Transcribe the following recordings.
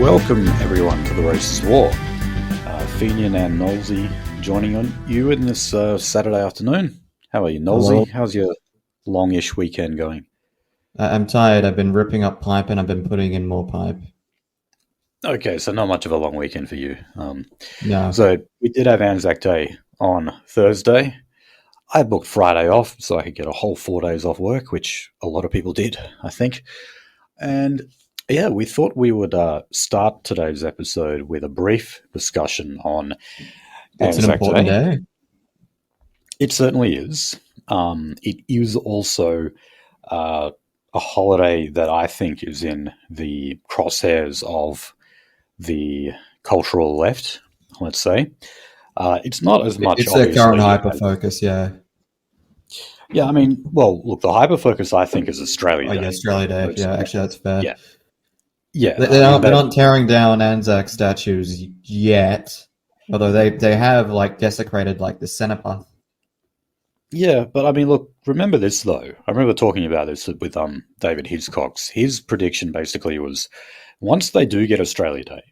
Welcome everyone to the Racist War. Fenian and Nolsey joining on you in this Saturday afternoon. How are you, Nolsey? Hello. How's your longish weekend going? I'm tired. I've been ripping up pipe and I've been putting in more pipe. Okay, so not much of a long weekend for you. No. So we did have ANZAC Day on Thursday. I booked Friday off so I could get a whole 4 days off work, which a lot of people did, I think. And yeah, we thought we would start today's episode with a brief discussion on It's an ANZAC important Day. day. It certainly is. It is also a holiday that I think is in the crosshairs of the cultural left, let's say. It's not as much, It's a obviously. current hyper-focus, yeah. Yeah, I mean, well, look, the hyper-focus, I think, is Australia Oh, Day. yeah, Australia Day. Yeah, actually, that's fair. Yeah. Yeah. They're not tearing down ANZAC statues yet, although they have, like, desecrated, like, the Cenotaph. Yeah, but I mean, look, remember this, though. I remember talking about this with David Hiscox. His prediction basically was once they do get Australia Day,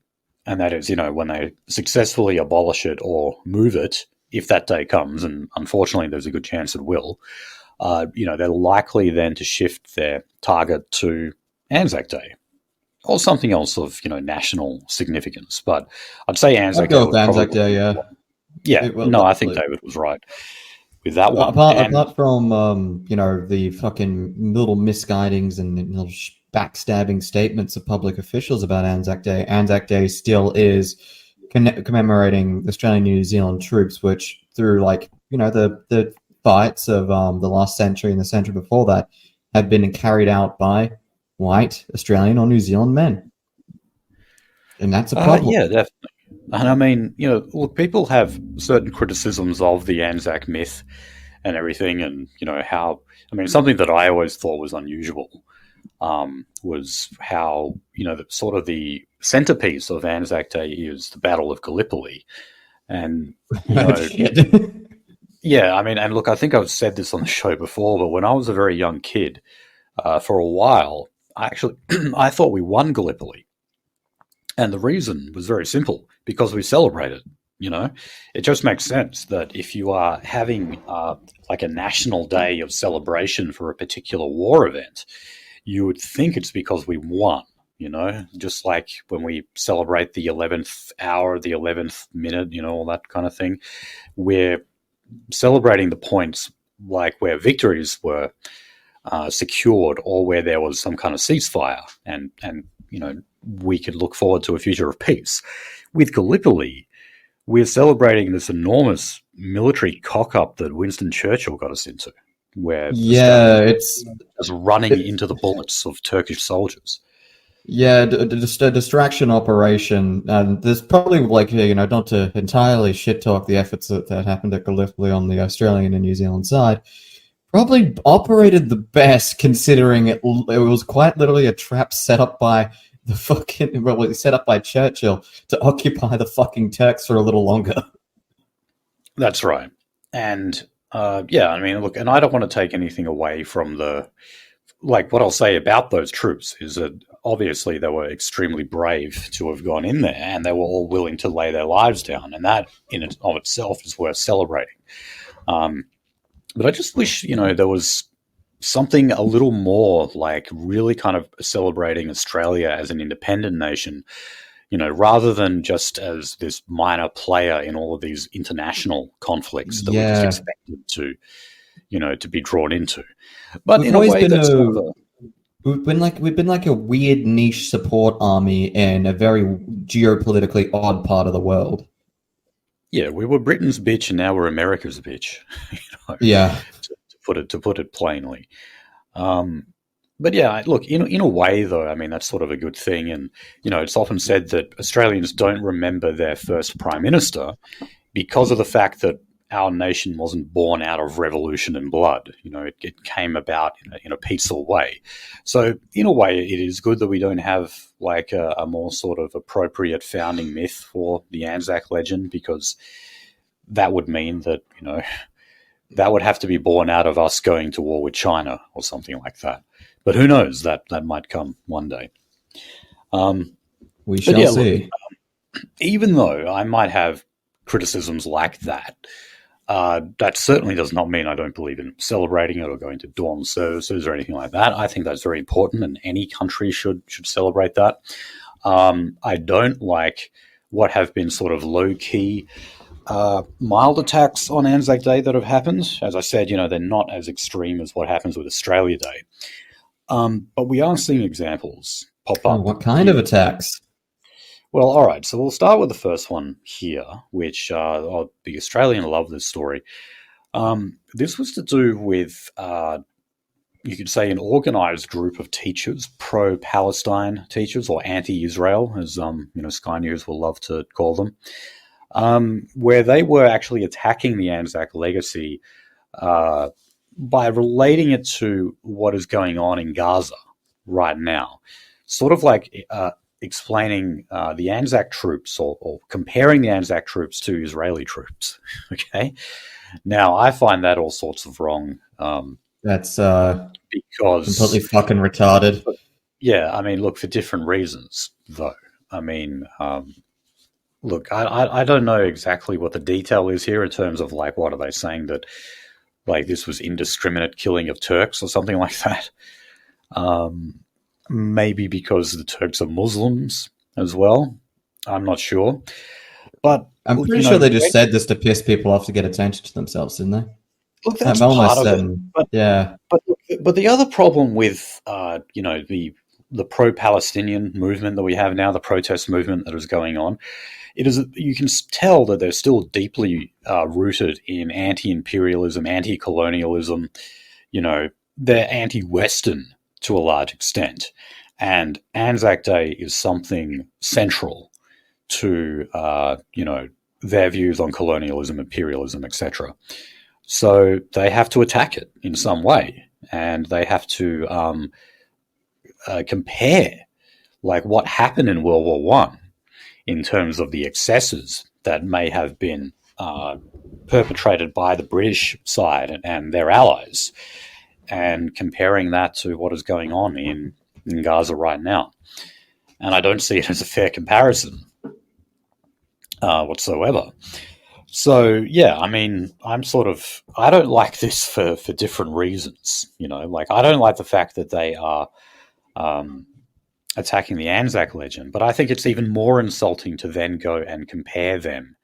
and that is, when they successfully abolish it or move it, if that day comes, and unfortunately there's a good chance it will, they're likely then to shift their target to ANZAC Day or something else of, national significance. But I'd say ANZAC I'd Day go with would ANZAC probably... Day, yeah. Yeah, I think David was right with that one. Apart from, the fucking little misguidings and little backstabbing statements of public officials about ANZAC Day still is commemorating Australian and New Zealand troops, which through, the fights of the last century and the century before that have been carried out by white Australian or New Zealand men. And that's a problem. Yeah, definitely. And I mean, look, people have certain criticisms of the ANZAC myth and everything, and, something that I always thought was unusual was how, the centerpiece of ANZAC Day is the Battle of Gallipoli. And, yeah, I mean, and look, I think I've said this on the show before, but when I was a very young kid, for a while, I thought we won Gallipoli. And the reason was very simple, because we celebrated. It just makes sense that if you are having like a national day of celebration for a particular war event, you would think it's because we won, just like when we celebrate the 11th hour, the 11th minute, all that kind of thing. We're celebrating the points like where victories were secured or where there was some kind of ceasefire and we could look forward to a future of peace. With Gallipoli, we're celebrating this enormous military cock-up that Winston Churchill got us into, where it's running into the bullets of Turkish soldiers. Yeah, a distraction operation, and there's probably not to entirely shit talk the efforts that happened at Gallipoli on the Australian and New Zealand side, probably operated the best considering it was quite literally a trap set up by set up by Churchill to occupy the fucking Turks for a little longer. That's right. And look, and I don't want to take anything away from what I'll say about those troops is that obviously they were extremely brave to have gone in there, and they were all willing to lay their lives down, and that in and of itself is worth celebrating. But I just wish, there was something a little more like really kind of celebrating Australia as an independent nation, rather than just as this minor player in all of these international conflicts that we're just expected to, to be drawn into. But in a way, we've been like a weird niche support army in a very geopolitically odd part of the world. Yeah, we were Britain's bitch, and now we're America's bitch. Yeah. To put it plainly. But yeah, look, in a way, though, I mean, that's sort of a good thing. And, it's often said that Australians don't remember their first prime minister because of the fact that our nation wasn't born out of revolution and blood. It came about in a peaceful way. So in a way, it is good that we don't have like a more sort of appropriate founding myth for the ANZAC legend, because that would mean that, that would have to be born out of us going to war with China or something like that. But who knows? That might come one day. We But shall yeah, look, see. even though I might have criticisms like that, that certainly does not mean I don't believe in celebrating it or going to dawn services or anything like that. I think that's very important, and any country should celebrate that. I don't like what have been sort of low-key mild attacks on Anzac Day that have happened. As I said, they're not as extreme as what happens with Australia Day. But we are seeing examples pop up. What kind of attacks? Well, all right. So we'll start with the first one here, which the Australian love this story. This was to do with, you could say, an organised group of teachers, pro-Palestine teachers, or anti-Israel, as Sky News will love to call them, where they were actually attacking the Anzac legacy by relating it to what is going on in Gaza right now, sort of like explaining the Anzac troops or comparing the Anzac troops to Israeli troops. Okay, now I find that all sorts of wrong. That's because completely fucking retarded. Yeah, I mean, look, for different reasons, though. I mean, look, I don't know exactly what the detail is here in terms of, like, what are they saying, that, like, this was indiscriminate killing of Turks or something like that. Maybe because the Turks are Muslims as well. I'm not sure. But I'm pretty sure they just said this to piss people off to get attention to themselves, didn't they? Look, that's part of it. But, yeah. But the other problem with, the pro-Palestinian movement that we have now, the protest movement that is going on, it is, you can tell that they're still deeply rooted in anti-imperialism, anti-colonialism. They're anti-Western to a large extent. And Anzac Day is something central to, their views on colonialism, imperialism, etc. So they have to attack it in some way, and they have to compare, like, what happened in World War One in terms of the excesses that may have been perpetrated by the British side and their allies, and comparing that to what is going on in Gaza right now. And I don't see it as a fair comparison whatsoever. So, yeah, I mean, I don't like this for different reasons, like, I don't like the fact that they are attacking the Anzac legend, but I think it's even more insulting to then go and compare them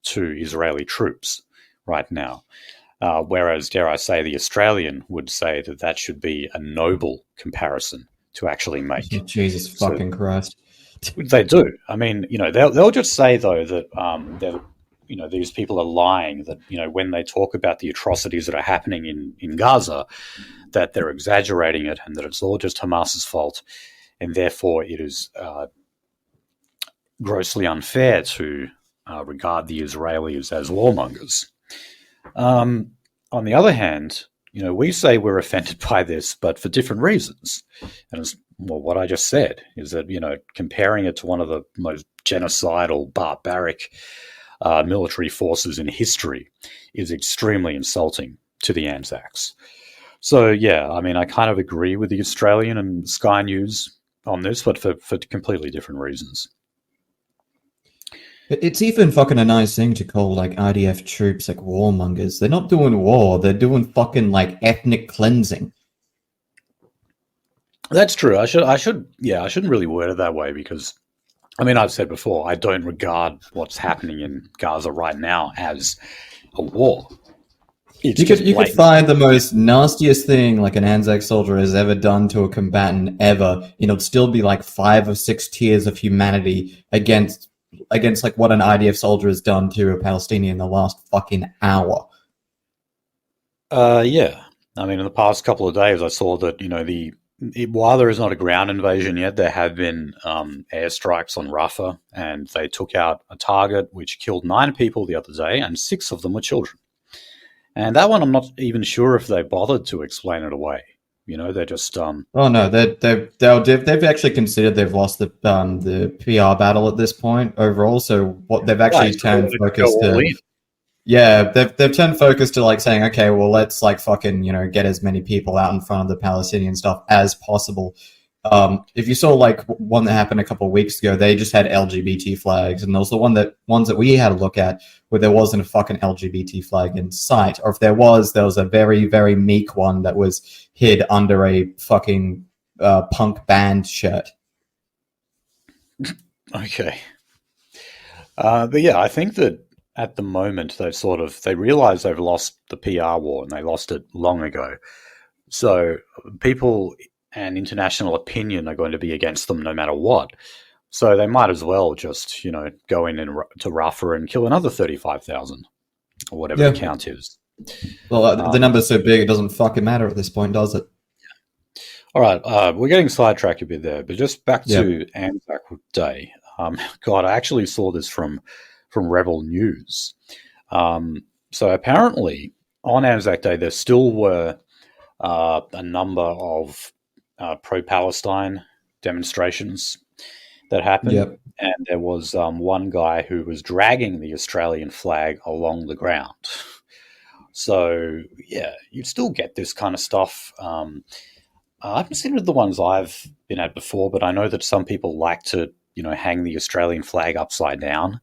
to Israeli troops right now. Whereas, dare I say, the Australian would say that should be a noble comparison to actually make. Jesus fucking Christ. They do. I mean, they'll just say, though, that these people are lying, that, when they talk about the atrocities that are happening in Gaza, that they're exaggerating it and that it's all just Hamas's fault, and therefore it is grossly unfair to regard the Israelis as warmongers. On the other hand, we say we're offended by this, but for different reasons. And what I just said is that, comparing it to one of the most genocidal, barbaric military forces in history is extremely insulting to the Anzacs. So, yeah, I mean, I kind of agree with the Australian and Sky News on this, but for completely different reasons. It's even fucking a nice thing to call, like, IDF troops, like, warmongers. They're not doing war. They're doing fucking, like, ethnic cleansing. That's true. I shouldn't really word it that way, because, I mean, I've said before, I don't regard what's happening in Gaza right now as a war. You could find the most nastiest thing, like, an Anzac soldier has ever done to a combatant ever, it'd still be like 5 or 6 tiers of humanity against like what an IDF soldier has done to a Palestinian in the last fucking hour. Yeah. I mean, in the past couple of days, I saw that, while there is not a ground invasion yet, there have been airstrikes on Rafah, and they took out a target which killed 9 people the other day, and 6 of them were children. And that one, I'm not even sure if they bothered to explain it away. They're just. Oh no, they've actually considered they've lost the PR battle at this point overall. So what they've actually turned focus to. Yeah, they've turned focus to, like, saying, okay, well, let's, like, fucking, get as many people out in front of the Palestinian stuff as possible. If you saw like one that happened a couple of weeks ago, they just had LGBT flags, and there was the ones that we had a look at where there wasn't a fucking LGBT flag in sight, or if there was a very, very meek one that was hid under a fucking punk band shirt. Okay. But yeah, I think that at the moment they realize they've lost the PR war, and they lost it long ago. So people and international opinion are going to be against them no matter what. So they might as well just, go in to Rafah and kill another 35,000 or whatever the count is. Well, the number's so big it doesn't fucking matter at this point, does it? All right, we're getting sidetracked a bit there, but just back to ANZAC Day. God, I actually saw this from Rebel News. So apparently on ANZAC Day there still were a number of pro-Palestine demonstrations that happened, and there was one guy who was dragging the Australian flag along the ground. So yeah, you'd still get this kind of stuff. I haven't seen it at the ones I've been at before, but I know that some people like to, hang the Australian flag upside down,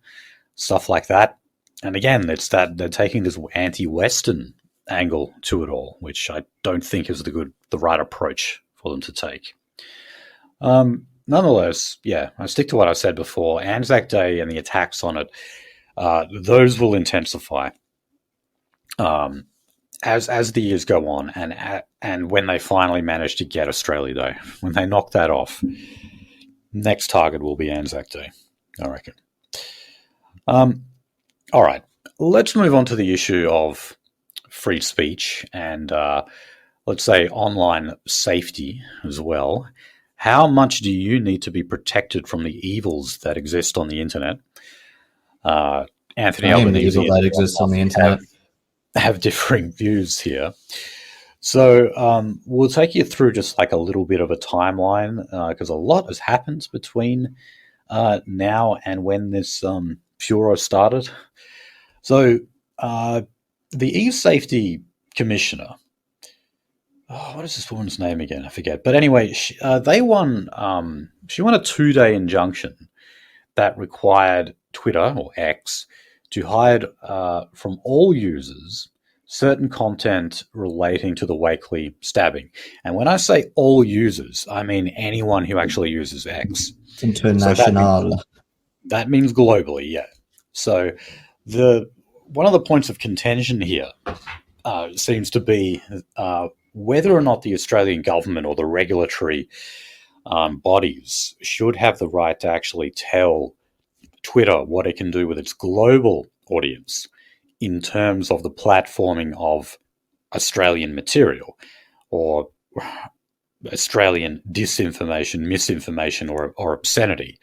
stuff like that. And again, it's that they're taking this anti-Western angle to it all, which I don't think is the right approach for them to take. Nonetheless, yeah, I stick to what I said before. ANZAC Day and the attacks on it, those will intensify as the years go on, and when they finally manage to get Australia Day, when they knock that off, next target will be ANZAC Day, I reckon. All right, let's move on to the issue of free speech and let's say online safety as well. How much do you need to be protected from the evils that exist on the internet? Anthony Albanese that exists on the internet have differing views here. So we'll take you through just like a little bit of a timeline because a lot has happened between now and when this furor started. So the e-safety commissioner, what is this woman's name again? I forget. But anyway, she won a 2-day injunction that required Twitter, or X, to hide from all users certain content relating to the Wakely stabbing. And when I say all users, I mean anyone who actually uses X. International. So that means globally, yeah. So one of the points of contention here seems to be whether or not the Australian government or the regulatory bodies should have the right to actually tell Twitter what it can do with its global audience in terms of the platforming of Australian material or Australian disinformation, misinformation, or obscenity.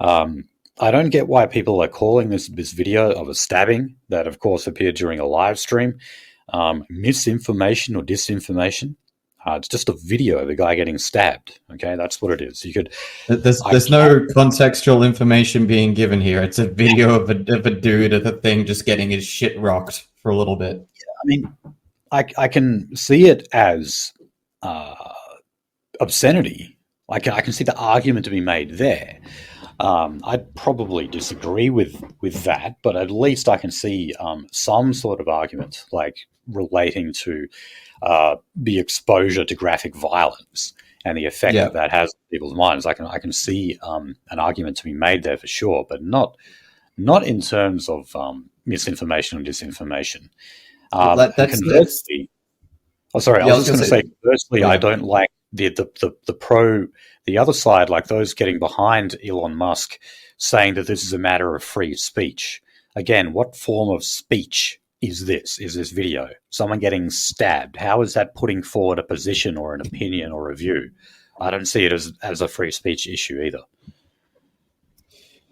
I don't get why people are calling this video of a stabbing that, of course, appeared during a live stream misinformation or disinformation. It's just a video of a guy getting stabbed. Okay, that's what it is. There's no contextual information being given here. It's a video of a dude at the thing just getting his shit rocked for a little bit. I mean, I can see it as obscenity. I can see the argument to be made there. I'd probably disagree with that, but at least I can see some sort of argument, like relating to the exposure to graphic violence and the effect that has on people's minds. I can see an argument to be made there for sure, but not in terms of misinformation and disinformation. Conversely, I was just going to say, conversely, I don't like the other side, like those getting behind Elon Musk, saying that this is a matter of free speech. Again, what form of speech is this? Is this video? Someone getting stabbed. How is that putting forward a position or an opinion or a view? I don't see it as a free speech issue either.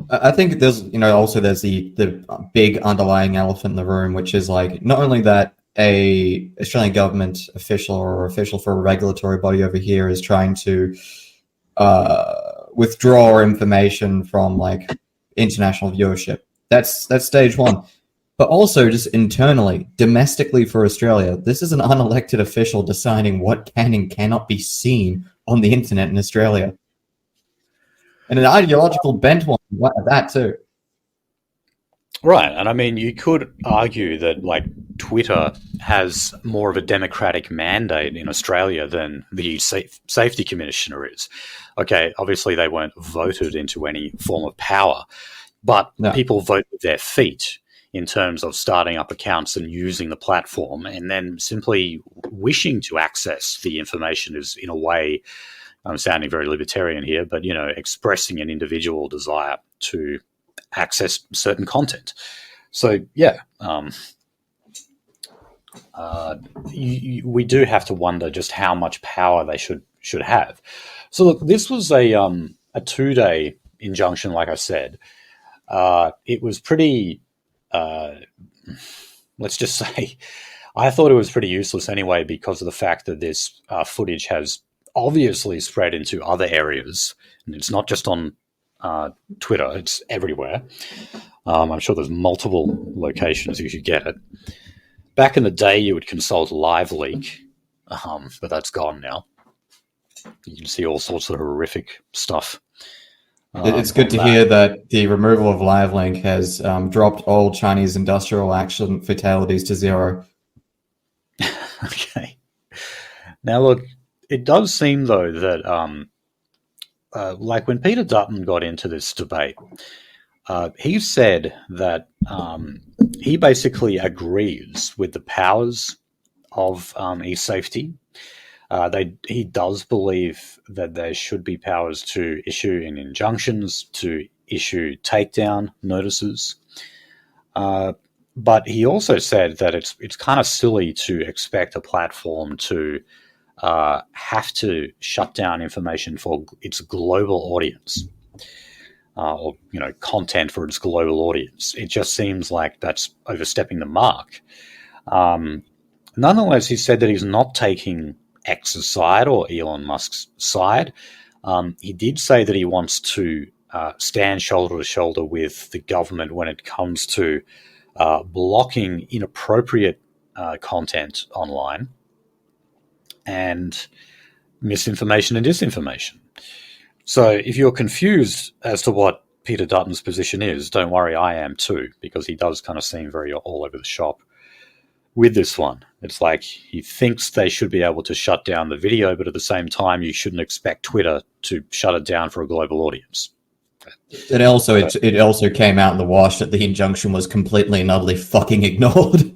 I think there's the big underlying elephant in the room, which is like not only that a Australian government official or official for a regulatory body over here is trying to withdraw information from like international viewership. That's stage one. But also just internally, domestically for Australia, this is an unelected official deciding what can and cannot be seen on the internet in Australia. And an ideological bent one at that too. Right, and I mean, you could argue that like Twitter has more of a democratic mandate in Australia than the safety commissioner is. Okay, obviously they weren't voted into any form of power, but people vote with their feet in terms of starting up accounts and using the platform, and then simply wishing to access the information is, in a way, I'm sounding very libertarian here, but, you know, expressing an individual desire to access certain content. So, yeah, we do have to wonder just how much power they should have. So, look, this was a 2-day injunction, like I said. It was pretty, let's just say, I thought it was pretty useless anyway because of the fact that this footage has obviously spread into other areas, and it's not just on Twitter, it's everywhere. I'm sure there's multiple locations you could get it. Back in the day, you would consult LiveLeak, but that's gone now. You can see all sorts of horrific stuff. It's good to hear that the removal of LiveLink has dropped all Chinese industrial action fatalities to 0. Okay. Now, look, it does seem, though, that like when Peter Dutton got into this debate, he said that he basically agrees with the powers of e-safety. He does believe that there should be powers to issue injunctions, to issue takedown notices. But he also said that it's kind of silly to expect a platform to have to shut down information for its global audience, or, you know, content for its global audience. It just seems like that's overstepping the mark. Nonetheless, he said that he's not taking X's side or Elon Musk's side. He did say that he wants to stand shoulder to shoulder with the government when it comes to blocking inappropriate content online and misinformation and disinformation. So if you're confused as to what Peter Dutton's position is, don't worry, I am too, because he does kind of seem very all over the shop with this one. It's like he thinks they should be able to shut down the video, but at the same time, you shouldn't expect Twitter to shut it down for a global audience. It also came out in the wash that the injunction was completely and utterly fucking ignored.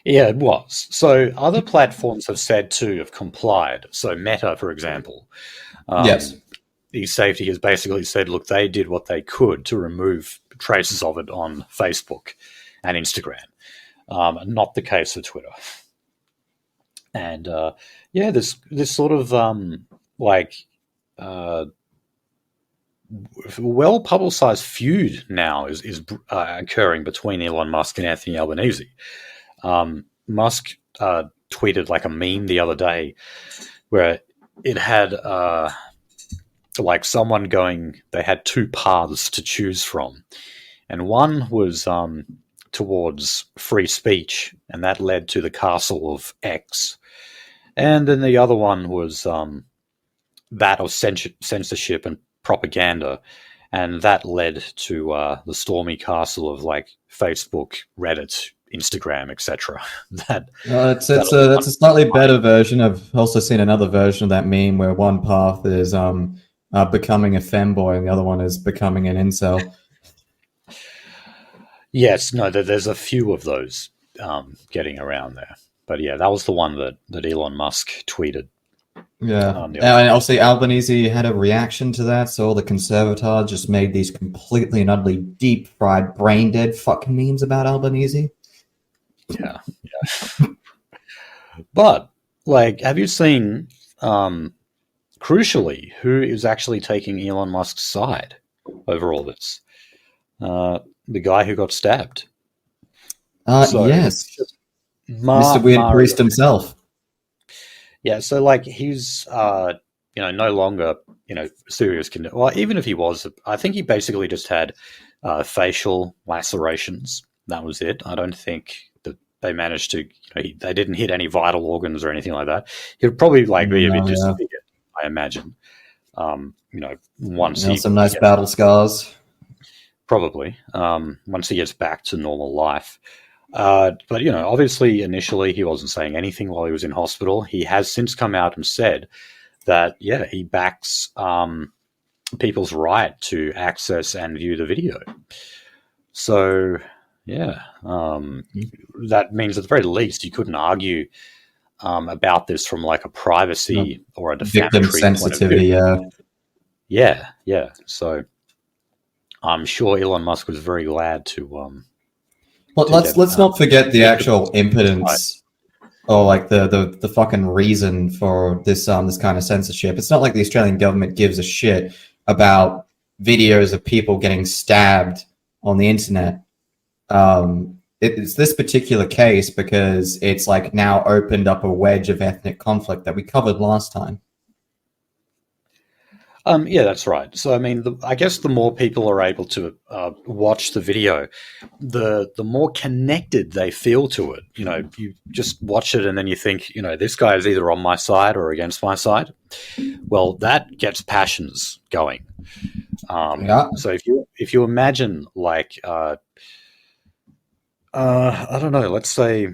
Yeah, it was. So other platforms have said to have complied. So Meta, for example, yes, eSafety has basically said, look, they did what they could to remove traces of it on Facebook and Instagram. Not the case for Twitter. And yeah, this sort of well publicized feud now is occurring between Elon Musk and Anthony Albanese. Musk tweeted like a meme the other day where it had like someone going, they had two paths to choose from, and one was towards free speech, and that led to the castle of X, and then the other one was that of censorship and propaganda, and that led to the stormy castle of like Facebook, Reddit, Instagram, etc. That's a slightly better version. I've also seen another version of that meme where one path is becoming a femboy and the other one is becoming an incel. Yes, no, there's a few of those getting around there. But yeah, that was the one that Elon Musk tweeted. Yeah, and obviously Albanese had a reaction to that, so all the conservators just made these completely and utterly deep-fried, brain-dead fucking memes about Albanese. Yeah. But, like, have you seen, crucially, who is actually taking Elon Musk's side over all this? The guy who got stabbed. Yes. Mr. Weird Priest himself. Yeah, so, like, he's, no longer, serious condition. Well, even if he was, I think he basically just had facial lacerations. That was it. I don't think that they managed to, they didn't hit any vital organs or anything like that. He'd probably, be a bit disfigured. I imagine. Once some nice battle scars. Probably. Once he gets back to normal life. But, obviously, initially he wasn't saying anything while he was in hospital. He has since come out and said that, he backs people's right to access and view the video. So, that means at the very least you couldn't argue about this from like a privacy or a defamatory victim sensitivity. point of view. Yeah. So I'm sure Elon Musk was very glad to. Well, let's not forget the actual impotence, or like the fucking reason for this kind of censorship. It's not like the Australian government gives a shit about videos of people getting stabbed on the internet. It's this particular case because it's like now opened up a wedge of ethnic conflict that we covered last time. Yeah, that's right. So, I mean, I guess the more people are able to watch the video, the more connected they feel to it. You just watch it and then you think, this guy is either on my side or against my side. Well, that gets passions going. So if you imagine like, I don't know, let's say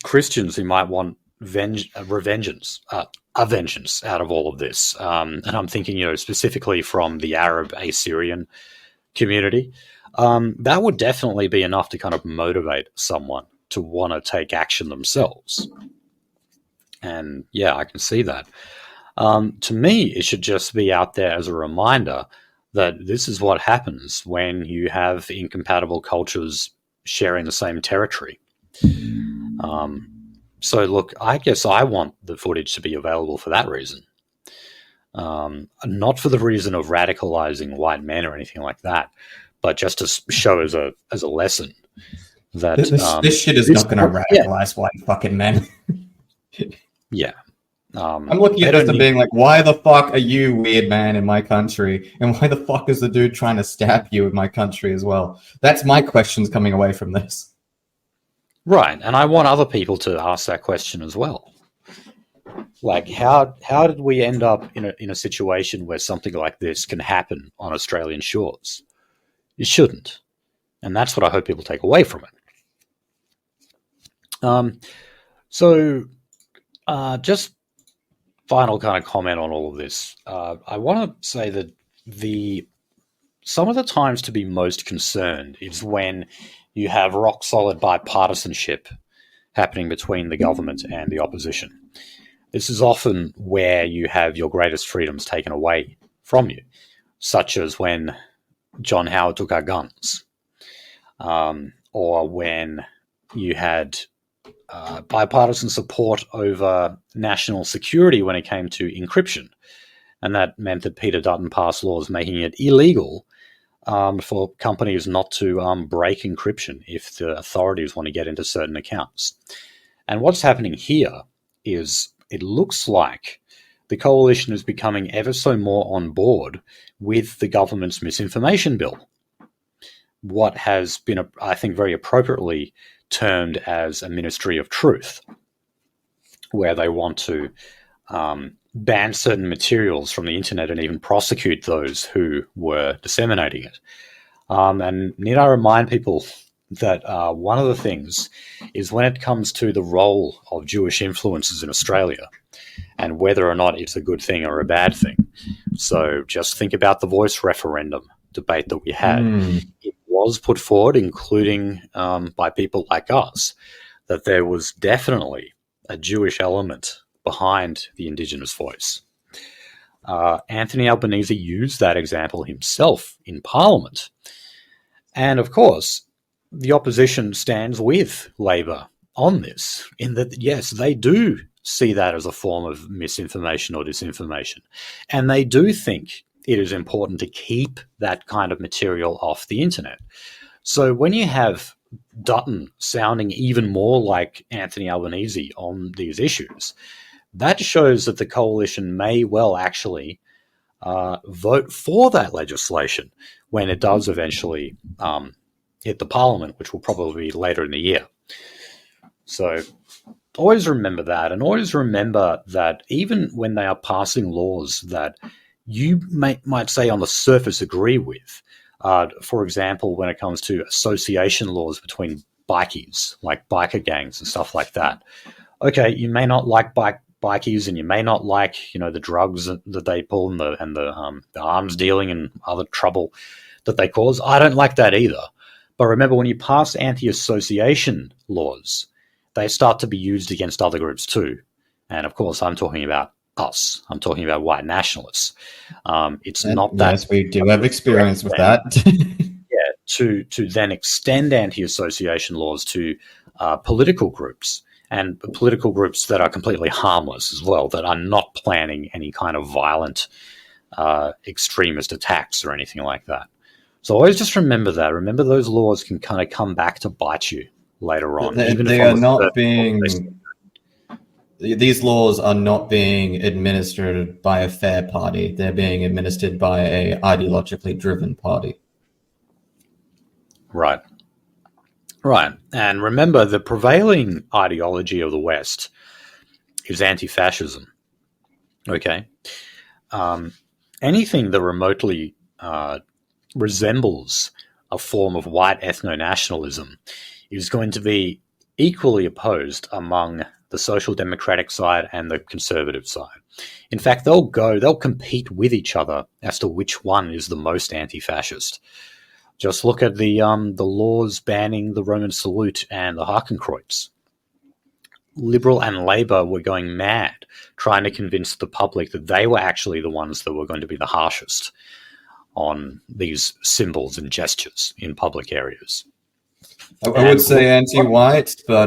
Christians who might want vengeance out of all of this. And I'm thinking, specifically from the Arab Assyrian community, that would definitely be enough to kind of motivate someone to want to take action themselves. And I can see that. To me, it should just be out there as a reminder that this is what happens when you have incompatible cultures sharing the same territory. So, look, I guess I want the footage to be available for that reason. Not for the reason of radicalizing white men or anything like that, but just to show as a lesson that this shit is not going to radicalize white fucking men. I'm looking at this and being like, why the fuck are you, weird man, in my country? And why the fuck is the dude trying to stab you in my country as well? That's my questions coming away from this. Right, and I want other people to ask that question as well. Like, how did we end up in a situation where something like this can happen on Australian shores? It shouldn't, and that's what I hope people take away from it. Just final kind of comment on all of this. I want to say that some of the times to be most concerned is when you have rock-solid bipartisanship happening between the government and the opposition. This is often where you have your greatest freedoms taken away from you, such as when John Howard took our guns, or when you had bipartisan support over national security when it came to encryption. And that meant that Peter Dutton passed laws making it illegal for companies not to break encryption if the authorities want to get into certain accounts. And what's happening here is it looks like the coalition is becoming ever so more on board with the government's misinformation bill. What has been, I think, very appropriately termed as a ministry of truth, where they want to ban certain materials from the internet and even prosecute those who were disseminating it. And need I remind people that one of the things is when it comes to the role of Jewish influences in Australia and whether or not it's a good thing or a bad thing. So just think about the voice referendum debate that we had. It was put forward, including by people like us, that there was definitely a Jewish element behind the Indigenous voice. Anthony Albanese used that example himself in Parliament. And of course, the opposition stands with Labor on this, in that, yes, they do see that as a form of misinformation or disinformation. And they do think it is important to keep that kind of material off the internet. So when you have Dutton sounding even more like Anthony Albanese on these issues, that shows that the coalition may well actually vote for that legislation when it does eventually hit the Parliament, which will probably be later in the year. So Always remember that, and always remember that even when they are passing laws that you might say on the surface agree with, for example, when it comes to association laws between bikies, like biker gangs and stuff like that. Okay, you may not like bikies, and you may not like the drugs that they pull and the arms dealing and other trouble that they cause. I don't like that either. But remember, when you pass anti-association laws, they start to be used against other groups too. And of course, I'm talking about us. I'm talking about white nationalists. It's not that. Yes, we do have experience with that. To then extend anti-association laws to political groups, and political groups that are completely harmless as well, that are not planning any kind of violent extremist attacks or anything like that. So always just remember that. Remember those laws can kind of come back to bite you later on. These laws are not being administered by a fair party. They're being administered by a ideologically driven party. Right. And remember, the prevailing ideology of the West is anti-fascism. Okay? Anything that remotely resembles a form of white ethno-nationalism is going to be equally opposed among the social democratic side and the conservative side. In fact, they'll compete with each other as to which one is the most anti-fascist. Just look at the laws banning the Roman salute and the Hakenkreuz. Liberal and Labour were going mad trying to convince the public that they were actually the ones that were going to be the harshest on these symbols and gestures in public areas. I would say anti-white, but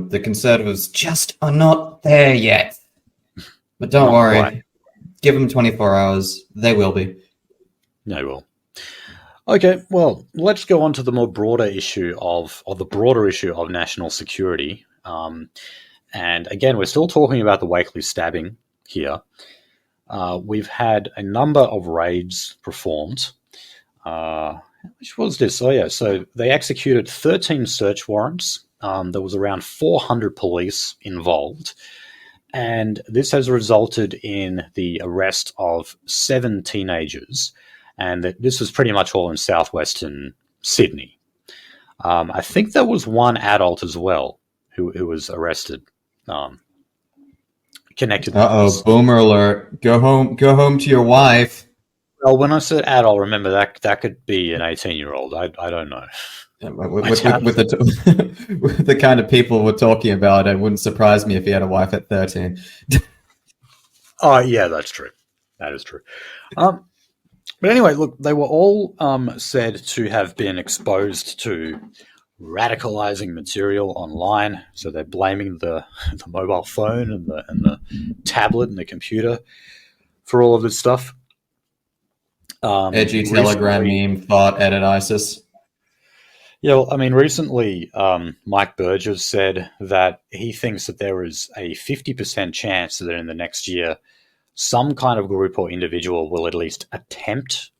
the Conservatives just are not there yet. But don't worry. Quite. Give them 24 hours. They will be. They will. Okay, well, let's go on to the broader issue of national security. And again, we're still talking about the Wakely stabbing here. We've had a number of raids performed. Which was this? Oh, yeah. So they executed 13 search warrants. There was around 400 police involved. And this has resulted in the arrest of 7 teenagers. And this was pretty much all in southwestern Sydney. I think there was one adult as well who was arrested. Connected. Boomer alert! Go home to your wife. Well, when I said adult, remember that could be an 18-year-old. I don't know. Yeah, with the kind of people we're talking about, it wouldn't surprise me if he had a wife at 13. Oh, yeah, that's true. That is true. But anyway, look, they were all said to have been exposed to radicalizing material online. So they're blaming the mobile phone and the tablet and the computer for all of this stuff. Edgy Telegram meme thought edit ISIS. Yeah, well, I mean, recently Mike Burgess said that he thinks that there is a 50% chance that in the next year some kind of group or individual will at least attempt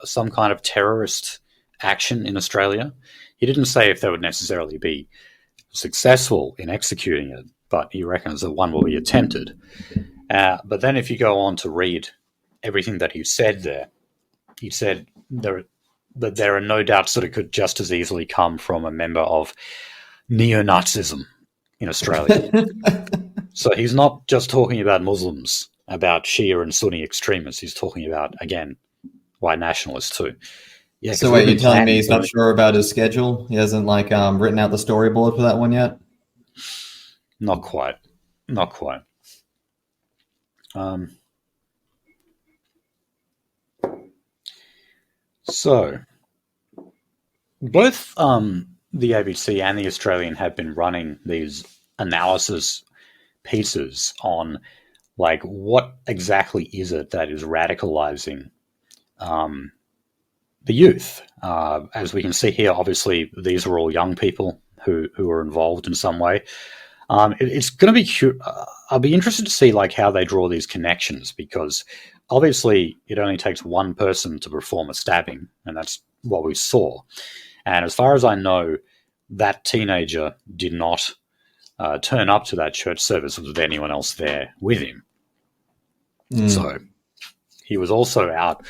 some kind of terrorist action in Australia. He didn't say if they would necessarily be successful in executing it, but he reckons that one will be attempted. But then if you go on to read everything that he said there, he said that there are no doubts that it could just as easily come from a member of neo-Nazism in Australia. So he's not just talking about Muslims, about Shia and Sunni extremists. He's talking about, again, white nationalists too. Yeah. So wait, you're telling me he's not sure about his schedule? He hasn't written out the storyboard for that one yet? Not quite. So both the ABC and the Australian have been running these analysis pieces on what exactly is it that is radicalizing the youth. As we can see here, obviously these are all young people who are involved in some way. It's going to be I'll be interested to see how they draw these connections, because obviously it only takes one person to perform a stabbing, and that's what we saw. And as far as I know, that teenager did not turn up to that church service with anyone else there with him. So he was also out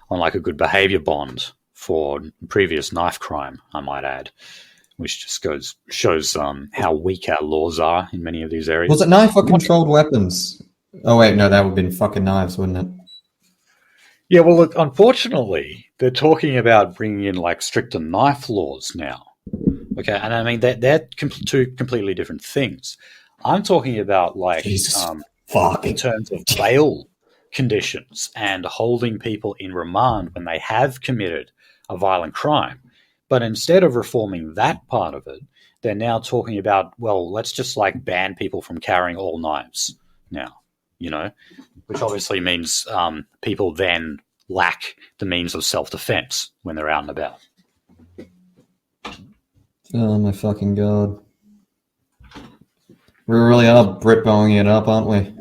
on like a good behaviour bond for previous knife crime, I might add, which just shows how weak our laws are in many of these areas. Was it knife or controlled weapons? Oh wait, no, that would have been fucking knives, wouldn't it? Yeah, well, look, unfortunately, they're talking about bringing in like stricter knife laws now. Okay, and I mean they're two completely different things. I'm talking about like in terms of bail conditions and holding people in remand when they have committed a violent crime. But instead of reforming that part of it, they're now talking about, well, let's just like ban people from carrying all knives now, which obviously means people then lack the means of self-defense when they're out and about. Oh my fucking god. We really are Brit-bowing it up, aren't we?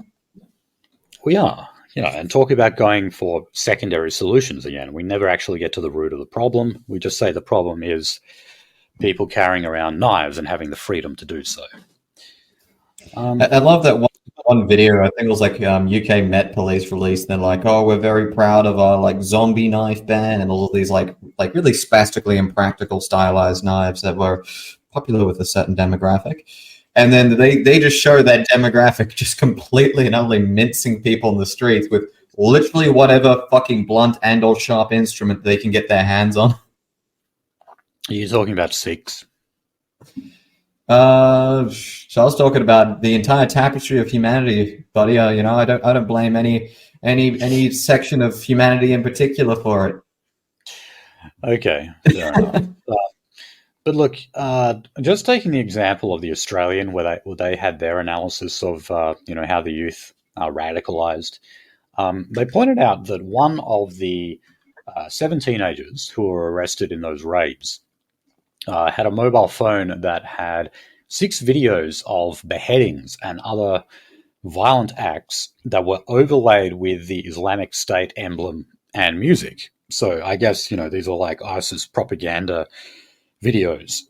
We are, and talk about going for secondary solutions again. We never actually get to the root of the problem. We just say the problem is people carrying around knives and having the freedom to do so. I love that one video. I think it was like UK Met Police released. They're like, "Oh, we're very proud of our like zombie knife ban and all of these like really spastically impractical stylized knives that were popular with a certain demographic." And then they just show that demographic just completely and utterly mincing people in the streets with literally whatever fucking blunt and or sharp instrument they can get their hands on. Are you talking about Sikhs? So I was talking about the entire tapestry of humanity, buddy. I don't blame any section of humanity in particular for it. Okay, fair enough. But look, just taking the example of the Australian, where they had their analysis of how the youth are radicalised, they pointed out that one of the 7 teenagers who were arrested in those raids had a mobile phone that had 6 videos of beheadings and other violent acts that were overlaid with the Islamic State emblem and music. So I guess, these are like ISIS propaganda videos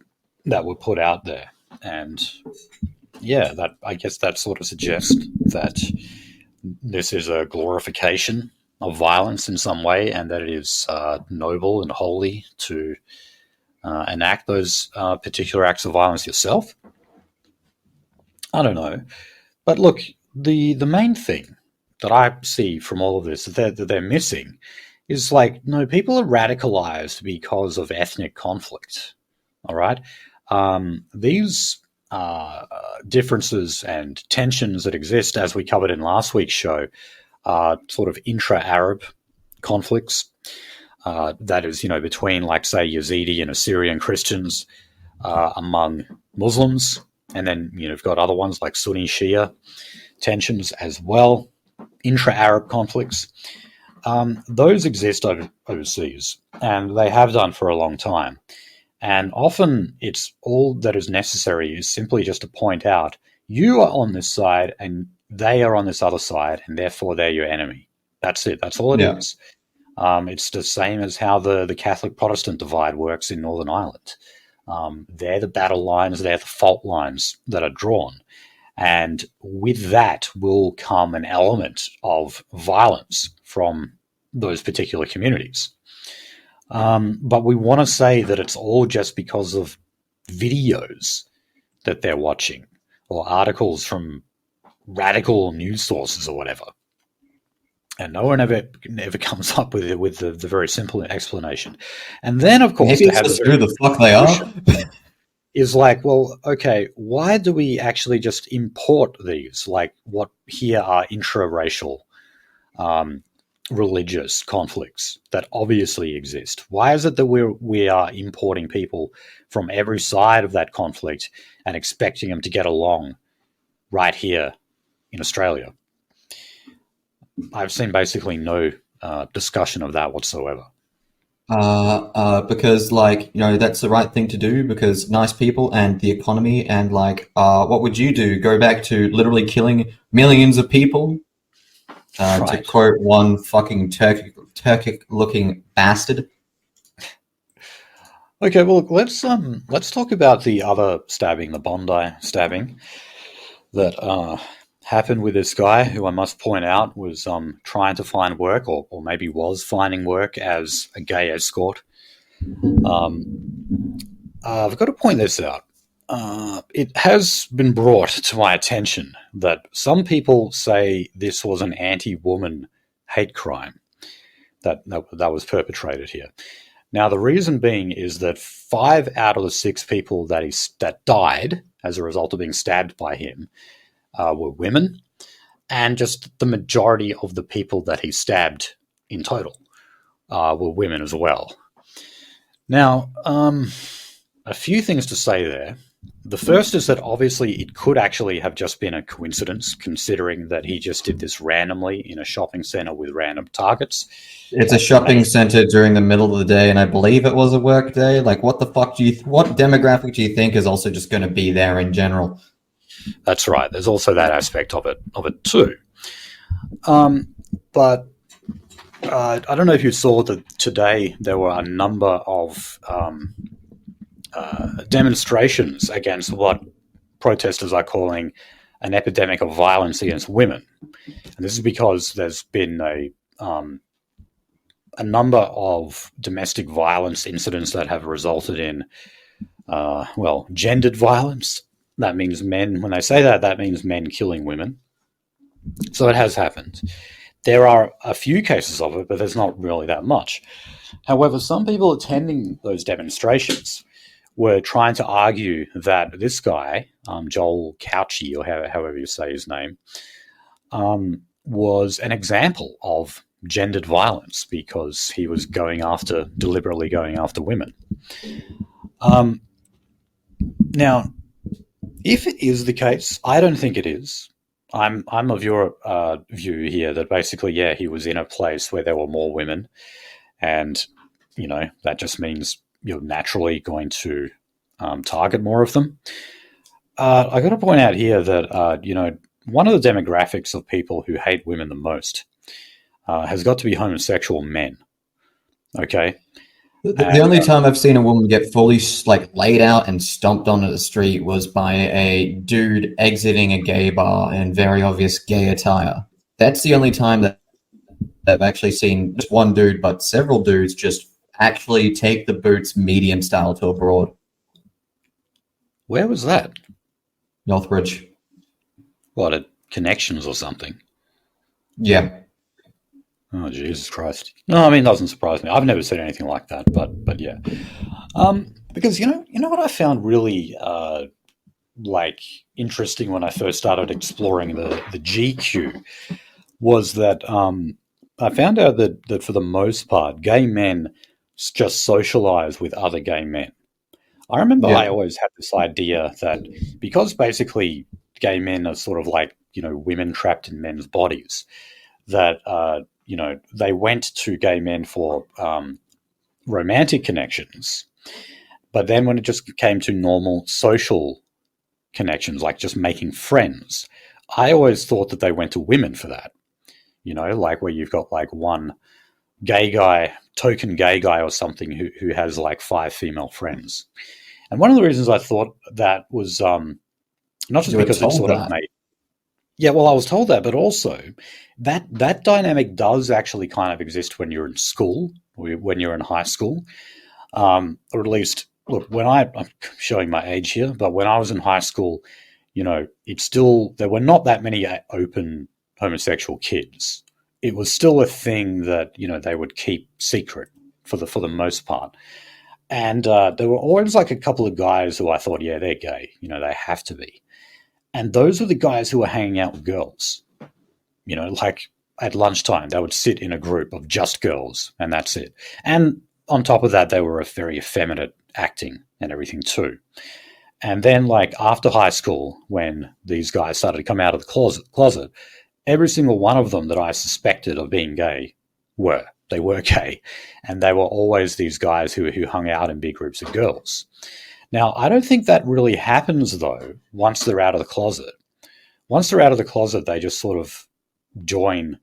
that were put out there. And yeah, I guess that sort of suggests that this is a glorification of violence in some way, and that it is noble and holy to enact those particular acts of violence yourself. I don't know. But look, the main thing that I see from all of this that they're missing is like, no, people are radicalized because of ethnic conflict. All right? These differences and tensions that exist, as we covered in last week's show, are sort of intra-Arab conflicts. That is, between, like, say, Yazidi and Assyrian Christians among Muslims. And then, you've got other ones like Sunni Shia tensions as well, intra-Arab conflicts. Those exist overseas, and they have done for a long time. And often it's all that is necessary is simply just to point out, you are on this side and they are on this other side, and therefore they're your enemy. That's it. That's all it is. It's the same as how the Catholic-Protestant divide works in Northern Ireland. They're the battle lines, they're the fault lines that are drawn. And with that will come an element of violence from those particular communities. But we want to say that it's all just because of videos that they're watching or articles from radical news sources or whatever. And no one ever comes up with the very simple explanation. And then, of course, maybe it's just who the fuck they are. Is like, well, okay, why do we actually just import these? Like what here are intra-racial religious conflicts that obviously exist. Why is it that we are importing people from every side of that conflict and expecting them to get along right here in Australia? I've seen basically no discussion of that whatsoever. Because that's the right thing to do, because nice people and the economy and what would you do? Go back to literally killing millions of people? Right. To quote one fucking Turkic-looking bastard. Okay, well, let's talk about the other stabbing, the Bondi stabbing that happened with this guy who I must point out was trying to find work, or maybe was finding work as a gay escort. I've got to point this out. It has been brought to my attention that some people say this was an anti-woman hate crime that was perpetrated here. Now, the reason being is that 5 out of the 6 people that died as a result of being stabbed by him were women, and just the majority of the people that he stabbed in total were women as well. Now, a few things to say there. The first is that obviously it could actually have just been a coincidence, considering that he just did this randomly in a shopping center with random targets. It's a shopping center during the middle of the day, and I believe it was a work day. Like, what the fuck what demographic do you think is also just going to be there in general? That's right. There's also that aspect of it too. But I don't know if you saw that today there were a number of demonstrations against what protesters are calling an epidemic of violence against women. And this is because there's been a number of domestic violence incidents that have resulted in, gendered violence. That means men, when they say that, that means men killing women. So it has happened. There are a few cases of it, but there's not really that much. However, some people attending those demonstrations were trying to argue that this guy, Joel Couchy, or however you say his name, was an example of gendered violence because he was deliberately going after women. Now, if it is the case, I don't think it is. I'm of your view here that basically, yeah, he was in a place where there were more women, and that just means you're naturally going to target more of them. I got to point out here that one of the demographics of people who hate women the most has got to be homosexual men. Okay. The only time I've seen a woman get fully laid out and stomped onto the street was by a dude exiting a gay bar in very obvious gay attire. That's the only time that I've actually seen just one dude, but several dudes just actually take the boots medium style to a broad. Where was that? Northbridge. What, at Connections or something? Yeah. Oh, Jesus Christ. No, I mean, it doesn't surprise me. I've never seen anything like that, but yeah. Because, you know what I found really, interesting when I first started exploring the GQ was that I found out that for the most part, gay men just socialize with other gay men. I remember I always had this idea that because basically gay men are sort of like, women trapped in men's bodies, that, they went to gay men for romantic connections. But then when it just came to normal social connections, like just making friends, I always thought that they went to women for that. Like where you've got like one gay guy, token gay guy or something who has like 5 female friends. And one of the reasons I thought that was not just because it sort of made... Yeah, well, I was told that, but also that dynamic does actually kind of exist when you're in school, or when you're in high school, or at least, look, I'm showing my age here, but when I was in high school, there were not that many open homosexual kids. It was still a thing that, they would keep secret for the most part. And there were always like a couple of guys who I thought, yeah, they're gay. They have to be. And those were the guys who were hanging out with girls. Like at lunchtime, they would sit in a group of just girls, and that's it. And on top of that, they were very effeminate acting and everything too. And then, like after high school, when these guys started to come out of the closet, every single one of them that I suspected of being gay were gay, and they were always these guys who hung out in big groups of girls. Now, I don't think that really happens, though, once they're out of the closet. Once they're out of the closet, they just sort of join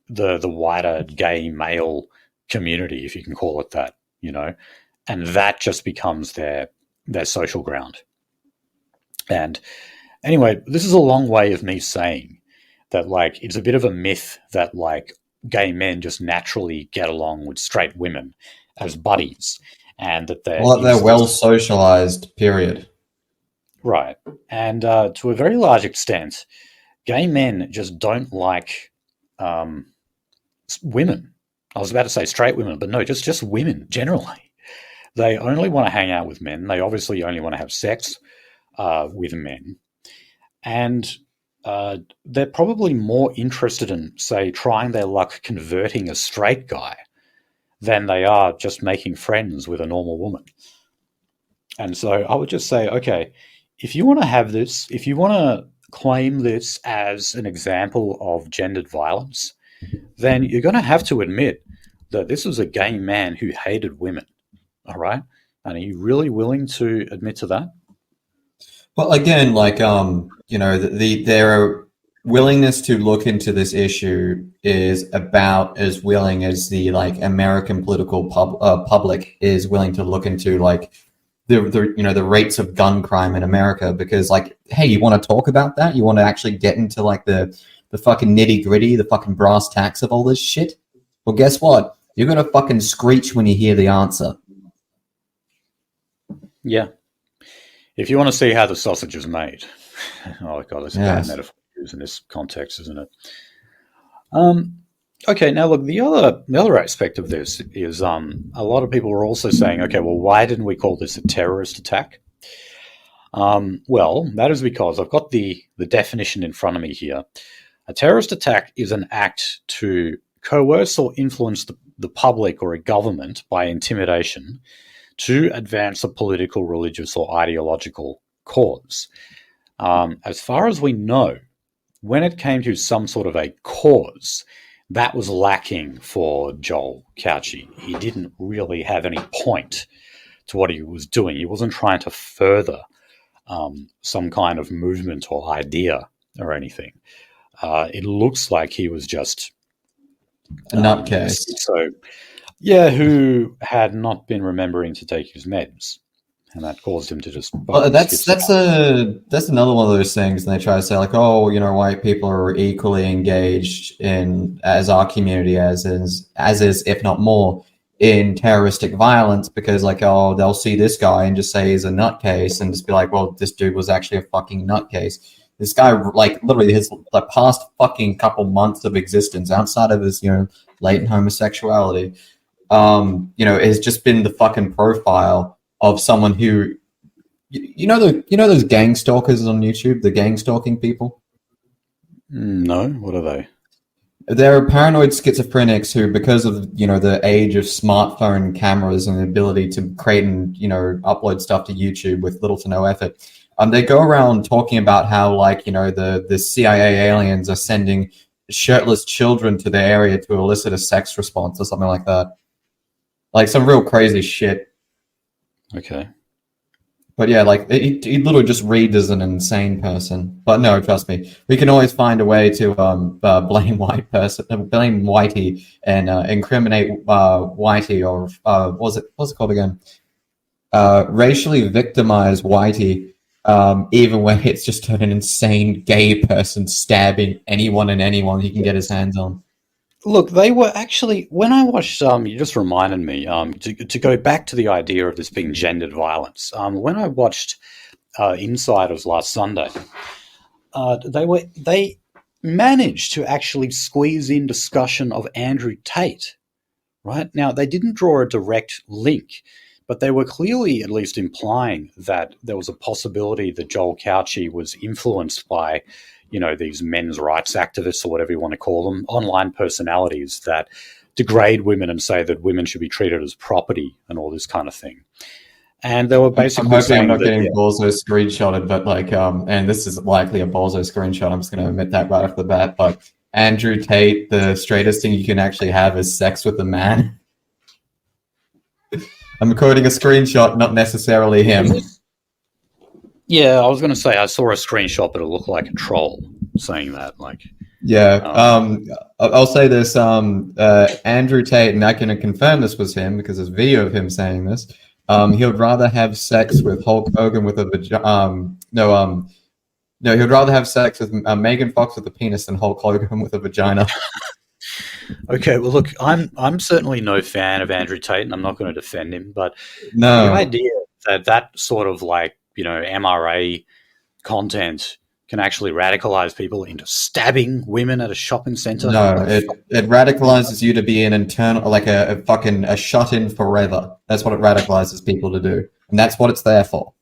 the wider gay male community, if you can call it that, and that just becomes their social ground. And anyway, this is a long way of me saying that, like, it's a bit of a myth that, like, gay men just naturally get along with straight women as buddies, and that they're well socialized, period. Right. And to a very large extent, gay men just don't like women. I was about to say straight women, but no, just women generally. They only want to hang out with men. They obviously only want to have sex with men. And they're probably more interested in, say, trying their luck converting a straight guy than they are just making friends with a normal woman. And so I would just say, okay, if you want to have this, if you want to claim this as an example of gendered violence, then you're going to have to admit that this was a gay man who hated women. All right? And are you really willing to admit to that? Well, again, like, their willingness to look into this issue is about as willing as the, like, American political public is willing to look into, like, the rates of gun crime in America, because, like, hey, you want to talk about that? You want to actually get into, like, the fucking nitty gritty, the fucking brass tacks of all this shit? Well, guess what? You're gonna fucking screech when you hear the answer. Yeah. If you want to see how the sausage is made. Oh god, that's a bad metaphor in this context, isn't it? Okay, now look, the other aspect of this is a lot of people are also saying, okay, well, why didn't we call this a terrorist attack? Well, that is because I've got the definition in front of me here. A terrorist attack is an act to coerce or influence the public or a government by intimidation to advance a political, religious, or ideological cause. As far as we know, when it came to some sort of a cause, that was lacking for Joel Cauchy. He didn't really have any point to what he was doing. He wasn't trying to further some kind of movement or idea or anything. It looks like he was just a nutcase. So, yeah, who had not been remembering to take his meds, and that caused him to just. Well, that's another one of those things. And they try to say, like, oh, white people are equally engaged in, as our community as is, if not more, in terroristic violence, because, like, oh, they'll see this guy and just say he's a nutcase and just be like, well, this dude was actually a fucking nutcase. This guy, like, literally his past fucking couple months of existence, outside of his, latent homosexuality, has just been the fucking profile of someone who, those gang stalkers on YouTube, the gang stalking people? No, what are they? They're paranoid schizophrenics who, because of, the age of smartphone cameras and the ability to create and, upload stuff to YouTube with little to no effort, they go around talking about how, like, the CIA aliens are sending shirtless children to their area to elicit a sex response or something like that. Like, some real crazy shit. Okay. But yeah, like, he literally just reads as an insane person. But no, trust me, we can always find a way to blame Whitey and incriminate Whitey, or what's it called again? Racially victimize Whitey, even when it's just an insane gay person stabbing anyone and anyone he can get his hands on. Look, they were actually, when I watched, you just reminded me, to go back to the idea of this being gendered violence. When I watched Insiders last Sunday, they managed to actually squeeze in discussion of Andrew Tate, right? Now, they didn't draw a direct link, but they were clearly at least implying that there was a possibility that Joel Cauchy was influenced by these men's rights activists, or whatever you want to call them, online personalities that degrade women and say that women should be treated as property and all this kind of thing. And they were basically saying I'm not getting Bozo screenshotted, but, like, and this is likely a Bozo screenshot, I'm just going to admit that right off the bat, but Andrew Tate, the straightest thing you can actually have is sex with a man. I'm quoting a screenshot, not necessarily him. Yeah, I was going to say I saw a screenshot, but it looked like a troll saying that. Like, yeah, I'll say this: Andrew Tate, and I can confirm this was him because there's video of him saying this. He would rather have sex with Hulk Hogan with a vagina. No, he would rather have sex with Megan Fox with a penis than Hulk Hogan with a vagina. Okay, well, look, I'm certainly no fan of Andrew Tate, and I'm not going to defend him. But the No, idea that that sort of like MRA content can actually radicalize people into stabbing women at a shopping center. no, Like, it radicalizes you to be an internal, like a shut in forever. That's what it radicalizes people to do, and that's what it's there for.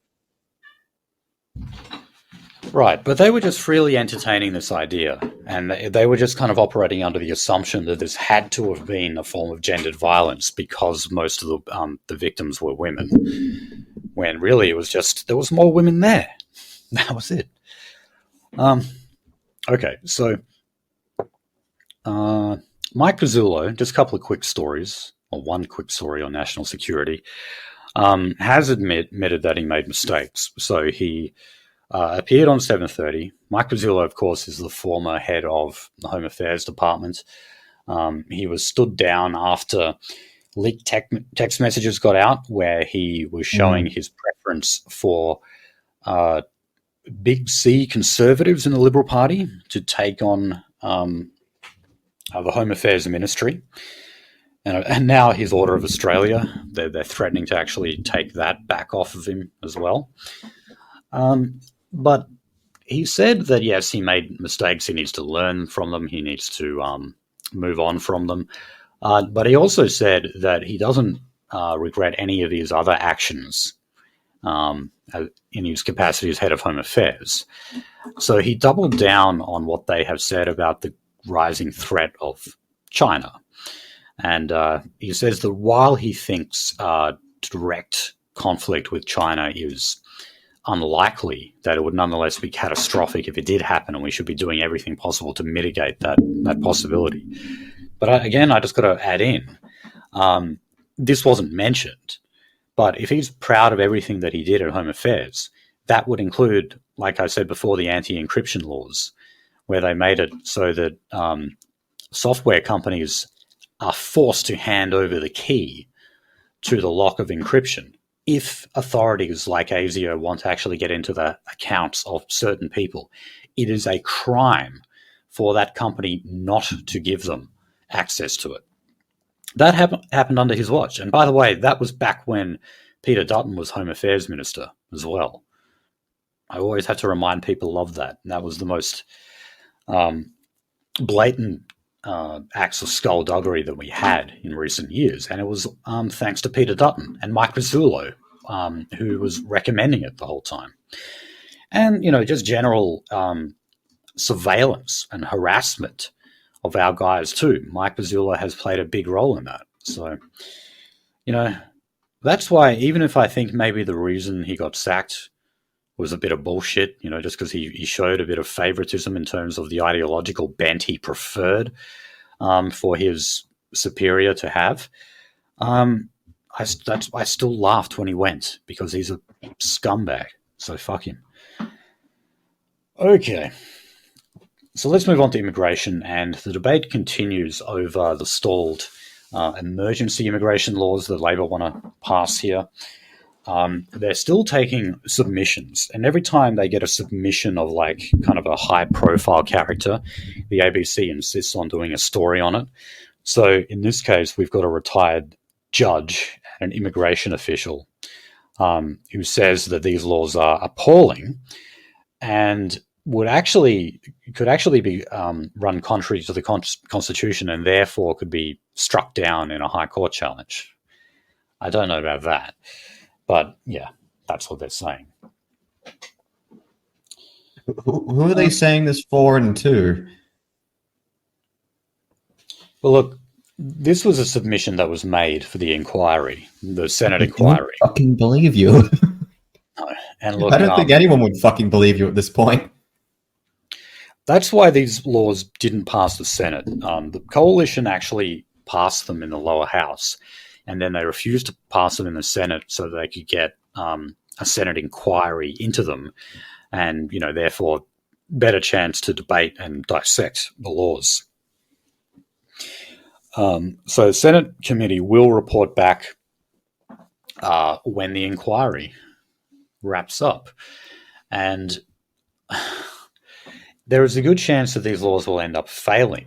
right, but they were just freely entertaining this idea, and they were just kind of operating under the assumption that this had to have been a form of gendered violence because most of the victims were women, when really it was just there was more women there. That was it. Okay, so Mike Pizzullo, just a couple of quick stories, or one quick story on national security, has admitted that he made mistakes. So he appeared on 7:30. Mike Pizzullo, of course, is the former head of the Home Affairs Department. He was stood down after leaked text messages got out where he was showing his preference for big C conservatives in the Liberal Party to take on the Home Affairs Ministry. And now his Order of Australia, they're threatening to actually take that back off of him as well. But he said that, yes, he made mistakes. He needs to learn from them. He needs to move on from them. But he also said that he doesn't regret any of his other actions in his capacity as head of Home Affairs. So he doubled down on what they have said about the rising threat of China. And he says that while he thinks direct conflict with China is unlikely, that it would nonetheless be catastrophic if it did happen, and we should be doing everything possible to mitigate that possibility. But again, I just got to add in, this wasn't mentioned, but if he's proud of everything that he did at Home Affairs, that would include, like I said before, the anti-encryption laws, where they made it so that software companies are forced to hand over the key to the lock of encryption if authorities like ASIO want to actually get into the accounts of certain people. It is a crime for that company not to give them access to it. That happened under his watch. And by the way, that was back when Peter Dutton was Home Affairs Minister as well. I always had to remind people of that. And that was the most blatant acts of skullduggery that we had in recent years. And it was thanks to Peter Dutton and Mike Pizzullo, who was recommending it the whole time. And, just general surveillance and harassment of our guys too. Mike Pizzullo has played a big role in that. So, that's why, even if I think maybe the reason he got sacked was a bit of bullshit, just because he showed a bit of favoritism in terms of the ideological bent he preferred for his superior to have. I still laughed when he went, because he's a scumbag. So fuck him. Okay. So let's move on to immigration, and the debate continues over the stalled emergency immigration laws that Labor want to pass here. They're still taking submissions, and every time they get a submission of like kind of a high-profile character, the ABC insists on doing a story on it. So in this case, we've got a retired judge and an immigration official who says that these laws are appalling and could actually be run contrary to the Constitution, and therefore could be struck down in a High Court challenge. I don't know about that. But yeah, that's what they're saying. Who are they saying this for and to? Well, look, this was a submission that was made for the inquiry, the Senate inquiry. I don't fucking believe you. And look, I don't think anyone would fucking believe you at this point. That's why these laws didn't pass the Senate. The coalition actually passed them in the lower house, and then they refused to pass them in the Senate so that they could get a Senate inquiry into them, and therefore better chance to debate and dissect the laws. So the Senate committee will report back when the inquiry wraps up. And there is a good chance that these laws will end up failing.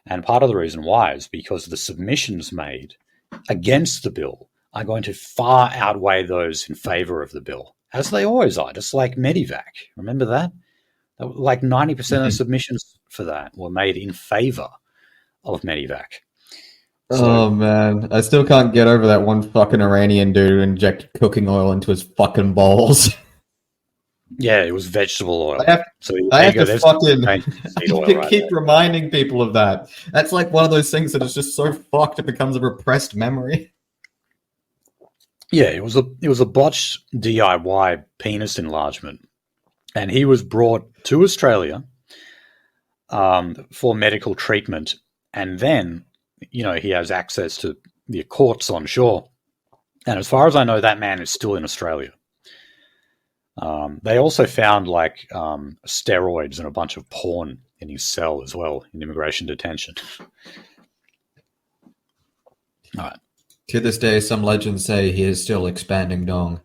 And part of the reason why is because the submissions made against the bill are going to far outweigh those in favor of the bill, as they always are, just like Medivac. Remember that? Like 90% of the submissions for that were made in favor of Medivac. Oh, man. I still can't get over that one fucking Iranian dude who injected cooking oil into his fucking bowls. Yeah, it was vegetable oil. I have to keep reminding people of that. That's like one of those things that is just so fucked it becomes a repressed memory. Yeah, it was a botched DIY penis enlargement, and he was brought to Australia for medical treatment, and then he has access to the courts on shore. And as far as I know, that man is still in Australia. They also found steroids and a bunch of porn in his cell as well in immigration detention. All right. To this day, some legends say he is still expanding dong.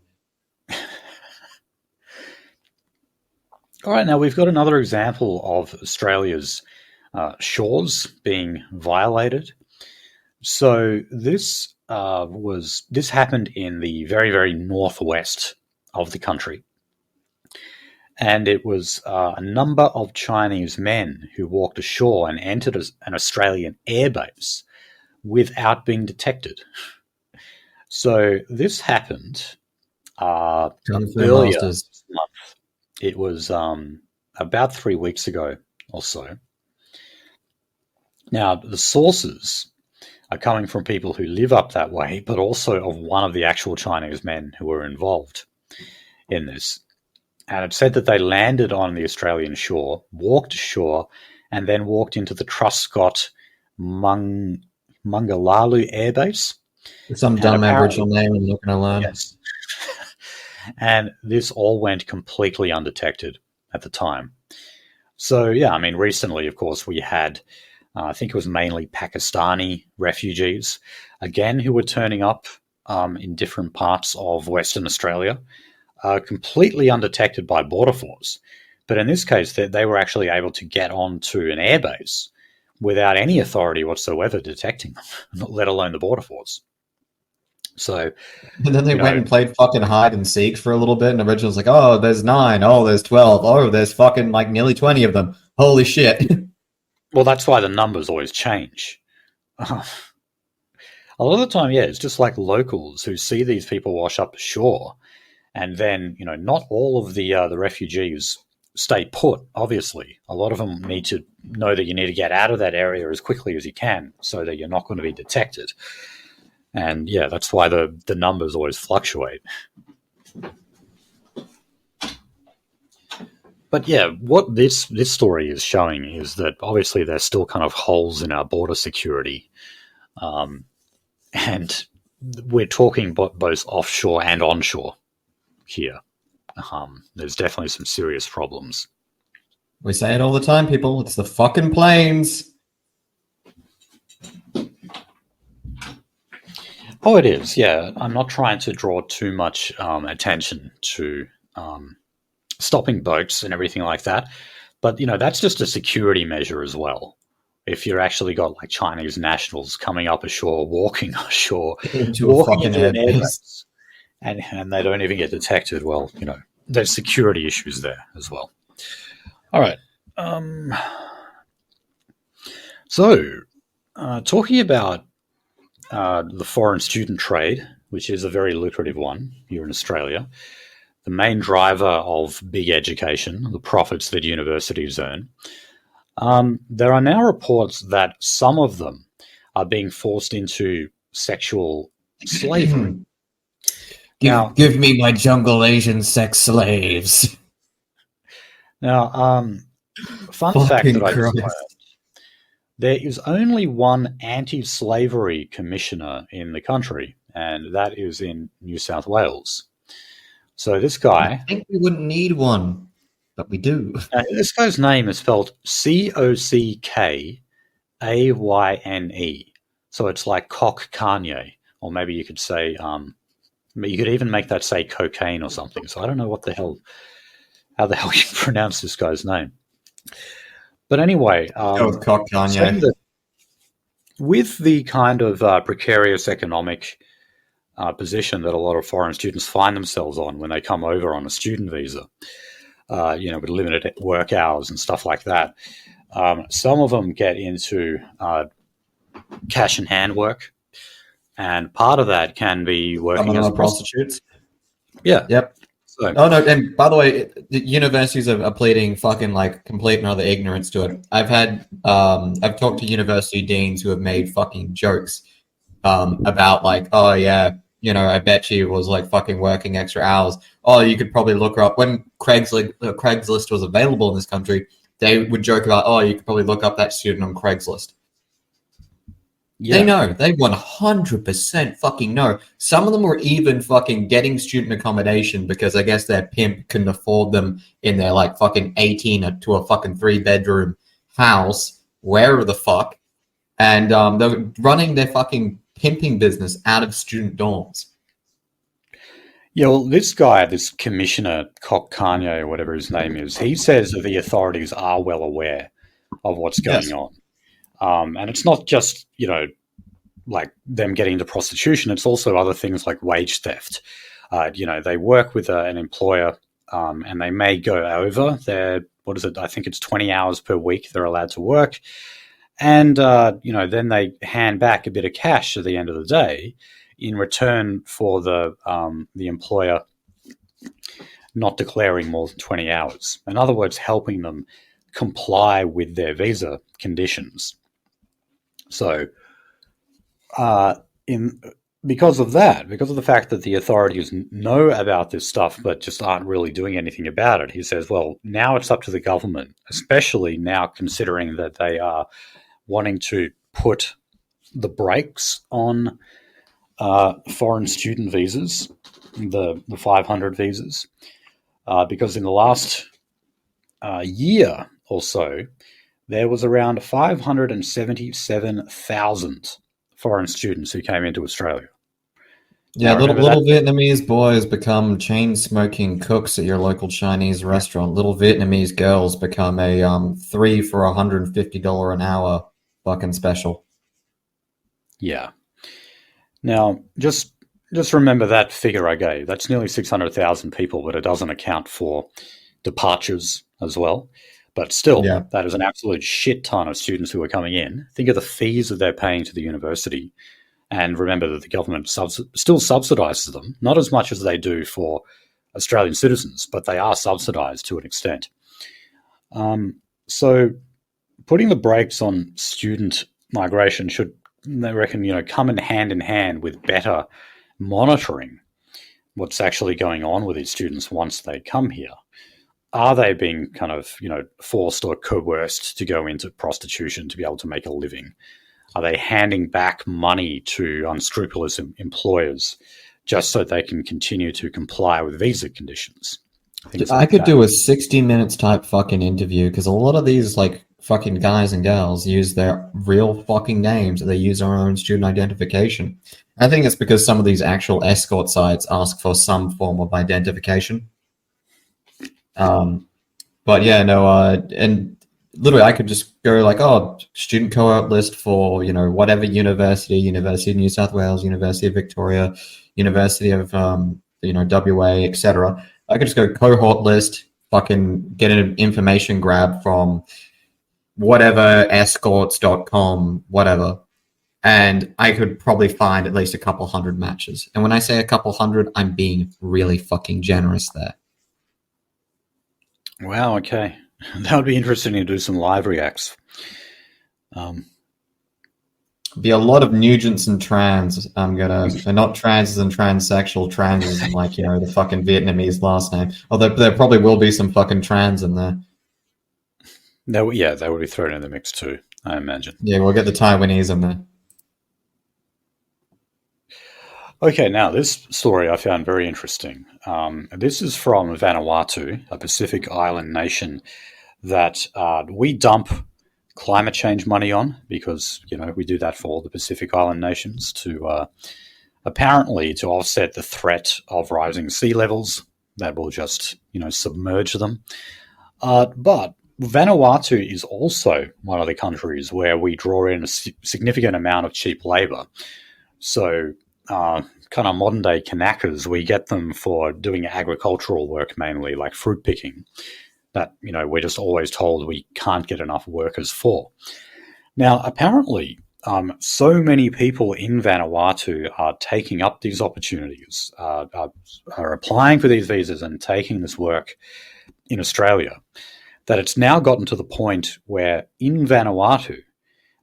All right, now we've got another example of Australia's shores being violated. So this happened in the very, very northwest of the country. And it was a number of Chinese men who walked ashore and entered an Australian airbase without being detected. So this happened earlier this month. It was about 3 weeks ago or so. Now, the sources are coming from people who live up that way, but also of one of the actual Chinese men who were involved in this. And it said that they landed on the Australian shore, walked ashore, and then walked into the Truscott Mungalalu Airbase. Some dumb Aboriginal name, I'm not going to lie. Yes. And this all went completely undetected at the time. So, yeah, I mean, recently, of course, we had, I think it was mainly Pakistani refugees, again, who were turning up in different parts of Western Australia, completely undetected by Border Force. But in this case, they were actually able to get onto an airbase without any authority whatsoever detecting them, let alone the Border Force. So, and then they went and played fucking hide and seek for a little bit, and Original's like, oh, there's 9, oh, there's 12, oh, there's fucking nearly 20 of them. Holy shit. Well, that's why the numbers always change. A lot of the time, yeah, it's just like locals who see these people wash up ashore, and then, not all of the refugees stay put, obviously. A lot of them need to know that you need to get out of that area as quickly as you can so that you're not going to be detected. And yeah, that's why the numbers always fluctuate. But yeah, what this story is showing is that obviously there's still kind of holes in our border security. And we're talking both offshore and onshore here. There's definitely some serious problems. We say it all the time, people. It's the fucking planes. Oh, it is, yeah. I'm not trying to draw too much attention to stopping boats and everything like that. But, that's just a security measure as well. If you're actually got Chinese nationals coming up ashore, walking ashore, walking into an airbase, and they don't even get detected, well, there's security issues there as well. All right. So, talking about the foreign student trade, which is a very lucrative one here in Australia, the main driver of big education, the profits that universities earn, there are now reports that some of them are being forced into sexual slavery. Give me my jungle Asian sex slaves. Now, fun fact that I just learned, there is only one anti-slavery commissioner in the country, and that is in New South Wales. So this guy... I think we wouldn't need one, but we do. This guy's name is spelled CocKanye. So it's like CocKanye, or maybe you could say You could even make that say cocaine or something. So I don't know how the hell you pronounce this guy's name. But anyway, Go with saying CocKanye. that with the kind of precarious economic position that a lot of foreign students find themselves on when they come over on a student visa, with limited work hours and stuff like that, some of them get into cash in hand work, and part of that can be working as prostitutes. Yeah. Yep. So, Oh no! And by the way, the universities are pleading fucking like complete and utter ignorance to it. I've talked to university deans who have made fucking jokes about like, oh yeah, I bet you was like fucking working extra hours. Oh, you could probably look her up when Craigslist was available in this country. They would joke about, oh, you could probably look up that student on Craigslist. yeah. They know. They 100% fucking know. Some of them were even fucking getting student accommodation because I guess their pimp couldn't afford them in their like fucking 18 to a fucking 3-bedroom house, wherever the fuck. And they're running their fucking pimping business out of student dorms. Yeah, well, this guy, this commissioner, CocKanye, or whatever his name is, he says that the authorities are well aware of what's going on. And it's not just, like them getting into prostitution. It's also other things like wage theft. They work with an employer and they may go over their, I think it's 20 hours per week they're allowed to work. And, then they hand back a bit of cash at the end of the day in return for the employer not declaring more than 20 hours. In other words, helping them comply with their visa conditions. So, because of the fact that the authorities know about this stuff but just aren't really doing anything about it, he says, well, now it's up to the government, especially now considering that they are wanting to put the brakes on foreign student visas, the 500 visas, because in the last year or so, there was around 577,000 foreign students who came into Australia. Yeah, little Vietnamese boys become chain-smoking cooks at your local Chinese restaurant. Little Vietnamese girls become a 3 for $150 an hour fucking special. Yeah. Now, just remember that figure I gave. That's nearly 600,000 people, but it doesn't account for departures as well. But still, That is an absolute shit ton of students who are coming in. Think of the fees that they're paying to the university. And remember that the government still subsidises them, not as much as they do for Australian citizens, but they are subsidised to an extent. So putting the brakes on student migration should, they reckon, come in hand with better monitoring what's actually going on with these students once they come here. Are they being kind of, forced or coerced to go into prostitution to be able to make a living? Are they handing back money to unscrupulous employers just so they can continue to comply with visa conditions? I could do a 60 minutes type fucking interview because a lot of these like fucking guys and gals use their real fucking names. They use their own student identification. I think it's because some of these actual escort sites ask for some form of identification. But yeah, no, and literally I could just go like, oh, student cohort list for, whatever University of New South Wales, University of Victoria, University of, WA, etc. I could just go cohort list, fucking get an information grab from whatever, escorts.com, whatever. And I could probably find at least a couple hundred matches. And when I say a couple hundred, I'm being really fucking generous there. Wow, okay. That would be interesting to do some live reacts. Be a lot of Nugents and trans. They're not trans and transsexual, trans is like, the fucking Vietnamese last name. Although there probably will be some fucking trans in there. They would be thrown in the mix too, I imagine. Yeah, we'll get the Taiwanese in there. Okay, now this story I found very interesting. This is from Vanuatu, a Pacific island nation that we dump climate change money on because, we do that for all the Pacific island nations to apparently to offset the threat of rising sea levels that will just, submerge them. But Vanuatu is also one of the countries where we draw in a significant amount of cheap labor. So kind of modern day Kanakas, we get them for doing agricultural work mainly, like fruit picking, that, we're just always told we can't get enough workers for. Now, apparently, so many people in Vanuatu are taking up these opportunities, are applying for these visas and taking this work in Australia, that it's now gotten to the point where in Vanuatu,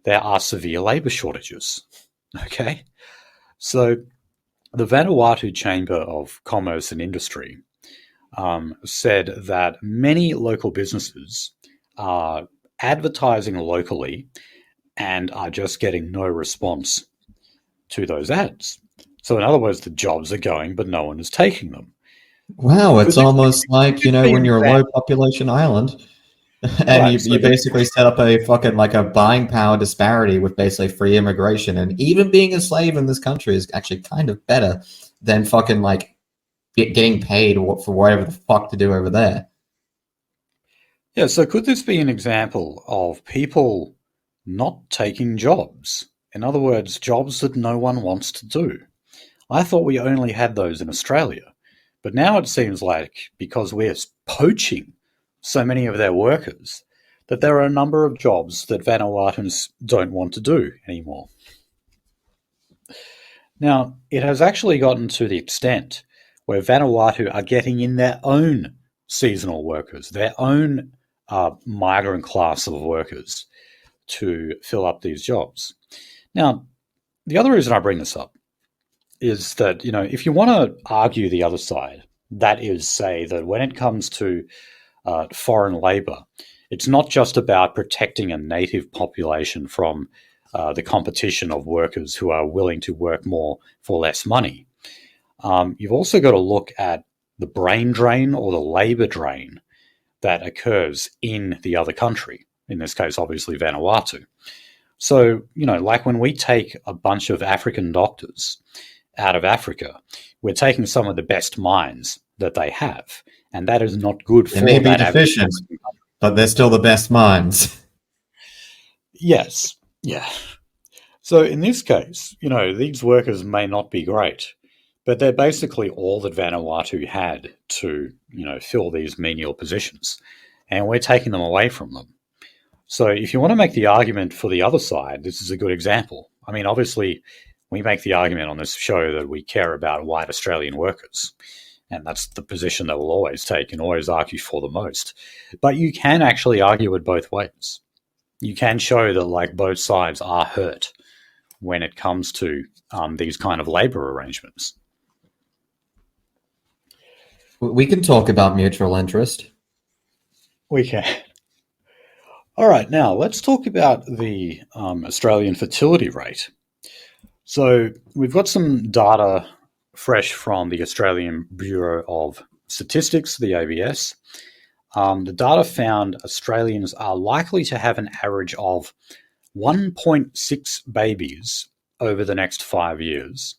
there are severe labour shortages. Okay? So the Vanuatu Chamber of Commerce and Industry said that many local businesses are advertising locally and are just getting no response to those ads. So in other words, the jobs are going, but no one is taking them. Wow, it's almost like, when you're a low population island and you basically set up a fucking like a buying power disparity with basically free immigration, and even being a slave in this country is actually kind of better than fucking like getting paid for whatever the fuck to do over there. Yeah, so could this be an example of people not taking jobs? In other words, jobs that no one wants to do. I thought we only had those in Australia, but now it seems like because we're poaching so many of their workers, that there are a number of jobs that Vanuatuans don't want to do anymore. Now, it has actually gotten to the extent where Vanuatu are getting in their own seasonal workers, their own migrant class of workers to fill up these jobs. Now, the other reason I bring this up is that, if you want to argue the other side, that is, say that when it comes to foreign labour, it's not just about protecting a native population from the competition of workers who are willing to work more for less money. You've also got to look at the brain drain or the labour drain that occurs in the other country, in this case, obviously Vanuatu. So, like when we take a bunch of African doctors out of Africa, we're taking some of the best minds that they have, and that is not good for they may be deficient, but they're still the best minds. Yes, yeah. So in this case, these workers may not be great, but they're basically all that Vanuatu had to, fill these menial positions, and we're taking them away from them. So if you want to make the argument for the other side, this is a good example. I mean, obviously, we make the argument on this show that we care about white Australian workers, and that's the position that we'll always take and always argue for the most. But you can actually argue it both ways. You can show that, both sides are hurt when it comes to these kind of labour arrangements. We can talk about mutual interest. We can. All right, now let's talk about the Australian fertility rate. So we've got some data fresh from the Australian Bureau of Statistics, the ABS. The data found Australians are likely to have an average of 1.6 babies over the next 5 years,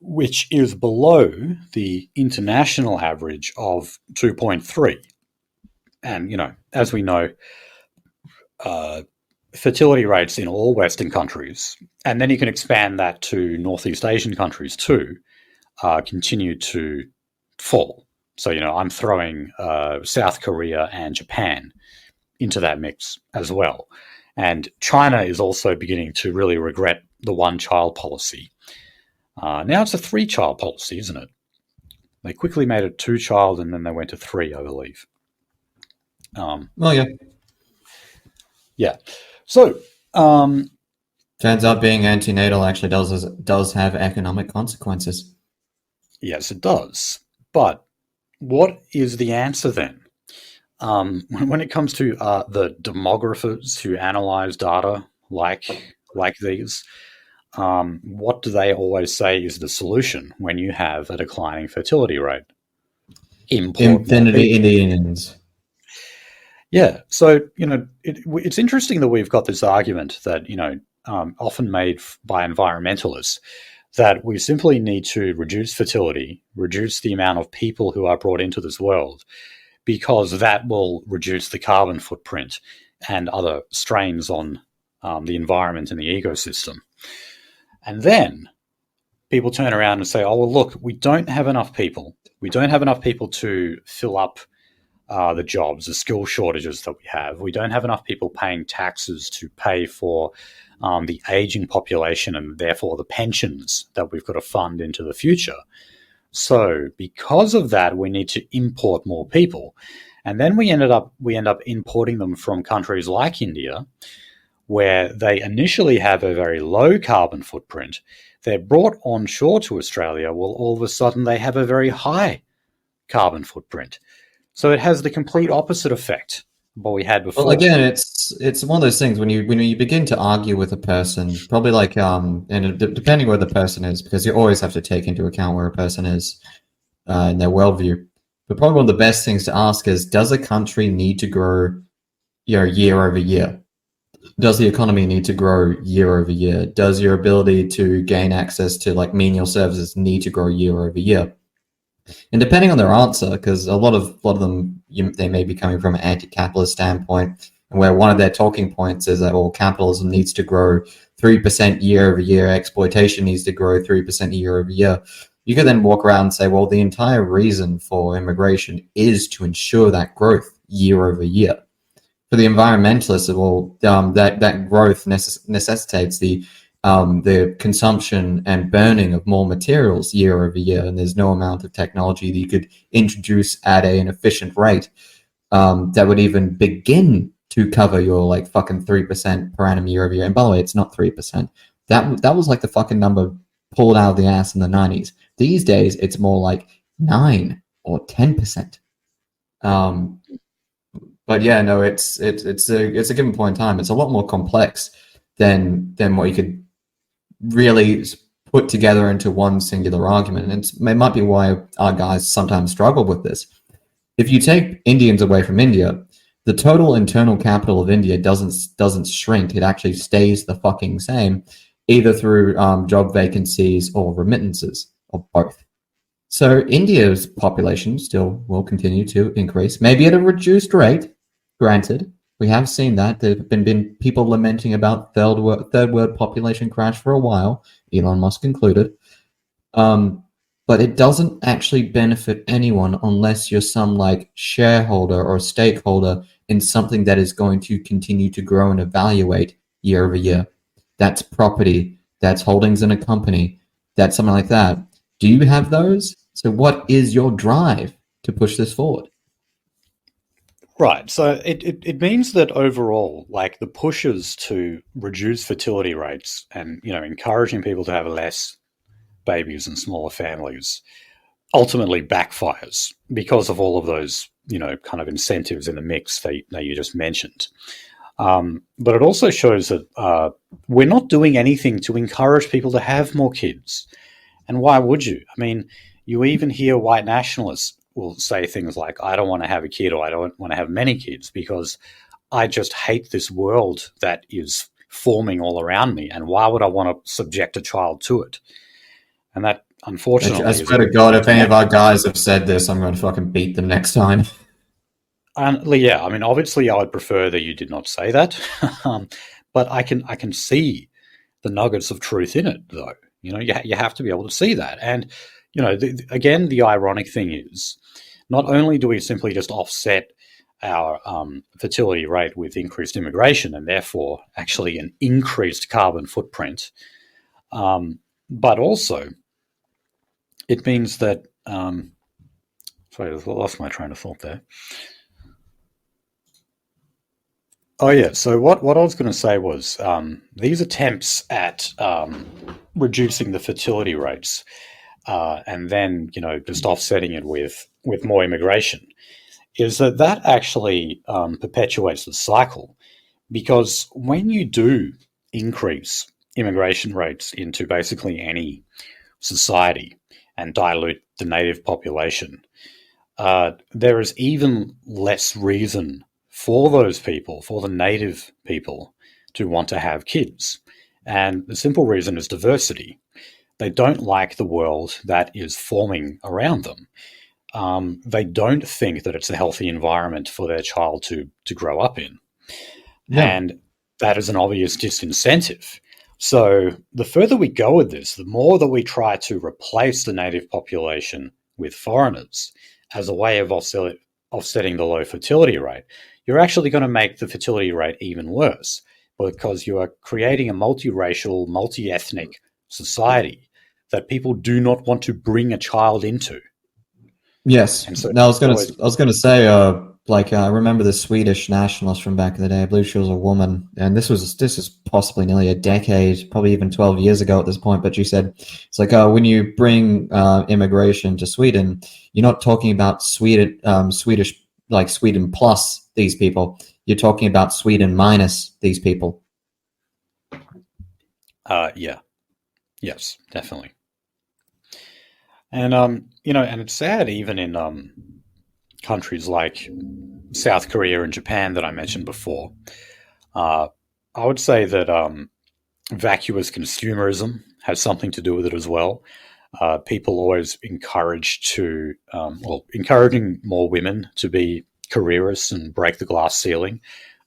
which is below the international average of 2.3. And, as we know, fertility rates in all Western countries, and then you can expand that to Northeast Asian countries too, continue to fall. So, I'm throwing South Korea and Japan into that mix as well. And China is also beginning to really regret the one-child policy. Now it's a three-child policy, isn't it? They quickly made it two-child and then they went to three, I believe. Yeah. Yeah. So, turns out being antenatal actually does have economic consequences. Yes, it does. But what is the answer then? When it comes to the demographers who analyze data like these, what do they always say is the solution when you have a declining fertility rate? Infinity Indians. Yeah, so it's interesting that we've got this argument that often made by environmentalists that we simply need to reduce fertility, reduce the amount of people who are brought into this world, because that will reduce the carbon footprint and other strains on the environment and the ecosystem. And then people turn around and say, oh, well, look, we don't have enough people. We don't have enough people to fill up the jobs, the skill shortages that we have. We don't have enough people paying taxes to pay for the aging population and therefore the pensions that we've got to fund into the future. So because of that, we need to import more people. And then we end up importing them from countries like India, where they initially have a very low carbon footprint. They're brought onshore to Australia. Well, all of a sudden they have a very high carbon footprint. So it has the complete opposite effect of what we had before. Well, again, it's one of those things when you begin to argue with a person, probably like and depending where the person is, because you always have to take into account where a person is in their worldview. But probably one of the best things to ask is, does a country need to grow year over year? Does the economy need to grow year over year? Does your ability to gain access to like menial services need to grow year over year? And depending on their answer, because a lot of them, they may be coming from an anti-capitalist standpoint, and where one of their talking points is that, well, capitalism needs to grow 3% year over year, exploitation needs to grow 3% year over year. You could then walk around and say, well, the entire reason for immigration is to ensure that growth year over year. For the environmentalists, well, that growth necessitates the consumption and burning of more materials year over year, and there's no amount of technology that you could introduce at an efficient rate that would even begin to cover your like fucking 3% per annum year over year. And by the way, it's not 3%. That was like the fucking number pulled out of the ass in the 90s. These days, it's more like 9 or 10%. But yeah, no, it's a given point in time. It's a lot more complex than what you could really put together into one singular argument. And it might be why our guys sometimes struggle with this. If you take Indians away from India, the total internal capital of India doesn't shrink. It actually stays the fucking same, either through job vacancies or remittances, or both. So India's population still will continue to increase, maybe at a reduced rate. Granted, we have seen that. There have been people lamenting about third world population crash for a while, Elon Musk included. But it doesn't actually benefit anyone unless you're some like shareholder or stakeholder in something that is going to continue to grow and evaluate year over year. That's property, that's holdings in a company, that's something like that. Do you have those? So what is your drive to push this forward? Right. So it means that overall, like the pushes to reduce fertility rates and, encouraging people to have less babies and smaller families ultimately backfires because of all of those, kind of incentives in the mix that you just mentioned. But it also shows that we're not doing anything to encourage people to have more kids. And why would you? I mean, you even hear white nationalists will say things like, I don't want to have a kid, or I don't want to have many kids because I just hate this world that is forming all around me. And why would I want to subject a child to it? And that, unfortunately, I swear to God, if any of our guys have said this, I'm going to fucking beat them next time. Yeah, I mean, obviously, I would prefer that you did not say that, but I can see the nuggets of truth in it, though. You have to be able to see that, and again, the ironic thing is, not only do we simply just offset our fertility rate with increased immigration and therefore actually an increased carbon footprint, but also it means that. Sorry, I lost my train of thought there. Oh yeah. So what I was going to say was these attempts at reducing the fertility rates and then just offsetting it with more immigration is that actually perpetuates the cycle, because when you do increase immigration rates into basically any society and dilute the native population, there is even less reason for those people, for the native people, to want to have kids. And the simple reason is diversity. They don't like the world that is forming around them. They don't think that it's a healthy environment for their child to grow up in. Yeah. And that is an obvious disincentive. So the further we go with this, the more that we try to replace the native population with foreigners as a way of offsetting the low fertility rate, you're actually going to make the fertility rate even worse, because you are creating a multiracial, multi-ethnic society that people do not want to bring a child into. Yes. And so Now I was gonna say, I remember the Swedish nationalist from back in the day. I believe she was a woman, and this is possibly nearly a decade, probably even 12 years ago at this point. But she said it's like, when you bring immigration to Sweden, you're not talking about Swedish, like Sweden plus these people. You're talking about Sweden minus these people. yeah. Yes, definitely. And and it's sad even in countries like South Korea and Japan that I mentioned before. I would say that vacuous consumerism has something to do with it as well. People always encouraging more women to be careerists and break the glass ceiling.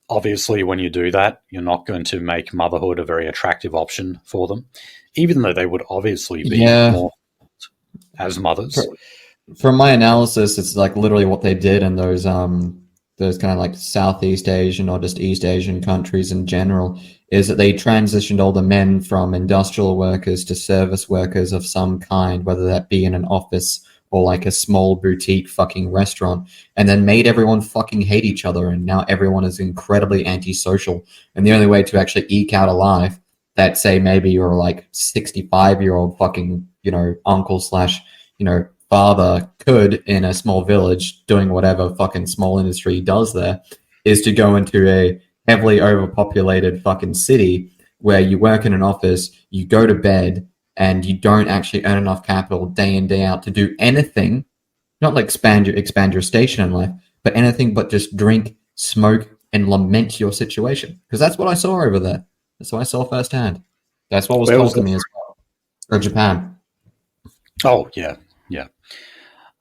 Obviously, when you do that, you're not going to make motherhood a very attractive option for them, even though they would obviously be more as mothers. From my analysis, it's like literally what they did in those kind of like Southeast Asian or just East Asian countries in general, is that they transitioned all the men from industrial workers to service workers of some kind, whether that be in an office or like a small boutique fucking restaurant, and then made everyone fucking hate each other. And now everyone is incredibly antisocial. And the only way to actually eke out a life that, say, maybe you're like 65-year-old fucking, uncle slash, father could in a small village doing whatever fucking small industry does there, is to go into a heavily overpopulated fucking city where you work in an office, you go to bed, and you don't actually earn enough capital day in, day out to do anything, not like expand your station in life, but anything but just drink, smoke, and lament your situation. Because that's what I saw over there. That's what I saw firsthand. That's what was told to me as well. Or Japan. Oh, yeah, yeah.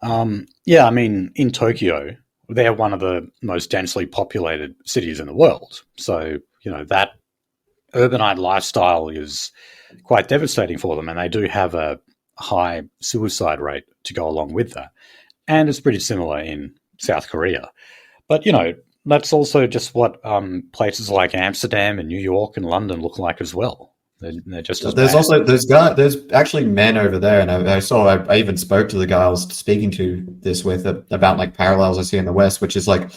I mean, in Tokyo, they're one of the most densely populated cities in the world. So, that urbanite lifestyle is quite devastating for them, and they do have a high suicide rate to go along with that. And it's pretty similar in South Korea. But, that's also just what places like Amsterdam and New York and London look like as well. They're just as There's bad. also there's actually men over there, and I even spoke to the guy I was speaking to this with about like parallels I see in the West, which is like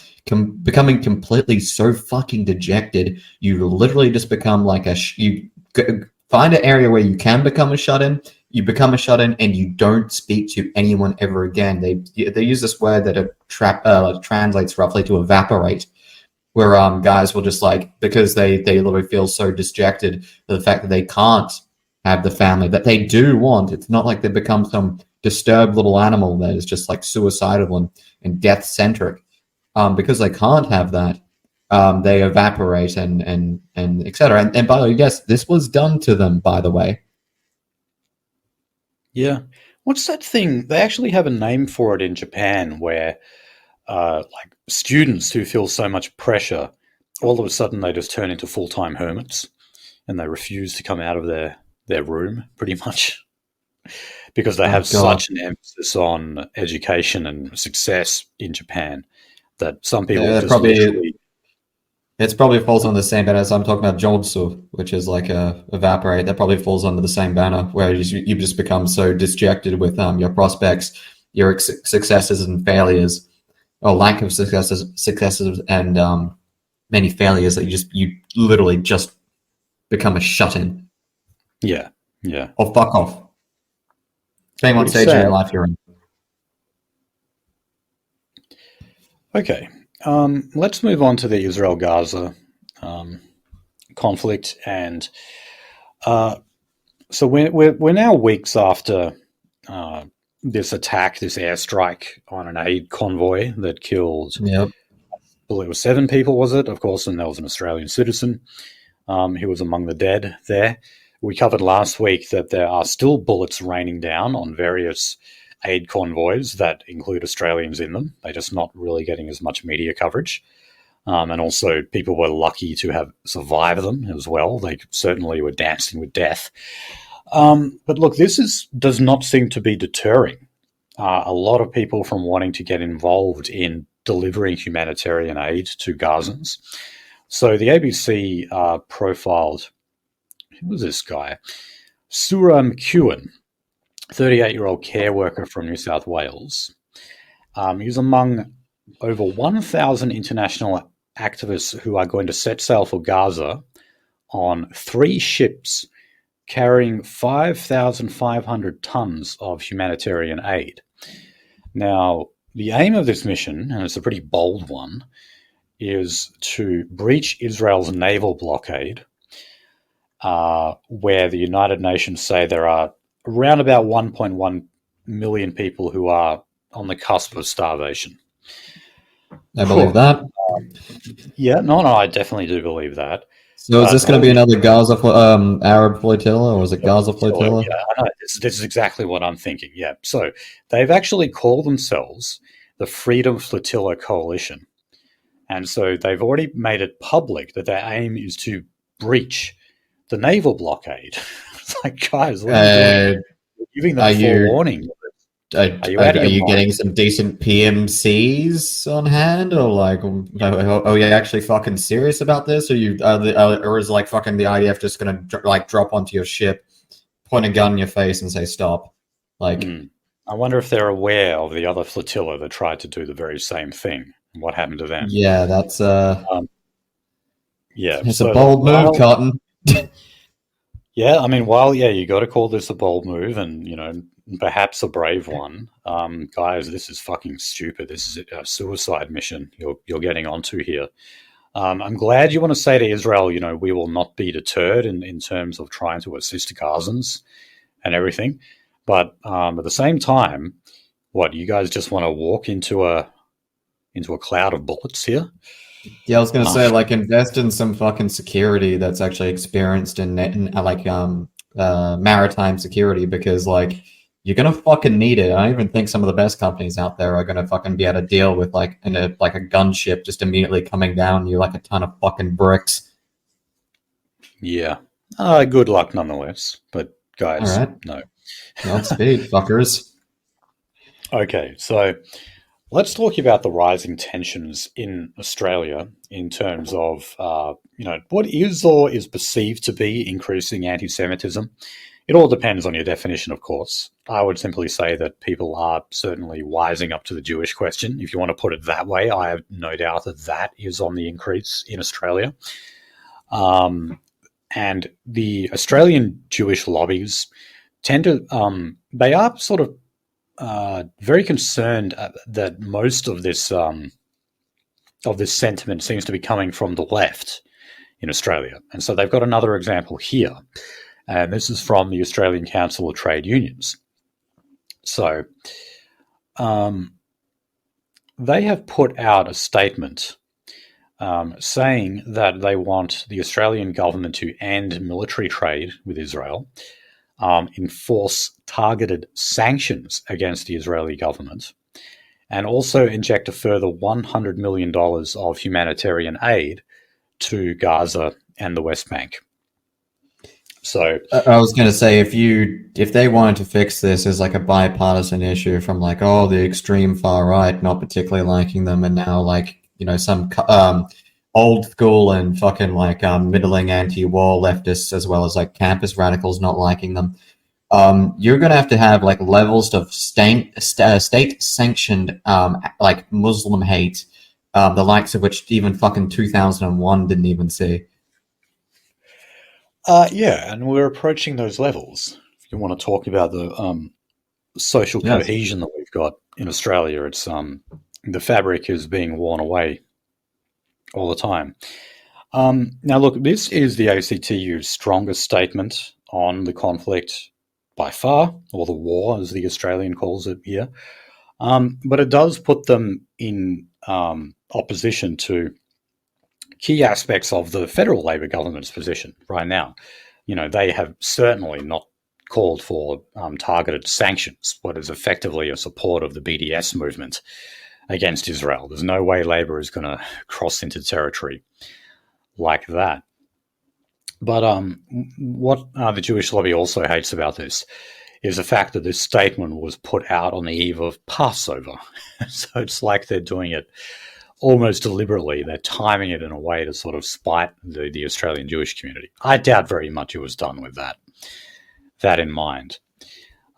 becoming completely so fucking dejected. You literally just become like find an area where you can become a shut-in. You become a shut-in, and you don't speak to anyone ever again. They use this word that translates roughly to evaporate, where guys will just because they literally feel so dejected to the fact that they can't have the family that they do want. It's not like they become some disturbed little animal that is just like suicidal and death centric. Because they can't have that, they evaporate and etc. And by the way, yes, this was done to them, by the way. Yeah. What's that thing? They actually have a name for it in Japan where like students who feel so much pressure, all of a sudden they just turn into full-time hermits and they refuse to come out of their room pretty much because they have such an emphasis on education and success in Japan that some people just literally... It probably falls on the same banner as I'm talking about Joltsu, which is like evaporate. That probably falls under the same banner where you just become so dejected with your prospects, your successes and failures, or lack of successes and many failures that you literally just become a shut-in. Yeah. Or fuck off. Depending on what stage of your life you're in. Okay. Let's move on to the Israel-Gaza conflict, and so we're now weeks after this attack, this airstrike on an aid convoy that killed, I believe it was 7 people, was it? Of course, and there was an Australian citizen who was among the dead there. We covered last week that there are still bullets raining down on various aid convoys that include Australians in them. They're just not really getting as much media coverage. And also, people were lucky to have survived them as well. They certainly were dancing with death. But look, does not seem to be deterring a lot of people from wanting to get involved in delivering humanitarian aid to Gazans. So the ABC profiled, who was this guy? Suram Kewen, 38-year-old care worker from New South Wales. He was among over 1,000 international activists who are going to set sail for Gaza on 3 ships carrying 5,500 tons of humanitarian aid. Now, the aim of this mission, and it's a pretty bold one, is to breach Israel's naval blockade, where the United Nations say there are around about 1.1 million people who are on the cusp of starvation. I believe that. Yeah, no, I definitely do believe that. So is this going to be another Gaza Arab flotilla, or is it Gaza flotilla? Yeah, I know. This is exactly what I'm thinking. Yeah. So they've actually called themselves the Freedom Flotilla Coalition. And so they've already made it public that their aim is to breach the naval blockade. It's like, guys, what are you doing? You're giving them forewarning. Are you getting some decent PMCs on hand, or like, are you actually fucking serious about this? Or or is like fucking the IDF just gonna drop onto your ship, point a gun in your face, and say stop? Like, I wonder if they're aware of the other flotilla that tried to do the very same thing. What happened to them? Yeah, that's yeah, it's a bold move, Cotton. Yeah, I mean, you got to call this a bold move, and perhaps a brave one. Guys, this is fucking stupid. This is a suicide mission you're getting onto here. I'm glad you want to say to Israel, we will not be deterred in terms of trying to assist Gazans and everything. But at the same time, what, you guys just want to walk into a cloud of bullets here? Yeah, I was going to say, like, invest in some fucking security that's actually experienced in maritime security, because, like, you're going to fucking need it. I don't even think some of the best companies out there are going to fucking be able to deal with, like, a gunship just immediately coming down you like a ton of fucking bricks. Yeah. Good luck nonetheless. But, guys, all right. No. Godspeed, fuckers. Okay, so let's talk about the rising tensions in Australia in terms of, what is or is perceived to be increasing anti-Semitism. It all depends on your definition, of course. I would simply say that people are certainly wising up to the Jewish question. If you want to put it that way, I have no doubt that is on the increase in Australia. And the Australian Jewish lobbies tend to, they are sort of very concerned that most of this sentiment seems to be coming from the left in Australia. And so they've got another example here. And this is from the Australian Council of Trade Unions. So they have put out a statement saying that they want the Australian government to end military trade with Israel, enforce targeted sanctions against the Israeli government, and also inject a further $100 million of humanitarian aid to Gaza and the West Bank. So I was going to say, if they wanted to fix this as like a bipartisan issue from like, the extreme far right not particularly liking them, and now like, some old school and fucking like middling anti-war leftists as well as like campus radicals not liking them, you're going to have like levels of state sanctioned like Muslim hate, the likes of which even fucking 2001 didn't even see. Yeah, and we're approaching those levels. If you want to talk about the social cohesion that we've got in Australia, it's the fabric is being worn away all the time. Now, look, this is the ACTU's strongest statement on the conflict by far, or the war, as the Australian calls it here. But it does put them in opposition to key aspects of the federal Labor government's position right now. they have certainly not called for targeted sanctions, what is effectively a support of the BDS movement against Israel. There's no way Labour is going to cross into territory like that. But what the Jewish lobby also hates about this is the fact that this statement was put out on the eve of Passover. So it's like they're doing it almost deliberately. They're timing it in a way to sort of spite the Australian Jewish community. I doubt very much it was done with that in mind.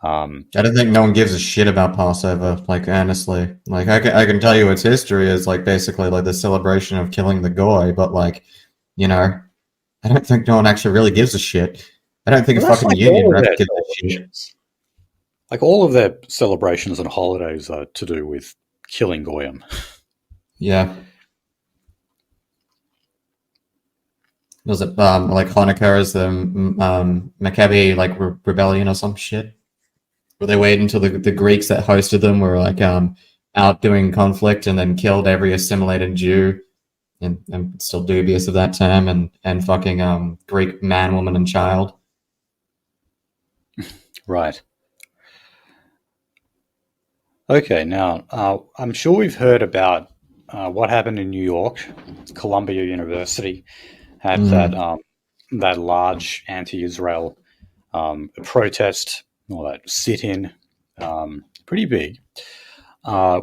I don't think no one gives a shit about Passover, like, honestly. Like, I can tell you its history is, like, basically, like, the celebration of killing the goy, but, like, I don't think no one actually really gives a shit. I don't think a fucking union rep gives a shit. Like, all of their celebrations and holidays are to do with killing goyim. Yeah. Was it like Hanukkah is the Maccabi like rebellion or some shit? Where they waited until the Greeks that hosted them were like out doing conflict and then killed every assimilated Jew, and I'm still dubious of that term, and fucking Greek man, woman, and child. Right. Okay, now I'm sure we've heard about what happened in New York. Columbia University had that large anti-Israel protest, or that sit-in, pretty big.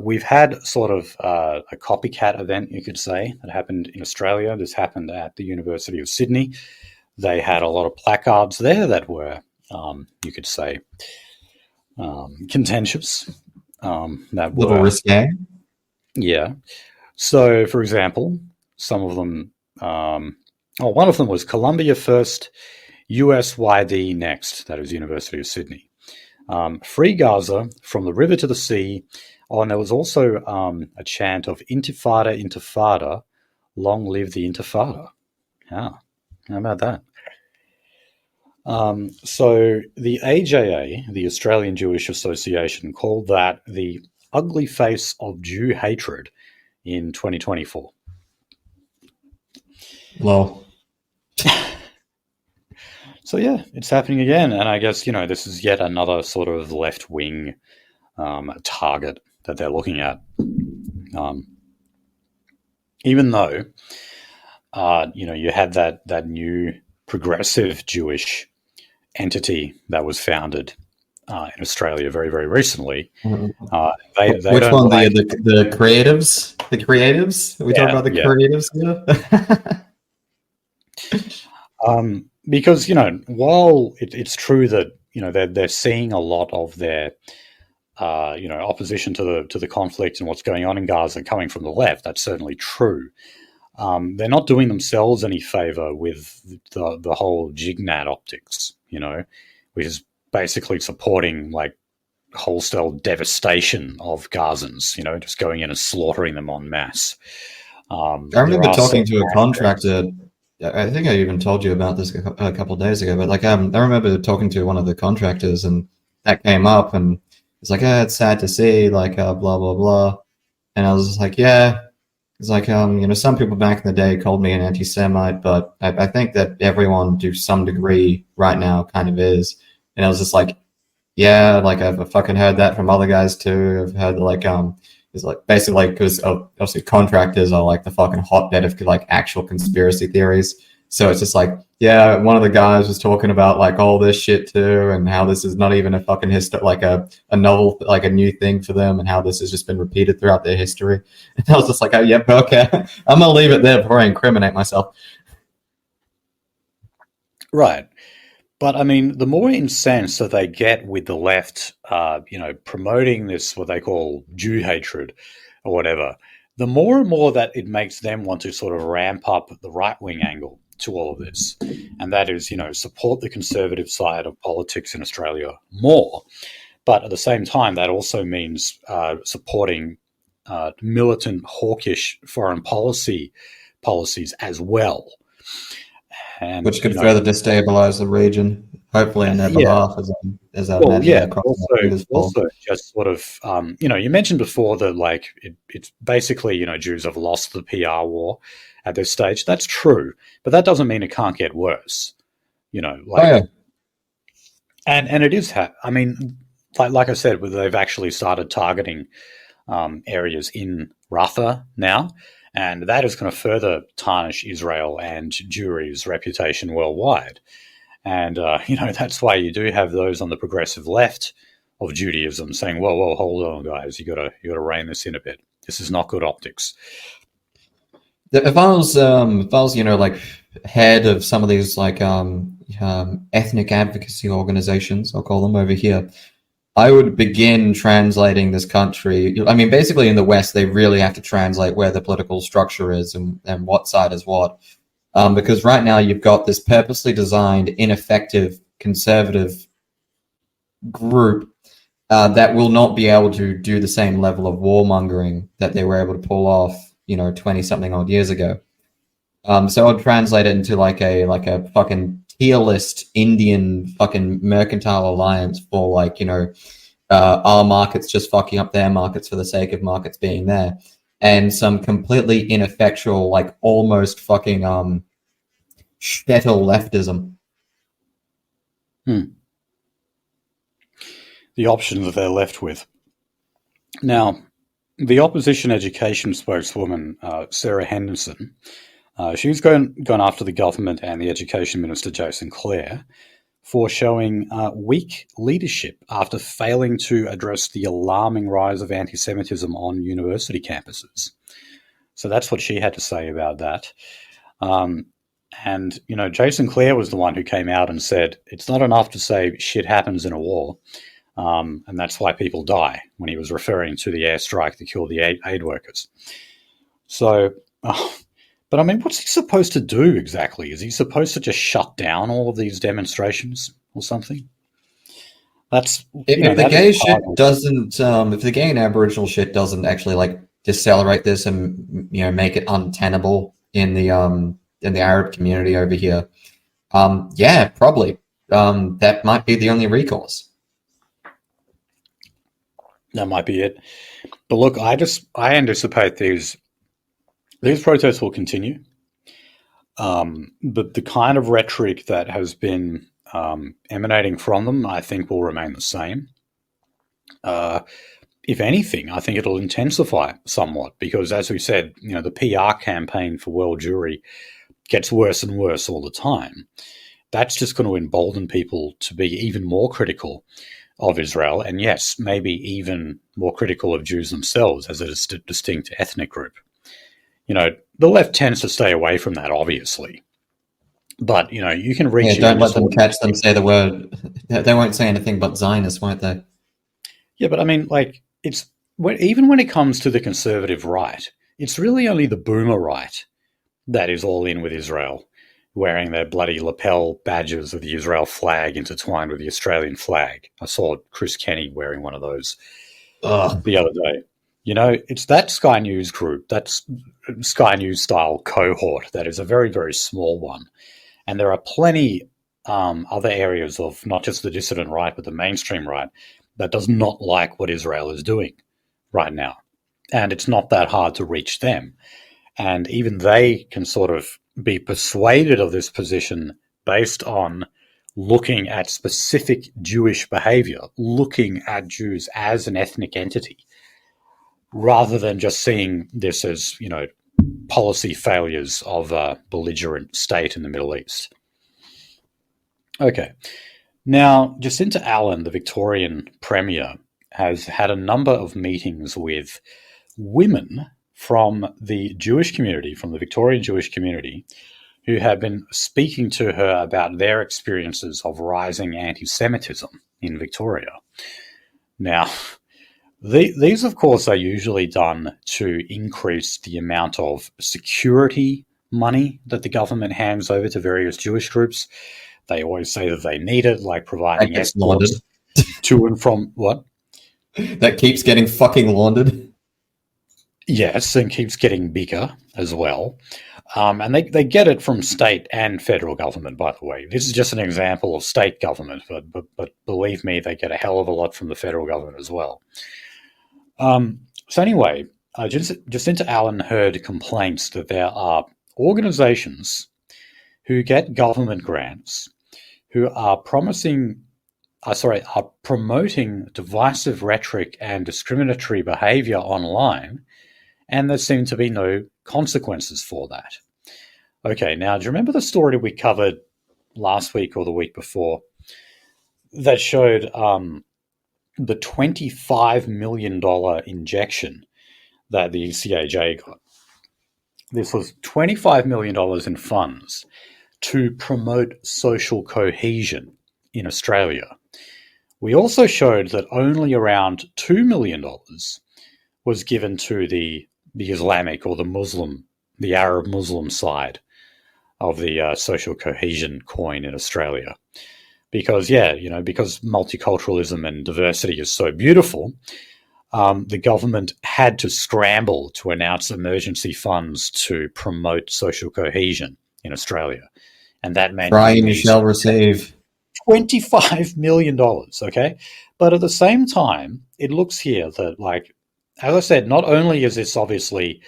We've had sort of a copycat event, you could say, that happened in Australia. This happened at the University of Sydney. They had a lot of placards there that were, you could say, contentious. That little were risque. Yeah. So, for example, some of them, one of them was Columbia first, USYD next. That is University of Sydney. Free Gaza, from the river to the sea. Oh, and there was also a chant of Intifada, Intifada, long live the Intifada. How about that? So the AJA, the Australian Jewish Association, called that the ugly face of Jew hatred in 2024. Well, so yeah, it's happening again, and I guess this is yet another sort of left-wing target that they're looking at. Even though you had that new progressive Jewish entity that was founded in Australia very, very recently. Which one? The creatives? The creatives? Are we talking about the creatives here? Because while it's true that they're seeing a lot of their opposition to the conflict and what's going on in Gaza coming from the left, that's certainly true. They're not doing themselves any favor with the whole Jignat optics, which is basically supporting like wholesale devastation of Gazans, just going in and slaughtering them en masse. I remember talking to a contractor. I think I even told you about this a couple of days ago, but like I remember talking to one of the contractors, and that came up, and it's like, it's sad to see, like blah blah blah, and I was just like, yeah. It's like, some people back in the day called me an anti-Semite, but I think that everyone to some degree right now kind of is. And I was just like, yeah, like I've fucking heard that from other guys too. I've heard like, it's like basically because obviously contractors are like the fucking hotbed of like actual conspiracy theories. So it's just like, yeah, one of the guys was talking about like all this shit too, and how this is not even a fucking like a novel, like a new thing for them, and how this has just been repeated throughout their history. And I was just like, oh, yep, okay, I'm gonna leave it there before I incriminate myself. Right. But I mean, the more incensed that they get with the left, promoting this, what they call Jew hatred or whatever, the more and more that it makes them want to sort of ramp up the right-wing angle to all of this. And that is, support the conservative side of politics in Australia more. But at the same time, that also means supporting militant, hawkish foreign policies as well. And, which could further destabilize the region, hopefully in their behalf, as I imagine. Also just sort of, you mentioned before that like it's basically, Jews have lost the PR war at this stage. That's true, but that doesn't mean it can't get worse. Oh yeah. And it is. I mean, like I said, they've actually started targeting areas in Rafah now, and that is going to further tarnish Israel and Jewry's reputation worldwide. And that's why you do have those on the progressive left of Judaism saying, "Whoa, whoa, hold on, guys, you gotta rein this in a bit. This is not good optics." If I was, like head of some of these ethnic advocacy organizations, I'll call them over here, I would begin translating this country. I mean, basically in the West, they really have to translate where the political structure is and what side is what. Because right now you've got this purposely designed, ineffective, conservative group that will not be able to do the same level of warmongering that they were able to pull off, 20-something odd years ago. So I'd translate it into like a fucking tier list Indian fucking mercantile alliance for our markets just fucking up their markets for the sake of markets being there, and some completely ineffectual, like almost fucking shtetl leftism. The options that they're left with. Now, the opposition education spokeswoman, Sarah Henderson, she's gone after the government and the education minister, Jason Clare, for showing weak leadership after failing to address the alarming rise of anti-Semitism on university campuses. So that's what she had to say about that. And Jason Clare was the one who came out and said, it's not enough to say shit happens in a war. And that's why people die, when he was referring to the airstrike that killed the aid workers. So, but I mean, what's he supposed to do exactly? Is he supposed to just shut down all of these demonstrations or something? That's if the gay shit doesn't, if the gay and Aboriginal shit doesn't actually decelerate this and make it untenable in the Arab community over here, yeah, probably that might be the only recourse. That might be it. But look, I anticipate these protests will continue. But the kind of rhetoric that has been emanating from them, I think, will remain the same. If anything, I think it'll intensify somewhat because, as we said, the PR campaign for World Jewry gets worse and worse all the time. That's just going to embolden people to be even more critical of Israel, and yes, maybe even more critical of Jews themselves as a distinct ethnic group. The left tends to stay away from that, obviously. But, you can reach... Yeah, don't let them catch them say the word. They won't say anything but Zionist, won't they? Yeah, but I mean, even when it comes to the conservative right, it's really only the boomer right that is all in with Israel, wearing their bloody lapel badges of the Israel flag intertwined with the Australian flag. I saw Chris Kenny wearing one of those the other day. It's that Sky News group, that's Sky News style cohort that is a very, very small one. And there are plenty other areas of not just the dissident right, but the mainstream right that does not like what Israel is doing right now. And it's not that hard to reach them. And even they can sort of be persuaded of this position based on looking at specific Jewish behavior, looking at Jews as an ethnic entity, rather than just seeing this as, policy failures of a belligerent state in the Middle East. Okay. Now, Jacinta Allen, the Victorian Premier, has had a number of meetings with women from the Jewish community, from the Victorian Jewish community, who have been speaking to her about their experiences of rising anti-Semitism in Victoria. Now, these, of course, are usually done to increase the amount of security money that the government hands over to various Jewish groups. They always say that they need it, like providing escorts to and from what? That keeps getting fucking laundered. Yes, and keeps getting bigger as well. And they get it from state and federal government, by the way. This is just an example of state government, but believe me, they get a hell of a lot from the federal government as well. So anyway, Jacinta Allen heard complaints that there are organizations who get government grants who are promoting divisive rhetoric and discriminatory behavior online, and there seem to be no consequences for that. Okay, now, do you remember the story we covered last week or the week before that showed the $25 million injection that the ECAJ got? This was $25 million in funds to promote social cohesion in Australia. We also showed that only around $2 million was given to the Islamic or the Arab Muslim side of the social cohesion coin in Australia. Because, because multiculturalism and diversity is so beautiful, the government had to scramble to announce emergency funds to promote social cohesion in Australia. And that meant Brian shall receive $25 million, okay? But at the same time, it looks here that, like, as I said, not only is this obviously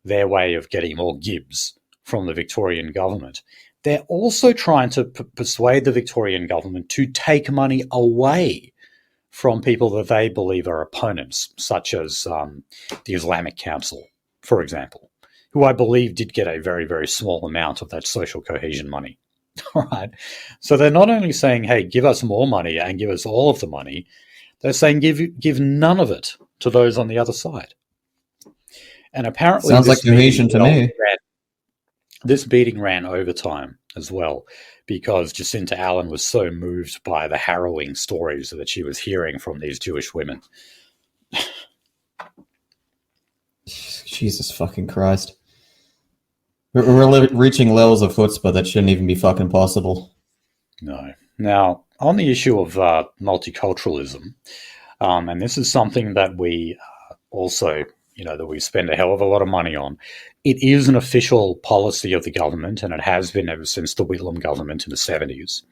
their way of getting more gibs from the Victorian government, they're also trying to persuade the Victorian government to take money away from people that they believe are opponents, such as the Islamic Council, for example, who I believe did get a very, very small amount of that social cohesion money. All right. So they're not only saying, hey, give us more money and give us all of the money, they're saying give none of it to those on the other side. And apparently sounds like cohesion to me. This beating ran overtime as well, because Jacinta Allen was so moved by the harrowing stories that she was hearing from these Jewish women. Jesus fucking Christ. We're reaching levels of chutzpah that shouldn't even be fucking possible. No. Now, on the issue of multiculturalism, and this is something that we also, that we spend a hell of a lot of money on, it is an official policy of the government, and it has been ever since the Whitlam government in the 70s.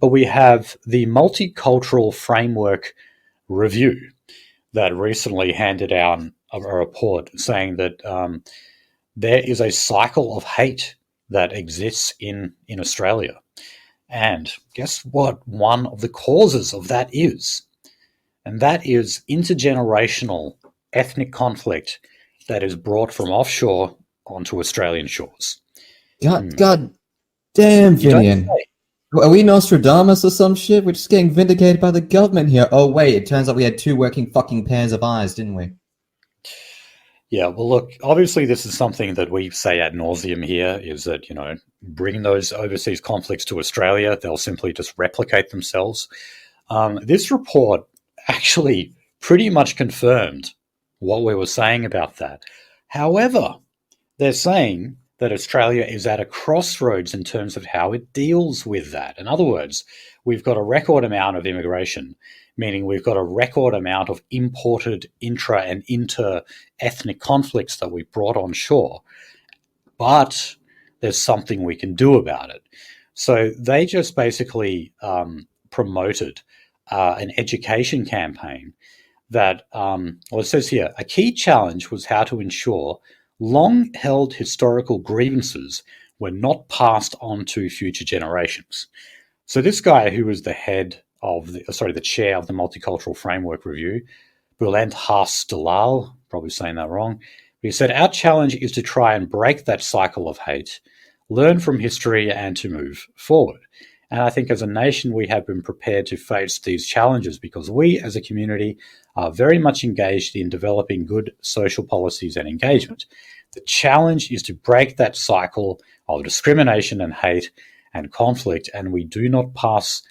But we have the Multicultural Framework Review that recently handed out a report saying that there is a cycle of hate that exists in Australia. And guess what one of the causes of that is? And that is intergenerational ethnic conflict that is brought from offshore onto Australian shores. God damn, Vinian. Are we Nostradamus or some shit? We're just getting vindicated by the government here. Oh, wait, it turns out we had two working fucking pairs of eyes, didn't we? Yeah, well, look, obviously this is something that we say ad nauseum here, is that, bring those overseas conflicts to Australia, they'll simply just replicate themselves. This report actually pretty much confirmed what we were saying about that. However, they're saying that Australia is at a crossroads in terms of how it deals with that. In other words, we've got a record amount of immigration, meaning we've got a record amount of imported intra and inter-ethnic conflicts that we've brought on shore. But there's something we can do about it. So they just basically promoted an education campaign that, it says here, a key challenge was how to ensure long-held historical grievances were not passed on to future generations. So this guy, who was the chair of the Multicultural Framework Review, Bulent Haas Dalal, probably saying that wrong, he said, our challenge is to try and break that cycle of hate, learn from history, and to move forward. And I think as a nation, we have been prepared to face these challenges because we as a community are very much engaged in developing good social policies and engagement. The challenge is to break that cycle of discrimination and hate and conflict, and we do not pass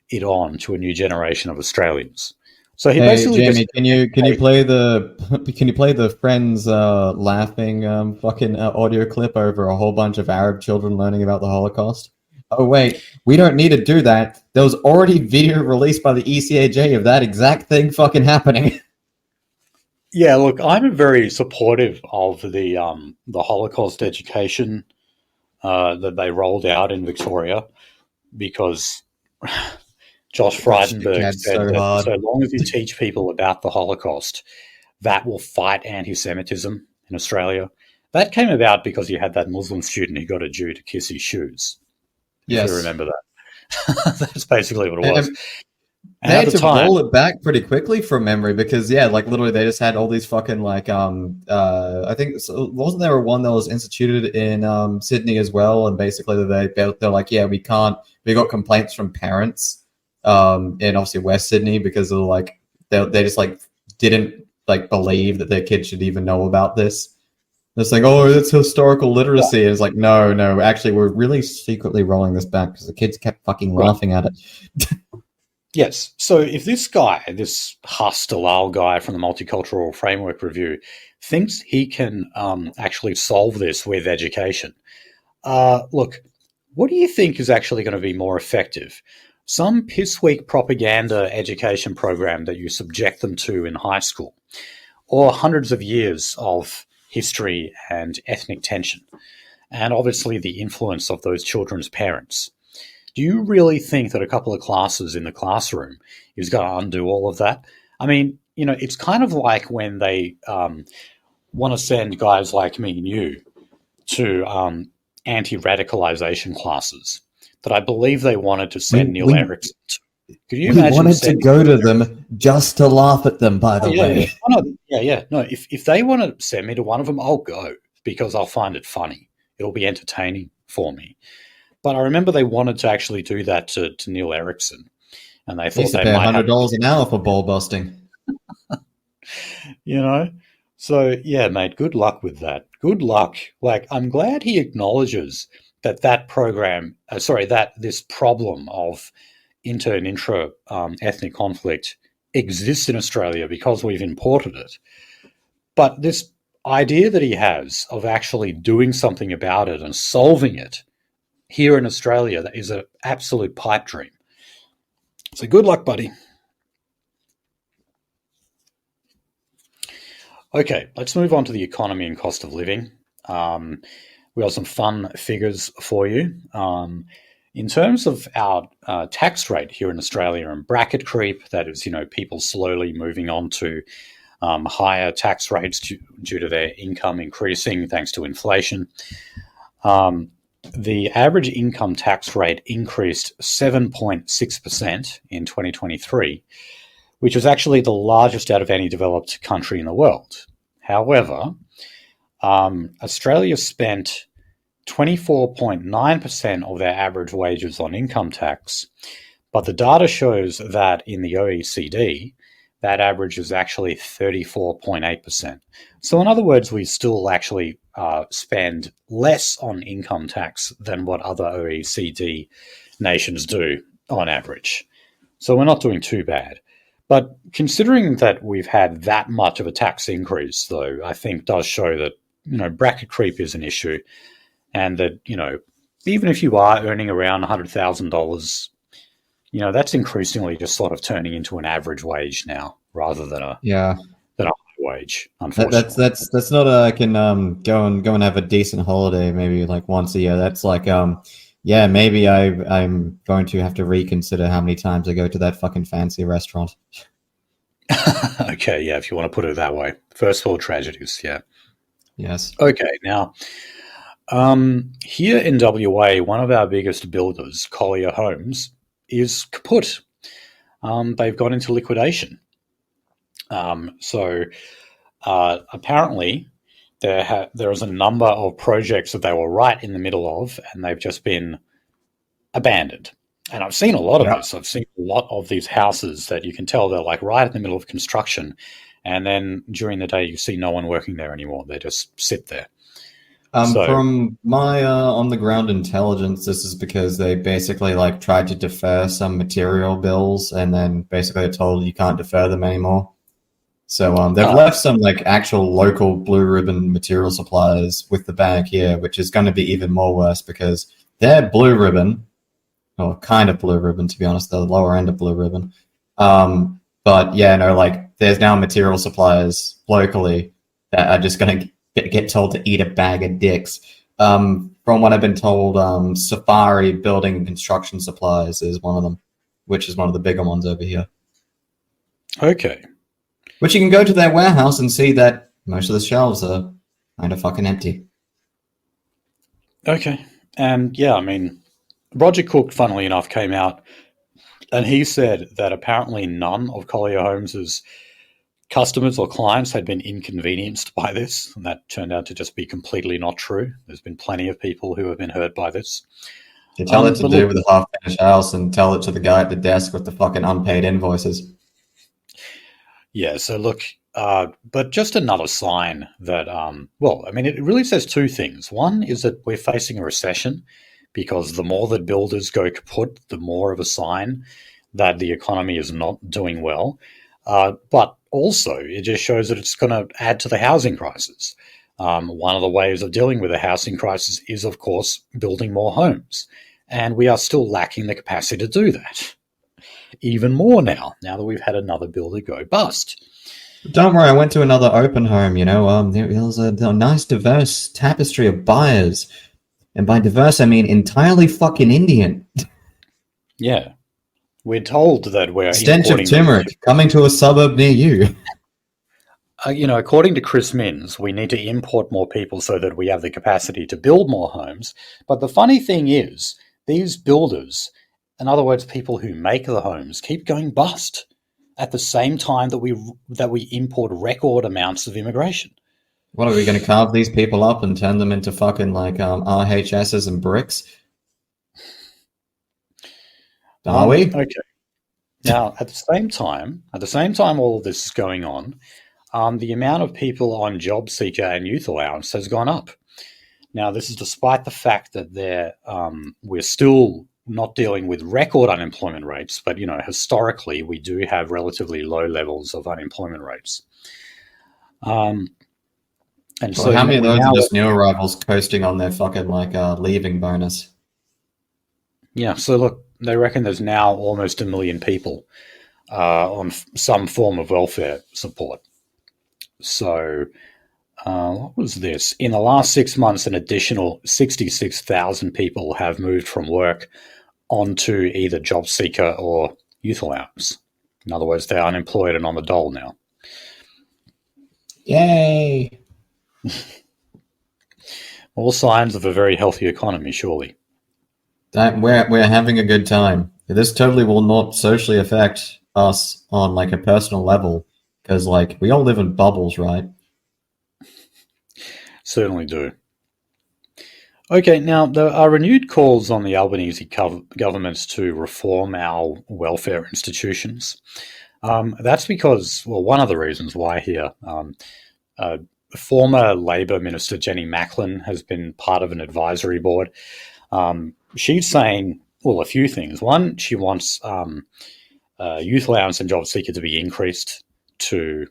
it on to a new generation of Australians. So he basically Jamie, can you play the Friends laughing fucking audio clip over a whole bunch of Arab children learning about the Holocaust? Oh wait, we don't need to do that. There was already video released by the ECAJ of that exact thing fucking happening. Yeah, look, I'm very supportive of the Holocaust education that they rolled out in Victoria, because Josh Frydenberg said that so long as you teach people about the Holocaust, that will fight anti-Semitism in Australia. That came about because you had that Muslim student who got a Jew to kiss his shoes. if you Yes. remember that. That's basically what it was. And And they at had the to time, roll it back pretty quickly from memory because like literally they just had all these fucking I think wasn't there one that was instituted in Sydney as well, and basically they're like, yeah, we got complaints from parents in obviously West Sydney because of like they just like didn't like believe that their kids should even know about this. It's like, oh, it's historical literacy. And it's like, no, actually, we're really secretly rolling this back because the kids kept fucking laughing at it. yes. So if this guy, this Huss Dalal guy from the Multicultural Framework Review, thinks he can actually solve this with education, look, what do you think is actually going to be more effective? Some pissweak propaganda education program that you subject them to in high school, or hundreds of years of history and ethnic tension, and obviously the influence of those children's parents. Do you really think that a couple of classes in the classroom is going to undo all of that? I mean, it's kind of like when they want to send guys like me and you to anti-radicalization classes that I believe they wanted to send Neil Erickson to. Could you imagine? We wanted to go to them just to laugh at them, by the way. No, if they want to send me to one of them, I'll go because I'll find it funny. It'll be entertaining for me. But I remember they wanted to actually do that to Neil Erickson, and they thought they might have $100 an hour for ball busting. So yeah, mate. Good luck with that. Good luck. Like, I'm glad he acknowledges that program. That this problem of inter and intra ethnic conflict exists in Australia because we've imported it. But this idea that he has of actually doing something about it and solving it here in Australia, that is an absolute pipe dream. So good luck, buddy. Okay, let's move on to the economy and cost of living. We have some fun figures for you. In terms of our tax rate here in Australia and bracket creep, that is, people slowly moving on to higher tax rates due to their income increasing thanks to inflation. The average income tax rate increased 7.6% in 2023, which was actually the largest out of any developed country in the world. However, Australia spent 24.9% of their average wages on income tax, but the data shows that in the OECD, that average is actually 34.8%. So in other words, we still actually spend less on income tax than what other OECD nations do on average. So we're not doing too bad. But considering that we've had that much of a tax increase, though, I think does show that, bracket creep is an issue, and that, even if you are earning around $100,000, that's increasingly just sort of turning into an average wage now rather than a high wage, unfortunately. That's not I can go and have a decent holiday maybe like once a year. That's like maybe I'm going to have to reconsider how many times I go to that fucking fancy restaurant. Okay, yeah, if you want to put it that way. First world tragedies, yeah. Yes. Okay, now, here in WA, one of our biggest builders, Collier Homes, is kaput. They've gone into liquidation. Apparently, there is a number of projects that they were right in the middle of, and they've just been abandoned. And I've seen a lot of this. I've seen a lot of these houses that you can tell they're like right in the middle of construction, and then during the day you see no one working there anymore. They just sit there. From my on-the-ground intelligence, this is because they basically like tried to defer some material bills, and then basically they're told you can't defer them anymore. So they've left some like actual local blue ribbon material suppliers with the bag here, which is going to be even more worse because they're blue ribbon, or kind of blue ribbon to be honest, the lower end of blue ribbon. But yeah, like there's now material suppliers locally that are just going to get told to eat a bag of dicks. From what I've been told, Safari Building and Construction Supplies is one of them, which is one of the bigger ones over here. Okay. Which you can go to their warehouse and see that most of the shelves are kind of fucking empty. Okay. And yeah, I mean, Roger Cook, funnily enough, came out and he said that apparently none of Collier Holmes's customers or clients had been inconvenienced by this, and that turned out to just be completely not true. There's been plenty of people who have been hurt by this. You tell it to do with a half-finished house and tell it to the guy at the desk with the fucking unpaid invoices. Yeah, so look, but just another sign that, it really says two things. One is that we're facing a recession because the more that builders go kaput, the more of a sign that the economy is not doing well. But also, it just shows that it's going to add to the housing crisis. One of the ways of dealing with a housing crisis is, of course, building more homes. And we are still lacking the capacity to do that. Even more now that we've had another builder go bust. Don't worry, I went to another open home, there was a nice diverse tapestry of buyers. And by diverse, I mean entirely fucking Indian. Yeah. We're told that we're stench of turmeric coming to a suburb near you. According to Chris Minns, we need to import more people so that we have the capacity to build more homes. But the funny thing is, these builders, in other words, people who make the homes, keep going bust at the same time that we import record amounts of immigration. What, are we going to carve these people up and turn them into fucking like RHSs and bricks? Are we? Okay. Now, at the same time all of this is going on, the amount of people on job seeker and youth allowance has gone up. Now, this is despite the fact that we're still not dealing with record unemployment rates, but historically we do have relatively low levels of unemployment rates. And so, how many of those are just new arrivals coasting on their fucking leaving bonus? Yeah, so look, they reckon there's now almost 1 million people on some form of welfare support. So, what was this? In the last 6 months, an additional 66,000 people have moved from work onto either job seeker or youth allowance. In other words, they're unemployed and on the dole now. Yay! All signs of a very healthy economy, surely. We're having a good time. This totally will not socially affect us on a personal level, because we all live in bubbles, right? Certainly do. Okay, now there are renewed calls on the Albanese government to reform our welfare institutions. That's because, one of the reasons why here, former Labor Minister Jenny Macklin has been part of an advisory board. She's saying, a few things. One, she wants youth allowance and job seeker to be increased to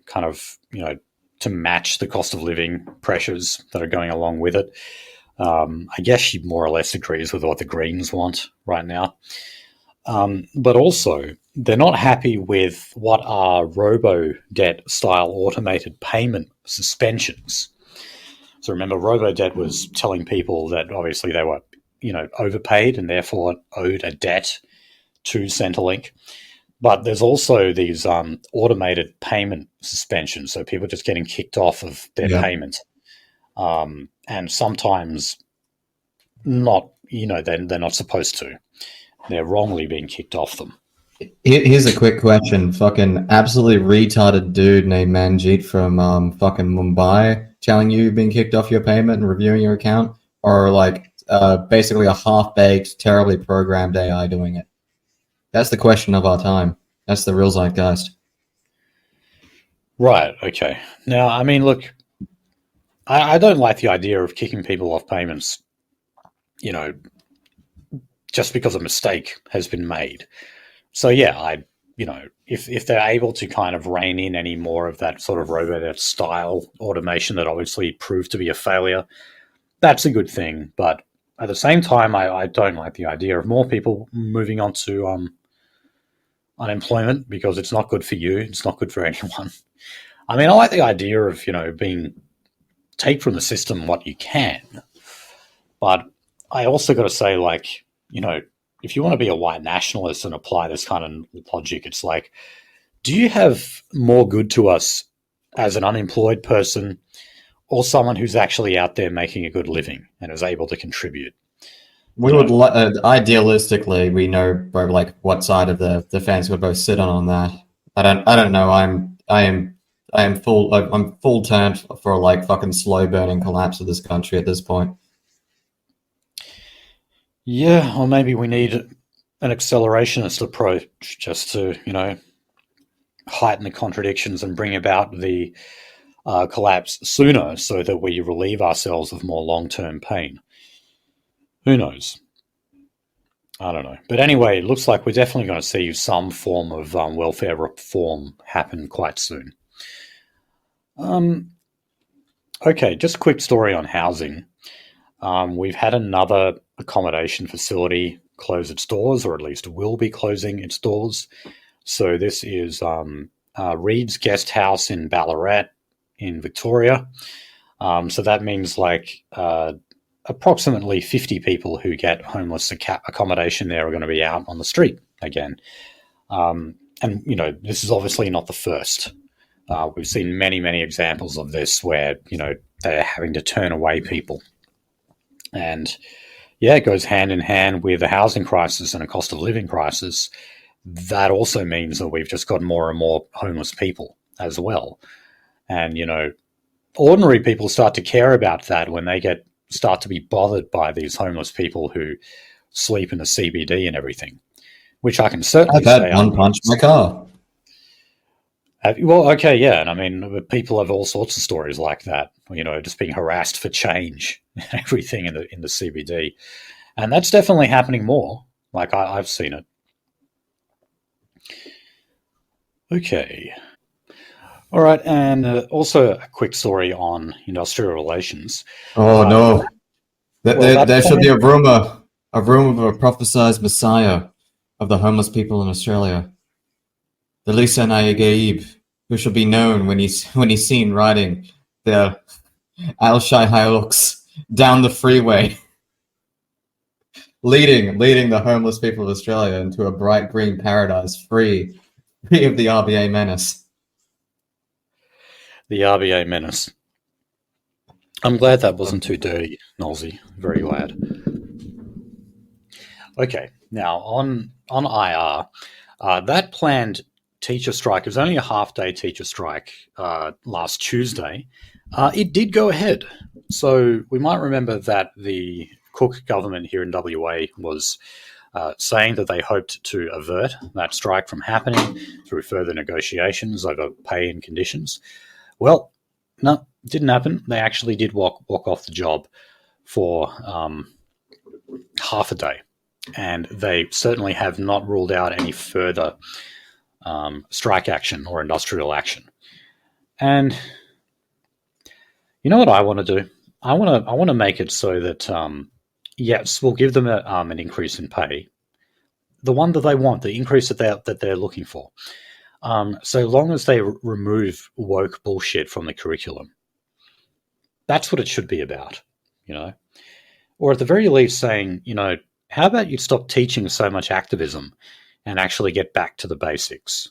to match the cost of living pressures that are going along with it. I guess she more or less agrees with what the Greens want right now. But also, they're not happy with what are robo-debt style automated payment suspensions. So remember, robo-debt was telling people that obviously they were, overpaid and therefore owed a debt to Centrelink. But there's also these automated payment suspensions, so people just getting kicked off of their payment. And sometimes not, they're not supposed to. They're wrongly being kicked off them. Here's a quick question. Fucking absolutely retarded dude named Manjeet from fucking Mumbai telling you you've been kicked off your payment and reviewing your account, or basically a half-baked, terribly programmed AI doing it? That's the question of our time. That's the real zeitgeist. Right, okay. Now, look, I don't like the idea of kicking people off payments, just because a mistake has been made. So yeah, if they're able to kind of rein in any more of that sort of robot style automation that obviously proved to be a failure, that's a good thing. But at the same time, I don't like the idea of more people moving on to unemployment, because it's not good for you. It's not good for anyone. I like the idea of, take from the system what you can. But I also got to say, if you want to be a white nationalist and apply this kind of logic, it's do you have more good to us as an unemployed person or someone who's actually out there making a good living and is able to contribute? We would idealistically, we know like what side of the fence would both sit on that. I don't know. I'm full turned for like fucking slow burning collapse of this country at this point. Yeah, or maybe we need an accelerationist approach just to, heighten the contradictions and bring about the collapse sooner so that we relieve ourselves of more long-term pain. Who knows? I don't know. But anyway, it looks like we're definitely going to see some form of welfare reform happen quite soon. Okay, just a quick story on housing. We've had another accommodation facility close its doors, or at least will be closing its doors. So this is Reed's Guest House in Ballarat in Victoria. So that means like approximately 50 people who get homeless accommodation there are going to be out on the street again. And, this is obviously not the first. We've seen many, many examples of this where, they're having to turn away people. And yeah, it goes hand in hand with a housing crisis and a cost of living crisis. That also means that we've just got more and more homeless people as well. And, ordinary people start to care about that when they start to be bothered by these homeless people who sleep in the CBD and everything, which I can certainly I've had one punch my car. Well, okay, yeah. And I mean, people have all sorts of stories like that, just being harassed for change and everything in the CBD. And that's definitely happening more. Like I've seen it. Okay. All right. And also a quick story on industrial relations. Oh, no. There should be a rumor of a prophesized messiah of the homeless people in Australia. The Lisa Nayagaib, who shall be known when he's seen riding the Alshai Hilux down the freeway, leading the homeless people of Australia into a bright green paradise, free of the RBA menace. The RBA menace. I'm glad that wasn't too dirty, Nolsey. Very glad. Okay, now on IR, that planned teacher strike, it was only a half-day teacher strike last Tuesday. It did go ahead. So we might remember that the Cook government here in WA was saying that they hoped to avert that strike from happening through further negotiations over pay and conditions. Well, no, didn't happen. They actually did walk off the job for half a day. And they certainly have not ruled out any further strike action or industrial action. And you know what I want to do? I want to make it so that yes, we'll give them an increase in pay, the one that they want, the increase that they're looking for. So long as they remove woke bullshit from the curriculum. That's what it should be about, Or at the very least saying, how about you stop teaching so much activism and actually get back to the basics,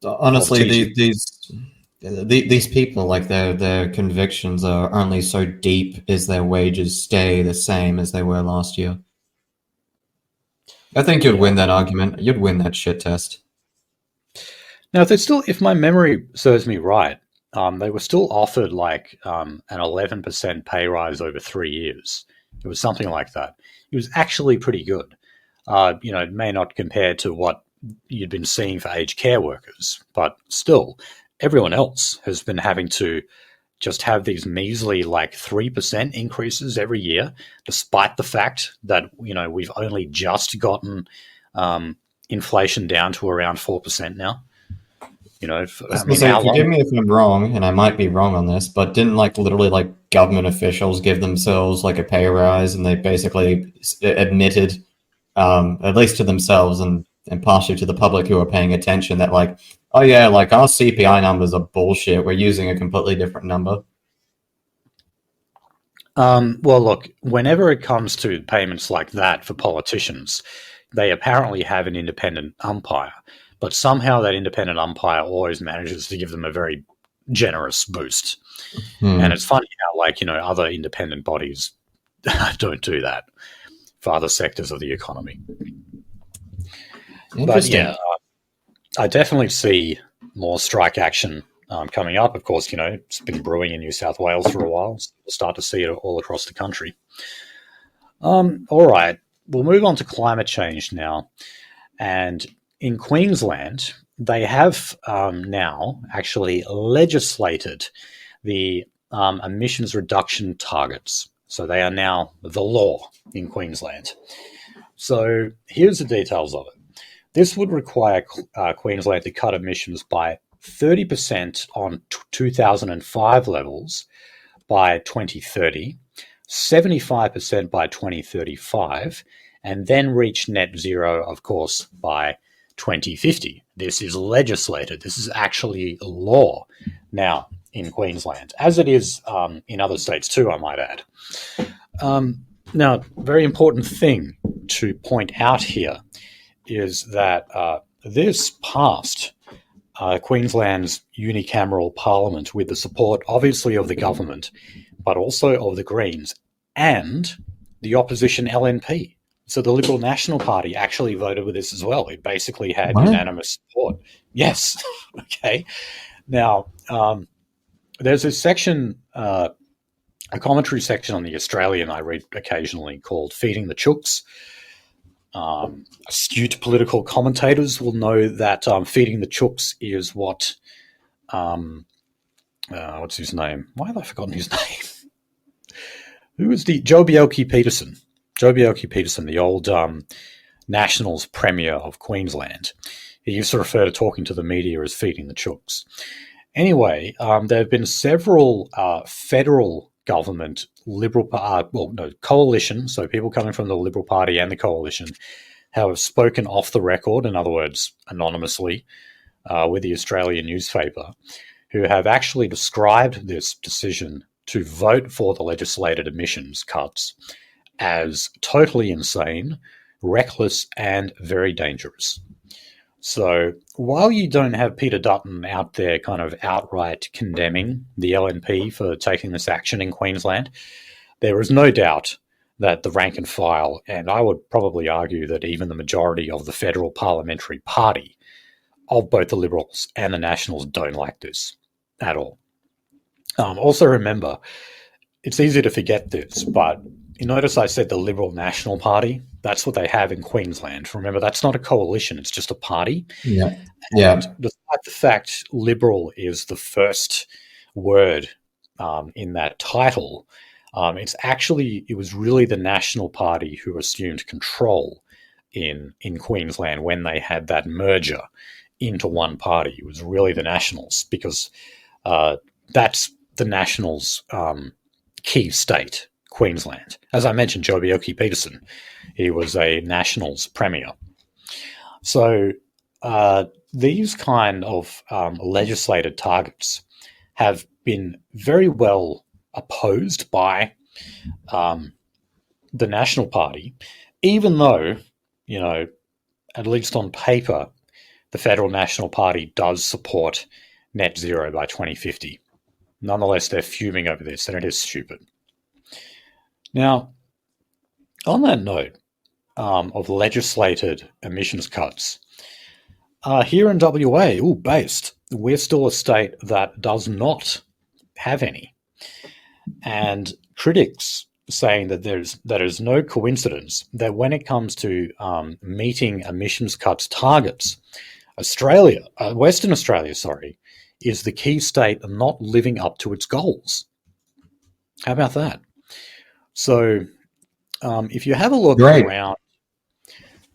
Honestly, these people, like their convictions are only so deep as their wages stay the same as they were last year. I think you'd win that argument. You'd win that shit test. Now, if my memory serves me right, they were still offered like an 11% pay rise over 3 years. It was something like that. It was actually pretty good. It may not compare to what you'd been seeing for aged care workers, but still, everyone else has been having to just have these measly like 3% increases every year, despite the fact that, we've only just gotten inflation down to around 4% now. Forgive me if I'm wrong, and I might be wrong on this, but didn't literally government officials give themselves like a pay rise, and they basically admitted, at least to themselves and partially to the public who are paying attention, that oh yeah, our CPI numbers are bullshit. We're using a completely different number. Well, look, whenever it comes to payments like that for politicians, they apparently have an independent umpire. But somehow that independent umpire always manages to give them a very generous boost. And it's funny how, other independent bodies don't do that for other sectors of the economy. But Interesting. yeah, I definitely see more strike action coming up. Of course, it's been brewing in New South Wales for a while. So we'll start to see it all across the country. All right, we'll move on to climate change now. And in Queensland, they have now actually legislated the emissions reduction targets. So they are now the law in Queensland. So here's the details of it. This would require Queensland to cut emissions by 30% on 2005 levels by 2030, 75% by 2035, and then reach net zero, of course, by 2050. This is legislated. This is actually law now in Queensland, as it is in other states too, I might add. Now, very important thing to point out here is that this passed Queensland's unicameral parliament with the support, obviously, of the government, but also of the Greens and the opposition LNP. So the Liberal National Party actually voted with this as well. It basically had unanimous support. Yes. Okay. Now, there's a section, a commentary section on the Australian I read occasionally called Feeding the Chooks. Astute political commentators will know that feeding the chooks is what, what's his name? Why have I forgotten his name? Who was Joe Bjelke-Petersen? Joe Bjelke-Petersen, the old Nationals Premier of Queensland. He used to refer to talking to the media as feeding the chooks. Anyway, there have been several federal government coalition, so people coming from the Liberal Party and the coalition have spoken off the record, in other words, anonymously, with the Australian newspaper, who have actually described this decision to vote for the legislated emissions cuts as totally insane, reckless, and very dangerous. So while you don't have Peter Dutton out there kind of outright condemning the LNP for taking this action in Queensland, there is no doubt that the rank and file, and I would probably argue that even the majority of the federal parliamentary party of both the Liberals and the Nationals don't like this at all. Also remember, it's easy to forget this, but you notice I said the Liberal National Party. That's what they have in Queensland. Remember, that's not a coalition. It's just a party. Yeah. And despite the fact Liberal is the first word in that title, it was really the National Party who assumed control in Queensland when they had that merger into one party. It was really the Nationals, because that's the Nationals' key state, Queensland. As I mentioned, Joe Bjelke-Petersen, he was a Nationals Premier. So these kind of legislated targets have been very well opposed by the National Party, even though, at least on paper, the Federal National Party does support net zero by 2050. Nonetheless, they're fuming over this, and it is stupid. Now, on that note of legislated emissions cuts, here in WA, we're still a state that does not have any. And critics saying that there's no coincidence that when it comes to meeting emissions cuts targets, Western Australia, is the key state not living up to its goals. How about that? So, if you have a look around,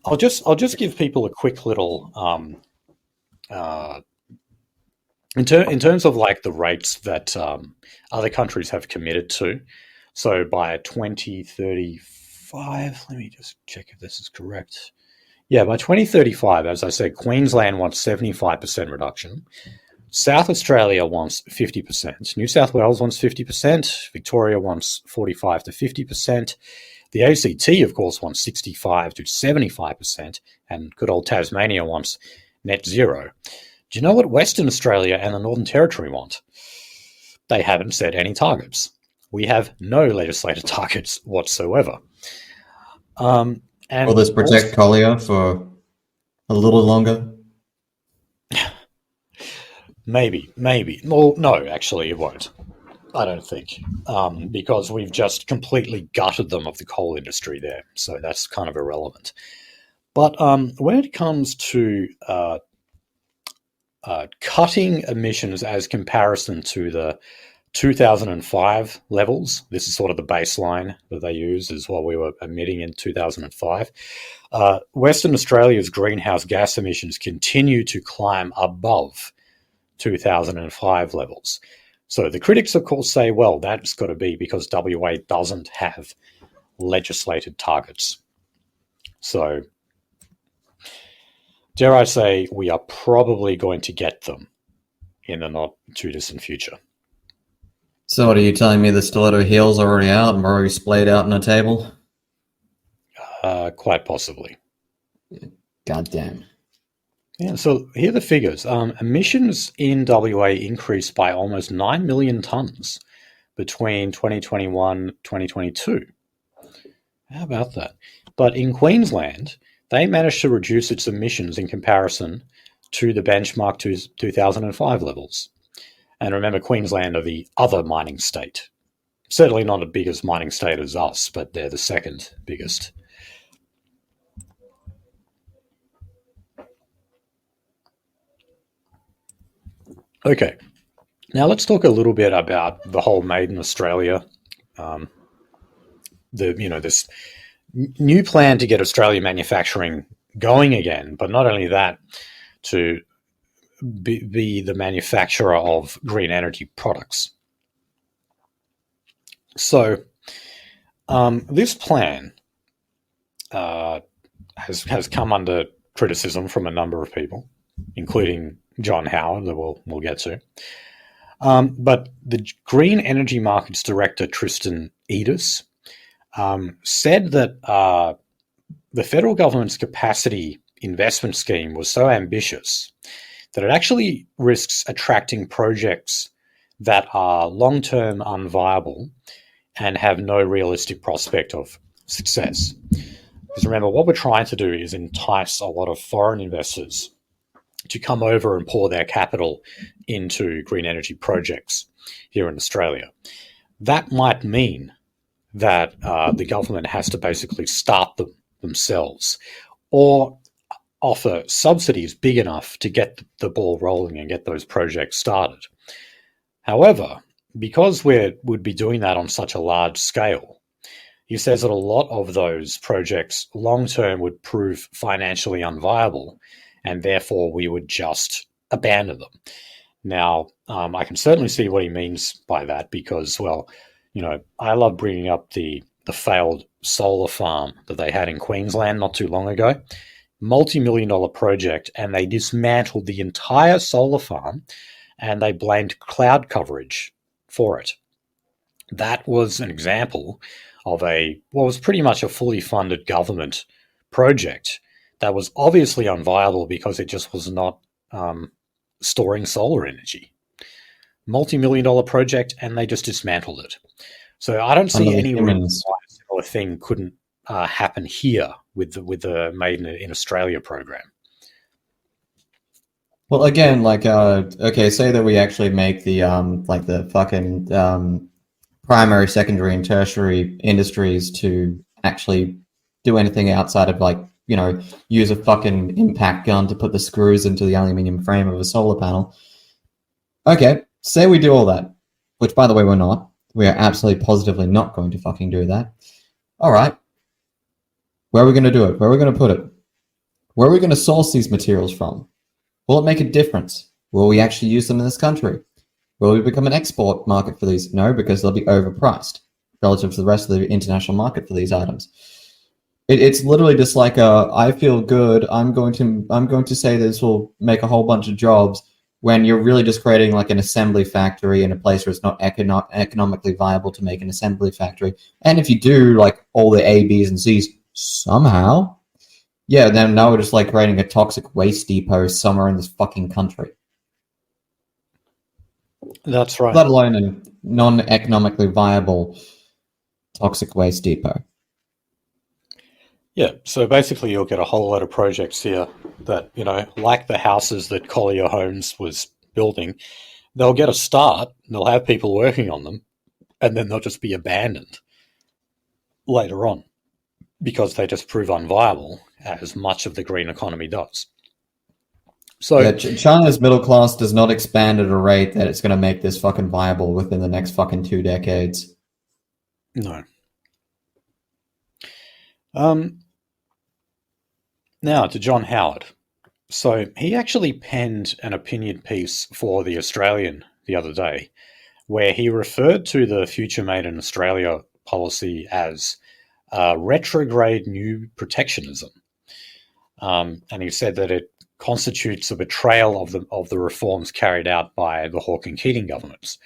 I'll just give people a quick little in terms of like the rates that other countries have committed to. So by 2035, let me just check if this is correct. Yeah, by 2035, as I said, Queensland wants 75% reduction. South Australia wants 50%. New South Wales wants 50%. Victoria wants 45 to 50%. The ACT, of course, wants 65 to 75%. And good old Tasmania wants net zero. Do you know what Western Australia and the Northern Territory want? They haven't set any targets. we have no legislated targets whatsoever. And will this protect Collier for a little longer? Maybe. Well, no, actually, it won't. I don't think, because we've just completely gutted them of the coal industry there, so that's kind of irrelevant. But when it comes to cutting emissions as comparison to the 2005 levels, this is sort of the baseline that they use, is what we were emitting in 2005. Western Australia's greenhouse gas emissions continue to climb above 2005 levels. So the critics, of course, say, well, that's got to be because WA doesn't have legislated targets. So, dare I say, we are probably going to get them in the not too distant future. So what are you telling me, the stiletto heel's already out and we're already splayed out on a table? Quite possibly. Goddamn. Yeah, so here are the figures. Emissions in WA increased by almost 9 million tonnes between 2021-2022. How about that? But in Queensland, they managed to reduce its emissions in comparison to the benchmark 2005 levels. And remember, Queensland are the other mining state. Certainly not as big as mining state as us, but they're the second biggest. Okay, now let's talk a little bit about the whole Made in Australia. This new plan to get Australia manufacturing going again, but not only that, to be the manufacturer of green energy products. So this plan has come under criticism from a number of people, including John Howard, that we'll get to. But the Green Energy Markets Director, Tristan Edis, said that the federal government's capacity investment scheme was so ambitious that it actually risks attracting projects that are long-term unviable and have no realistic prospect of success. Because remember, what we're trying to do is entice a lot of foreign investors to come over and pour their capital into green energy projects here in Australia. That might mean that the government has to basically start them themselves or offer subsidies big enough to get the ball rolling and get those projects started. However, because we would be doing that on such a large scale, he says that a lot of those projects long-term would prove financially unviable, and therefore we would just abandon them. Now, I can certainly see what he means by that because, well, I love bringing up the failed solar farm that they had in Queensland not too long ago. Multi-million-dollar project, and they dismantled the entire solar farm and they blamed cloud coverage for it. That was an example of what was pretty much a fully funded government project that was obviously unviable because it just was not storing solar energy. Multi-million-dollar project, and they just dismantled it. So I don't see any reason why a similar thing couldn't happen here with the Made in Australia program. Well, again, okay, say that we actually make the fucking primary, secondary, and tertiary industries to actually do anything outside of use a fucking impact gun to put the screws into the aluminium frame of a solar panel. Okay, say we do all that, which, by the way, we're not. We are absolutely positively not going to fucking do that. All right. Where are we going to do it? Where are we going to put it? Where are we going to source these materials from? Will it make a difference? Will we actually use them in this country? Will we become an export market for these? No, because they'll be overpriced relative to the rest of the international market for these items. It's literally just like I feel good. I'm going to say this will make a whole bunch of jobs when you're really just creating like an assembly factory in a place where it's not economically viable to make an assembly factory. And if you do like all the A, B's, and C's somehow, yeah, then now we're just like creating a toxic waste depot somewhere in this fucking country. That's right. Let alone non-economically viable toxic waste depot. Yeah, so basically you'll get a whole lot of projects here that, like the houses that Collier Homes was building, they'll get a start, they'll have people working on them, and then they'll just be abandoned later on because they just prove unviable, as much of the green economy does. So yeah, China's middle class does not expand at a rate that it's going to make this fucking viable within the next fucking 2 decades. No. Now to John Howard. So he actually penned an opinion piece for The Australian the other day, where he referred to the Future Made in Australia policy as retrograde neo-protectionism. And he said that it constitutes a betrayal of the reforms carried out by the Hawke and Keating governments.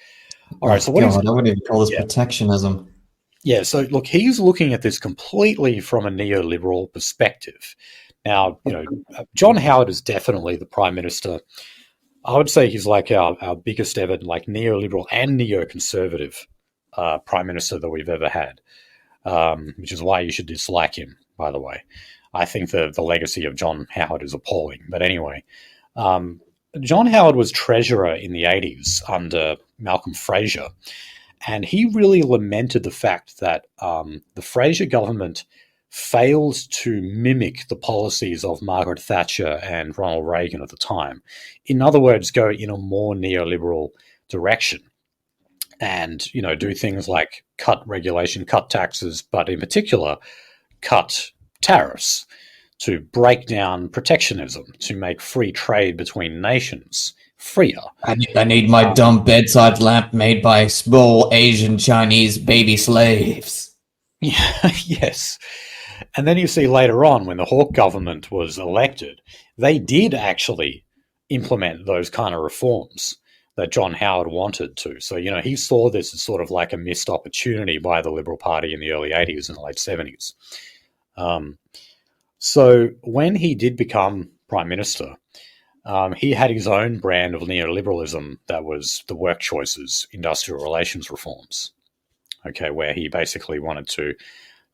All right, so what God, I wouldn't even call this protectionism. Yeah, so look, he's looking at this completely from a neoliberal perspective. Now, John Howard is definitely the Prime Minister. I would say he's like our biggest ever neoliberal and neoconservative Prime Minister that we've ever had, which is why you should dislike him, by the way. I think the legacy of John Howard is appalling. But anyway, John Howard was Treasurer in the 80s under Malcolm Fraser, and he really lamented the fact that the Fraser government failed to mimic the policies of Margaret Thatcher and Ronald Reagan at the time. In other words, go in a more neoliberal direction and, do things like cut regulation, cut taxes, but in particular, cut tariffs to break down protectionism, to make free trade between nations freer. I need my dumb bedside lamp made by small Asian Chinese baby slaves. Yeah, yes. And then you see later on when the Hawke government was elected, they did actually implement those kind of reforms that John Howard wanted to. So, he saw this as sort of like a missed opportunity by the Liberal Party in the early 80s and late 70s. So when he did become Prime Minister, he had his own brand of neoliberalism that was the work choices, industrial relations reforms, where he basically wanted to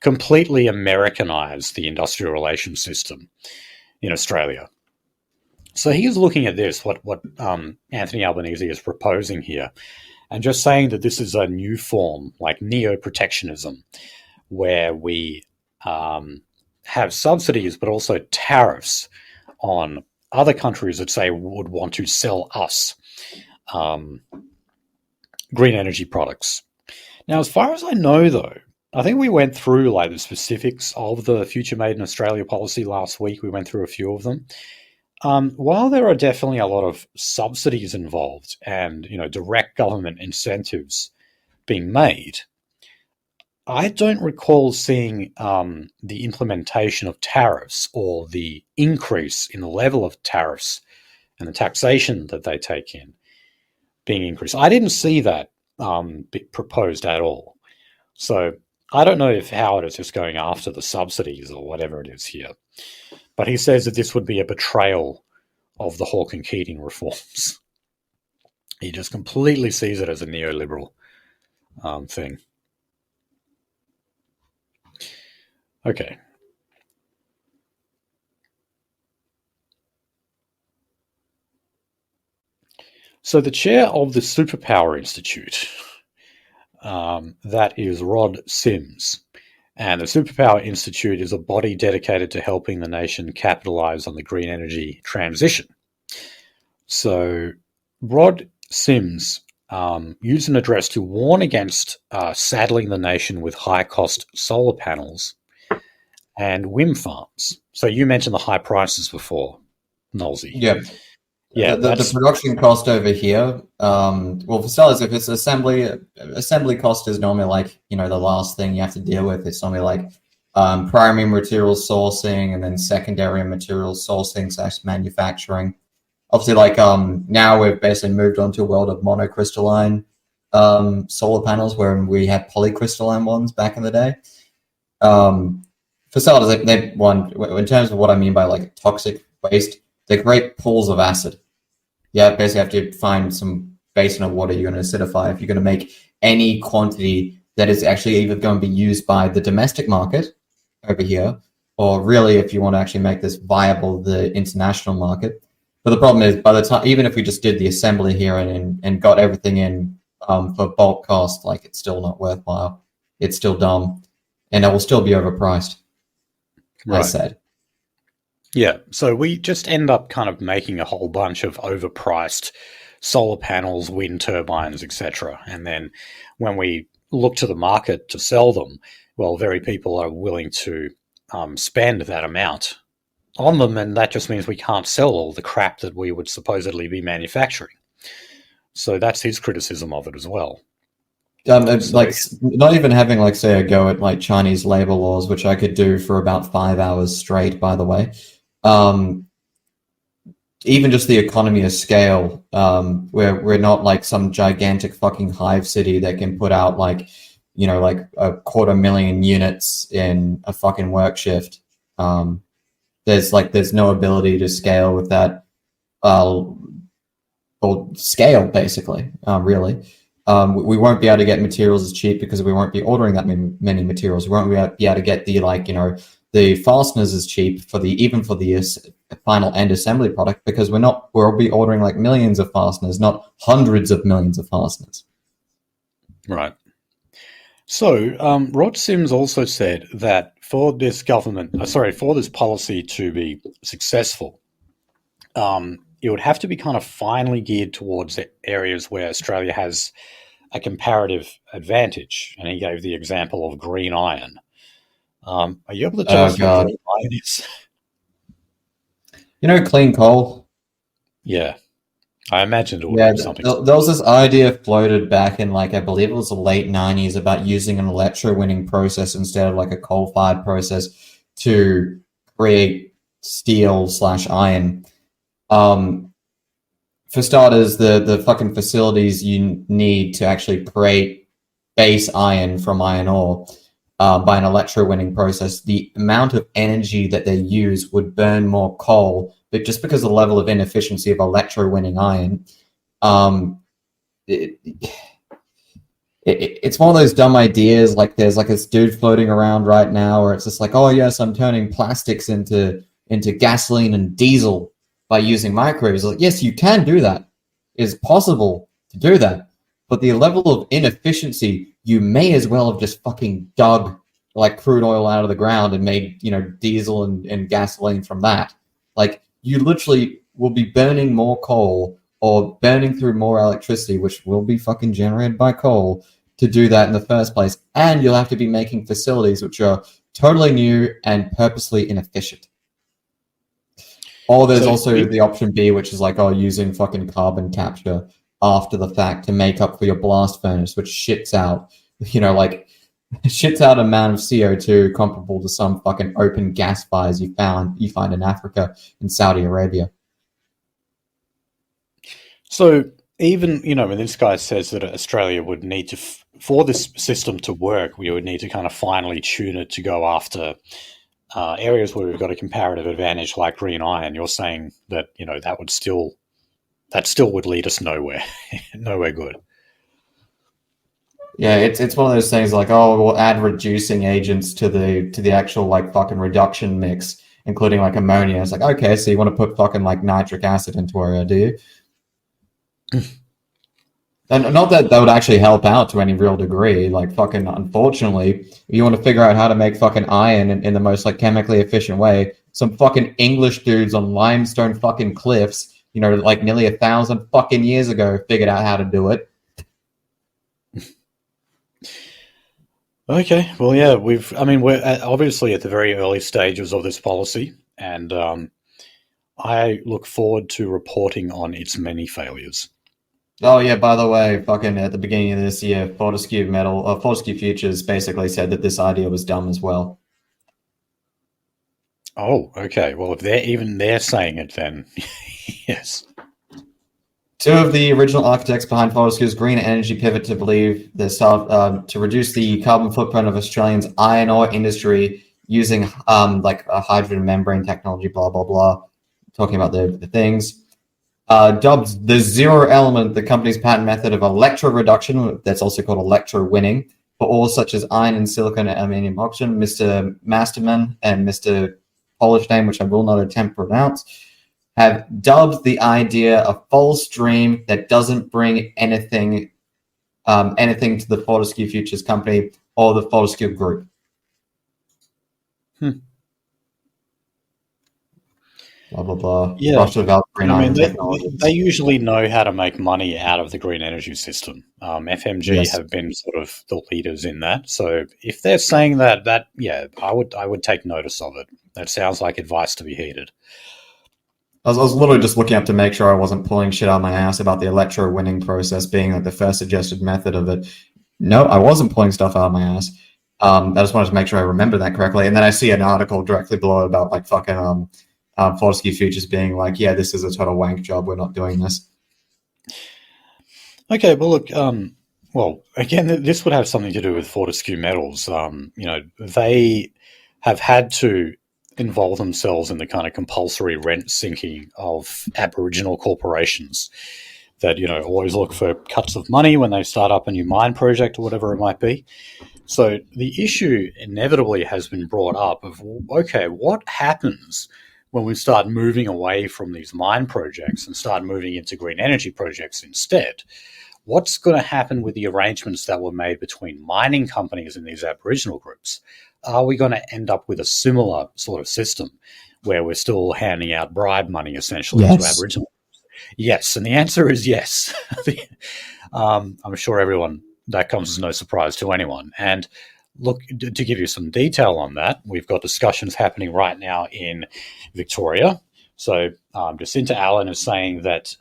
completely Americanize the industrial relations system in Australia. So he is looking at this, what Anthony Albanese is proposing here, and just saying that this is a new form, like neo-protectionism, where we have subsidies but also tariffs on other countries that say would want to sell us green energy products. Now, as far as I know, though, I think we went through the specifics of the Future Made in Australia policy last week. We went through a few of them. While there are definitely a lot of subsidies involved and direct government incentives being made, I don't recall seeing the implementation of tariffs or the increase in the level of tariffs and the taxation that they take in being increased. I didn't see that proposed at all. So I don't know if Howard is just going after the subsidies or whatever it is here. But he says that this would be a betrayal of the Hawke and Keating reforms. He just completely sees it as a neoliberal thing. Okay. So the chair of the Superpower Institute, that is Rod Sims. And the Superpower Institute is a body dedicated to helping the nation capitalize on the green energy transition. So Rod Sims used an address to warn against saddling the nation with high-cost solar panels and wind farms. So you mentioned the high prices before, Nolsey. Yeah. Yeah, the production cost over here. For starters, if it's assembly cost is normally the last thing you have to deal with. It's normally primary material sourcing and then secondary material sourcing / manufacturing. Obviously, now we've basically moved on to a world of monocrystalline solar panels, where we had polycrystalline ones back in the day. For starters, in terms of what I mean by toxic waste, they're great pools of acid. Yeah, basically have to find some base in water you're going to acidify. If you're going to make any quantity that is actually either going to be used by the domestic market over here, or really, if you want to actually make this viable, the international market. But the problem is, by the time, even if we just did the assembly here and got everything in for bulk cost, like, it's still not worthwhile. It's still dumb, and it will still be overpriced. Right. I said. Yeah, so we just end up kind of making a whole bunch of overpriced solar panels, wind turbines, etc. And then when we look to the market to sell them, well, very people are willing to spend that amount on them, and that just means we can't sell all the crap that we would supposedly be manufacturing. So that's his criticism of it as well. Like, not even having, like, say, a go at, like, Chinese labor laws, which I could do for about 5 hours straight, by the way. Even just the economy of scale, where we're not like some gigantic fucking hive city that can put out, like, you know, like 250,000 units in a fucking work shift. There's no ability to scale with that, or scale, basically, really. We won't be able to get materials as cheap because we won't be ordering that many materials. We won't be able to get the, like, you know, the fasteners as cheap for the final end assembly product, because we'll be ordering like millions of fasteners, not hundreds of millions of fasteners. Right. So Rod Sims also said that for this for this policy to be successful, it would have to be kind of finely geared towards areas where Australia has a comparative advantage. And he gave the example of green iron. Are you able to tell us what green iron is? You know, clean coal? Yeah. I imagined it would be something. There was this idea floated back in, like, I believe it was the late 90s, about using an electrowinning process instead of like a coal-fired process to create steel/iron. For starters, the fucking facilities you need to actually create base iron from iron ore by an electrowinning process, the amount of energy that they use would burn more coal, but just because of the level of inefficiency of electrowinning iron, it's one of those dumb ideas. Like, there's like this dude floating around right now where it's just like, oh yes, I'm turning plastics into gasoline and diesel by using microwaves. Like, yes, you can do that. It's possible to do that. But the level of inefficiency, you may as well have just fucking dug like crude oil out of the ground and made, you know, diesel and gasoline from that. Like, you literally will be burning more coal or burning through more electricity, which will be fucking generated by coal, to do that in the first place. And you'll have to be making facilities which are totally new and purposely inefficient. Or there's also the option B, which is like, using fucking carbon capture after the fact to make up for your blast furnace, which shits out, you know, like, shits out an amount of CO2 comparable to some fucking open gas fires you find in Africa and Saudi Arabia. So even, you know, when this guy says that Australia would need to, for this system to work, we would need to kind of finely tune it to go after areas where we've got a comparative advantage like green iron. You're saying that, you know, that still would lead us nowhere, nowhere good. Yeah, it's one of those things like, we'll add reducing agents to the actual like fucking reduction mix, including like ammonia. It's like, okay, so you want to put fucking like nitric acid into it, do you? And not that would actually help out to any real degree. Like, fucking, unfortunately, you want to figure out how to make fucking iron in the most like chemically efficient way. Some fucking English dudes on limestone fucking cliffs, you know, like nearly 1,000 fucking years ago, figured out how to do it. Okay, well, yeah, we're obviously at the very early stages of this policy, and I look forward to reporting on its many failures. Oh yeah, by the way, fucking at the beginning of this year, Fortescue Futures basically said that this idea was dumb as well. Oh, okay. Well, if they're saying it, then yes. Two of the original architects behind Fortescue's green energy pivot to believe to reduce the carbon footprint of Australia's iron ore industry using like a hydrogen membrane technology, blah blah blah. Talking about the things. dubbed the zero element, the company's patent method of electroreduction, that's also called electrowinning, for ores such as iron and silicon and aluminium oxygen. Mr. Masterman and Mr. Polish name, which I will not attempt to pronounce, have dubbed the idea a false dream that doesn't bring anything to the Fortescue Futures Company or the Fortescue Group. Blah, blah, blah. Yeah. Russia developed green iron technologies. They usually know how to make money out of the green energy system. FMG have been sort of the leaders in that. So if they're saying that, I would take notice of it. That sounds like advice to be heeded. I was literally just looking up to make sure I wasn't pulling shit out of my ass about the electro-winning process being like the first suggested method of it. No, I wasn't pulling stuff out of my ass. I just wanted to make sure I remember that correctly. And then I see an article directly below about like fucking Fortescue Futures being like, yeah, this is a total wank job. We're not doing this. Okay, well, look, again, this would have something to do with Fortescue Metals. They have had to involve themselves in the kind of compulsory rent sinking of Aboriginal corporations that, always look for cuts of money when they start up a new mine project or whatever it might be. So the issue inevitably has been brought up of, okay, what happens when we start moving away from these mine projects and start moving into green energy projects instead? What's going to happen with the arrangements that were made between mining companies and these Aboriginal groups? Are we going to end up with a similar sort of system where we're still handing out bribe money essentially to Aboriginal groups? Yes, and the answer is yes. I'm sure that comes as no surprise to anyone. And look, to give you some detail on that, we've got discussions happening right now in Victoria. So Jacinta Allen is saying that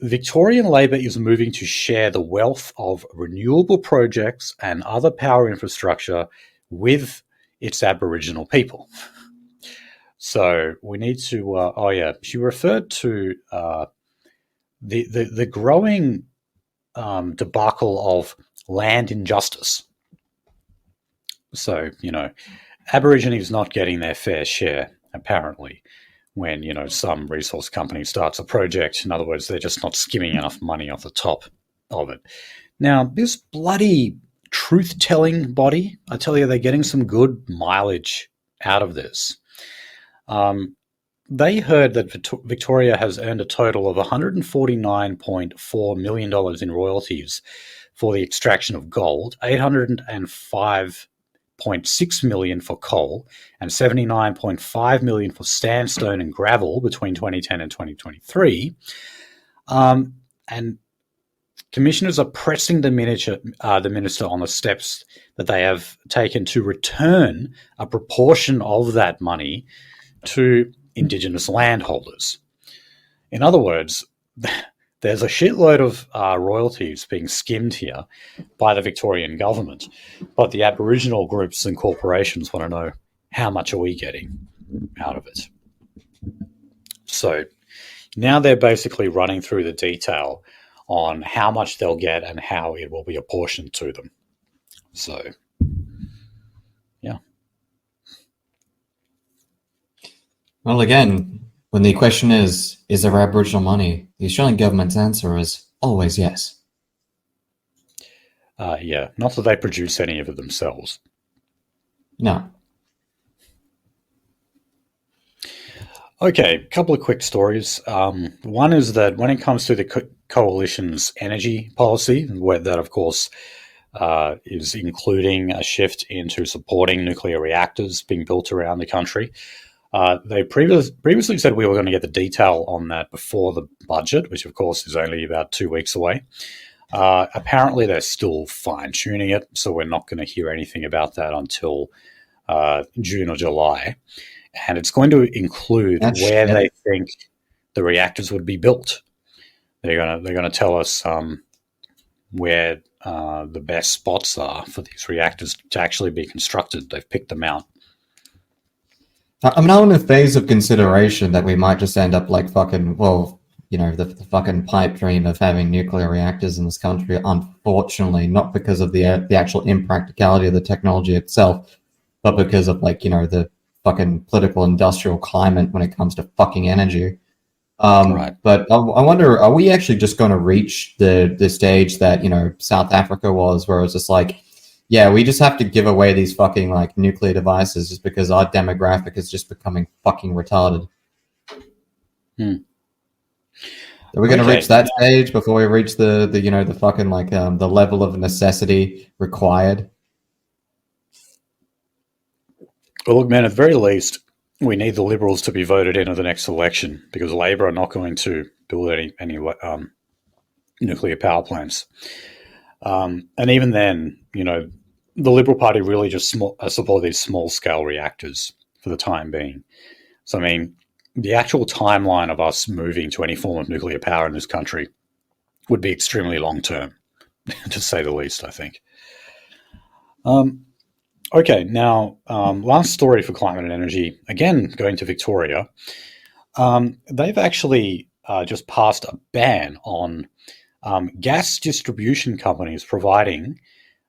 Victorian Labor is moving to share the wealth of renewable projects and other power infrastructure with its Aboriginal people. So we need to, she referred to the growing debacle of land injustice. So, Aborigines not getting their fair share, apparently, when, some resource company starts a project. In other words, they're just not skimming enough money off the top of it. Now, this bloody truth-telling body, I tell you, they're getting some good mileage out of this. They heard that Victoria has earned a total of $149.4 million in royalties for the extraction of gold, $805.6 million for coal, and $79.5 million for sandstone and gravel between 2010 and 2023. And commissioners are pressing the minister on the steps that they have taken to return a proportion of that money to Indigenous landholders. In other words, there's a shitload of royalties being skimmed here by the Victorian government, but the Aboriginal groups and corporations want to know, how much are we getting out of it? So now they're basically running through the detail on how much they'll get and how it will be apportioned to them. So, yeah. Well, again, when the question is there Aboriginal money, the Australian government's answer is always yes. Not that they produce any of it themselves. No. Okay, a couple of quick stories. One is that when it comes to the coalition's energy policy, where that, of course, is including a shift into supporting nuclear reactors being built around the country, they previously said we were going to get the detail on that before the budget, which, of course, is only about 2 weeks away. Apparently, they're still fine-tuning it, so we're not going to hear anything about that until June or July. And it's going to include where they think the reactors would be built. They're going to tell us where the best spots are for these reactors to actually be constructed. They've picked them out. I'm now in a phase of consideration that we might just end up like fucking, the fucking pipe dream of having nuclear reactors in this country, unfortunately, not because of the actual impracticality of the technology itself, but because of the fucking political industrial climate when it comes to fucking energy. Right. But I wonder, are we actually just going to reach the stage that, South Africa was, where it's just like, yeah, we just have to give away these fucking like nuclear devices just because our demographic is just becoming fucking retarded. Are we going to reach that stage before we reach the fucking like the level of necessity required? Well, look, man, at the very least, we need the Liberals to be voted in at the next election because Labor are not going to build any nuclear power plants. And even then, the Liberal Party really just support these small-scale reactors for the time being. So, I mean, the actual timeline of us moving to any form of nuclear power in this country would be extremely long-term, to say the least, I think. Okay, now, last story for climate and energy, again, going to Victoria. They've actually just passed a ban on gas distribution companies providing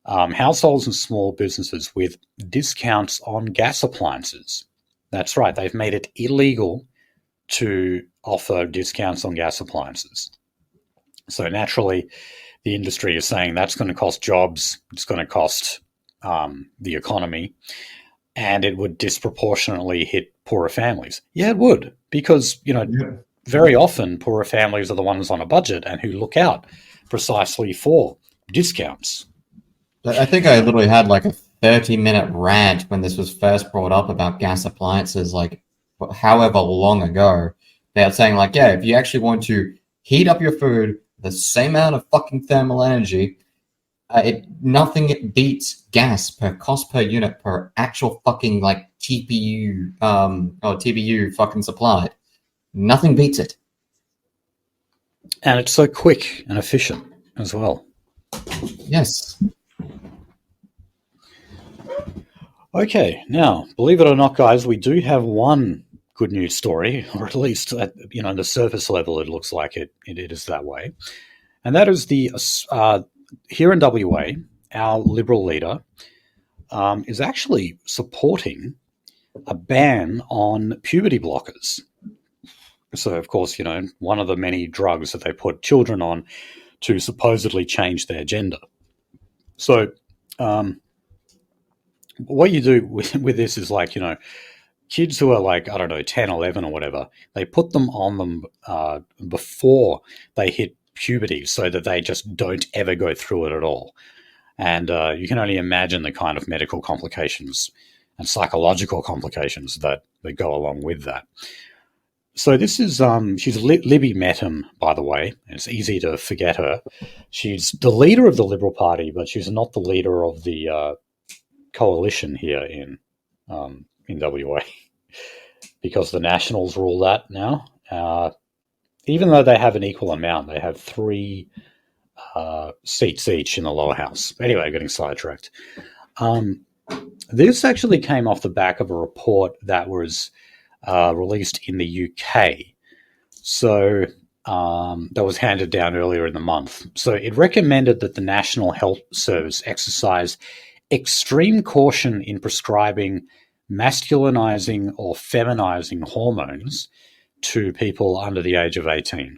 households and small businesses with discounts on gas appliances. That's right, they've made it illegal to offer discounts on gas appliances. So naturally, the industry is saying that's going to cost jobs, it's going to cost the economy, and it would disproportionately hit poorer families. Yeah, it would, because, very often poorer families are the ones on a budget and who look out precisely for discounts. I think I literally had like a 30-minute rant when this was first brought up about gas appliances, like however long ago. They're saying like, yeah, if you actually want to heat up your food the same amount of fucking thermal energy, nothing beats gas per cost per unit per actual fucking like TPU or TBU fucking supplied. Nothing beats it. And it's so quick and efficient as well. Yes. Okay, now, believe it or not, guys, we do have one good news story, or at least at the surface level, it looks like it is that way. And that is here in WA, our Liberal leader is actually supporting a ban on puberty blockers. So, of course, one of the many drugs that they put children on to supposedly change their gender. So, what you do with this is like, kids who are like, I don't know, 10, 11 or whatever, they put them on them before they hit puberty so that they just don't ever go through it at all. And you can only imagine the kind of medical complications and psychological complications that go along with that. So this is, she's Libby Mettam, by the way. It's easy to forget her. She's the leader of the Liberal Party, but she's not the leader of the coalition here in WA, because the Nationals rule that now. Even though they have an equal amount, they have 3 seats each in the lower house. Anyway, getting sidetracked. This actually came off the back of a report that was released in the UK. So that was handed down earlier in the month. So it recommended that the National Health Service exercise extreme caution in prescribing masculinizing or feminizing hormones to people under the age of 18.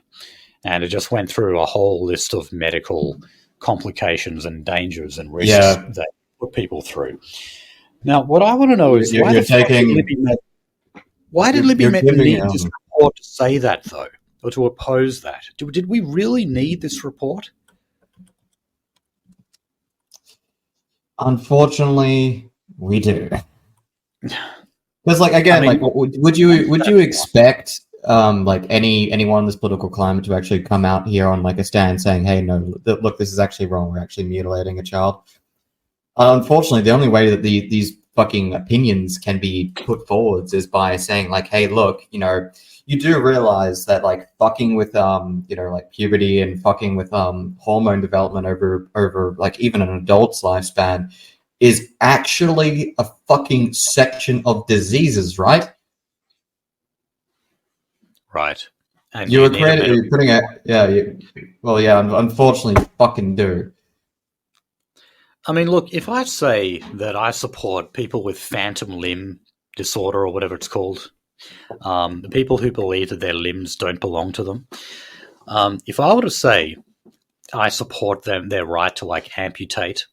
And it just went through a whole list of medical complications and dangers and risks that put people through. Now, what I want to know is why did Libby Mettam need this report to say that, though, or to oppose that? Did we really need this report? Unfortunately, we do. Because, like, again, would you expect like anyone in this political climate to actually come out here on like a stand saying, "Hey, no, look, this is actually wrong. We're actually mutilating a child." Unfortunately, the only way that these fucking opinions can be put forwards is by saying, like, "Hey, look, you do realize that like fucking with like puberty and fucking with hormone development over like even an adult's lifespan is actually a fucking section of diseases, right?" Right. And you're putting it, unfortunately, you fucking do. I mean, look, if I say that I support people with phantom limb disorder or whatever it's called, the people who believe that their limbs don't belong to them. If I were to say I support their right to like amputate,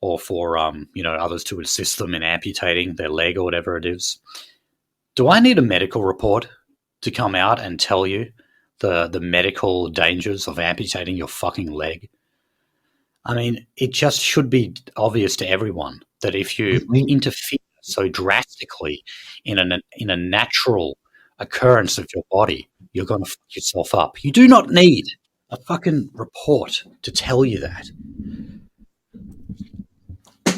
or for others to assist them in amputating their leg or whatever it is, do I need a medical report to come out and tell you the medical dangers of amputating your fucking leg? I mean, it just should be obvious to everyone that if you interfere so drastically in a natural occurrence of your body, you're going to fuck yourself up. You do not need a fucking report to tell you that.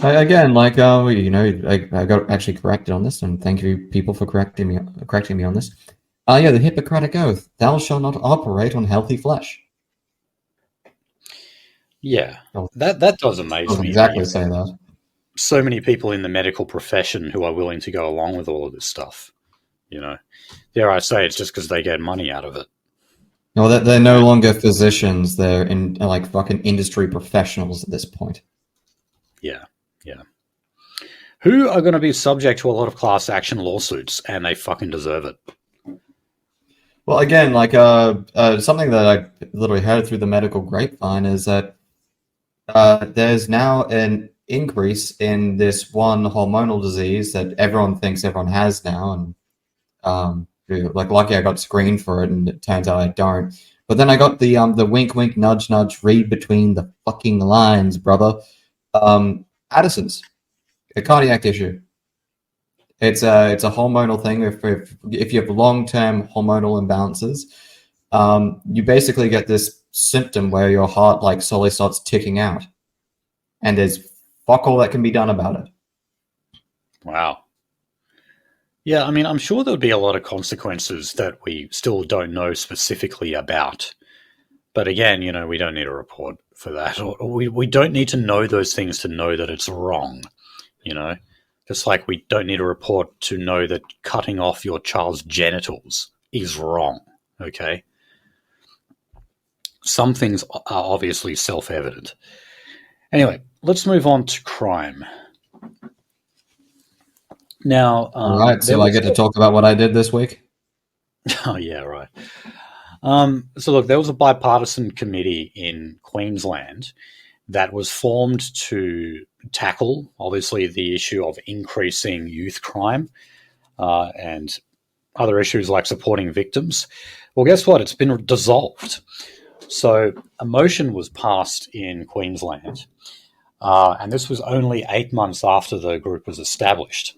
Again, like I got actually corrected on this, and thank you, people, for correcting me on this. Yeah, the Hippocratic Oath: "Thou shalt not operate on healthy flesh." Yeah, that does amaze me. Exactly say that. So many people in the medical profession who are willing to go along with all of this stuff. Dare I say, it's just because they get money out of it. No, they're no longer physicians; they're in like fucking industry professionals at this point. Yeah. Who are going to be subject to a lot of class action lawsuits, and they fucking deserve it. Well, again, like something that I literally heard through the medical grapevine is that there's now an increase in this one hormonal disease that everyone thinks everyone has now, and like lucky I got screened for it, and it turns out I don't. But then I got the wink, wink, nudge, nudge, read between the fucking lines, brother. Addison's, a cardiac issue. It's a hormonal thing. If you have long-term hormonal imbalances, you basically get this symptom where your heart like slowly starts ticking out, and there's fuck all that can be done about it. Wow. Yeah, I mean, I'm sure there would be a lot of consequences that we still don't know specifically about. But again, we don't need a report for that. Or we don't need to know those things to know that it's wrong, Just like we don't need a report to know that cutting off your child's genitals is wrong, okay? Some things are obviously self-evident. Anyway, let's move on to crime. Now, all right, so I get to talk about what I did this week? Oh, yeah, right. So look, there was a bipartisan committee in Queensland that was formed to tackle, obviously, the issue of increasing youth crime and other issues like supporting victims. Well, guess what? It's been dissolved. So a motion was passed in Queensland, and this was only 8 months after the group was established.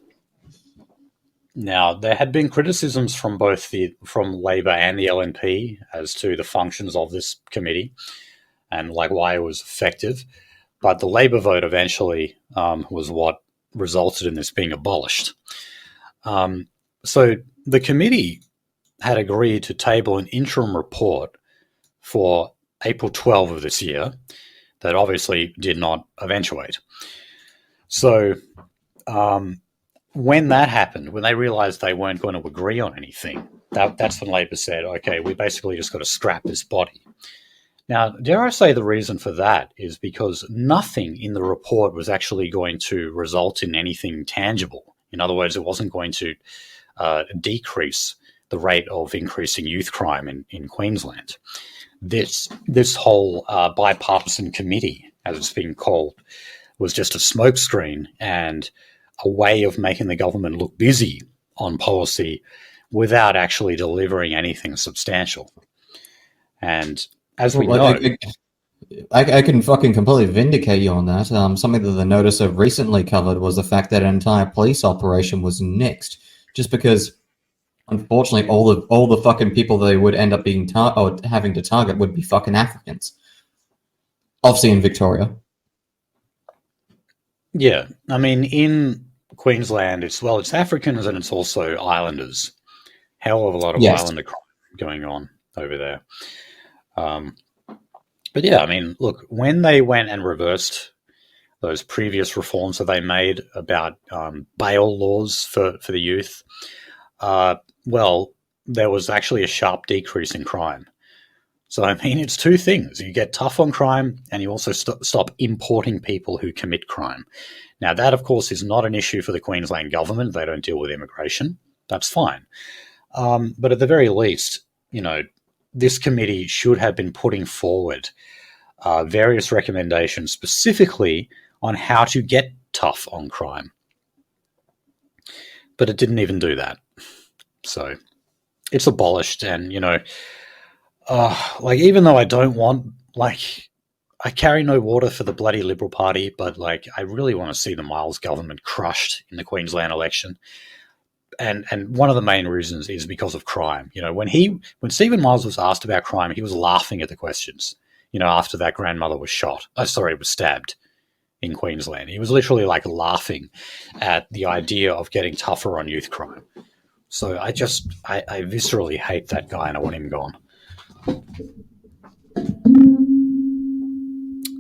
Now, there had been criticisms from Labor and the LNP as to the functions of this committee and like why it was effective. But the Labor vote eventually was what resulted in this being abolished. So the committee had agreed to table an interim report for April 12 of this year that obviously did not eventuate. So when that happened, when they realized they weren't going to agree on anything, that's when Labor said, okay, we basically just got to scrap this body. Now, dare I say the reason for that is because nothing in the report was actually going to result in anything tangible. In other words, it wasn't going to decrease the rate of increasing youth crime in Queensland. This whole bipartisan committee, as it's being called, was just a smokescreen and a way of making the government look busy on policy without actually delivering anything substantial. And as we know... I can fucking completely vindicate you on that. Something that the notice of recently covered was the fact that an entire police operation was nixed just because, unfortunately, all the fucking people they would end up being having to target would be fucking Africans. Obviously in Victoria. Yeah, I mean, in Queensland, it's Africans and it's also islanders. Hell of a lot of islander crime going on over there. But yeah, I mean, look, when they went and reversed those previous reforms that they made about bail laws for the youth, there was actually a sharp decrease in crime. So, I mean, it's two things. You get tough on crime and you also stop importing people who commit crime. Now, that, of course, is not an issue for the Queensland government. They don't deal with immigration. That's fine. But at the very least, this committee should have been putting forward various recommendations specifically on how to get tough on crime. But it didn't even do that. So it's abolished. And, even though I don't want, I carry no water for the bloody Liberal Party, but, I really want to see the Miles government crushed in the Queensland election. And one of the main reasons is because of crime. When Stephen Miles was asked about crime, he was laughing at the questions, after that grandmother was was stabbed in Queensland. He was literally laughing at the idea of getting tougher on youth crime. So I viscerally hate that guy and I want him gone.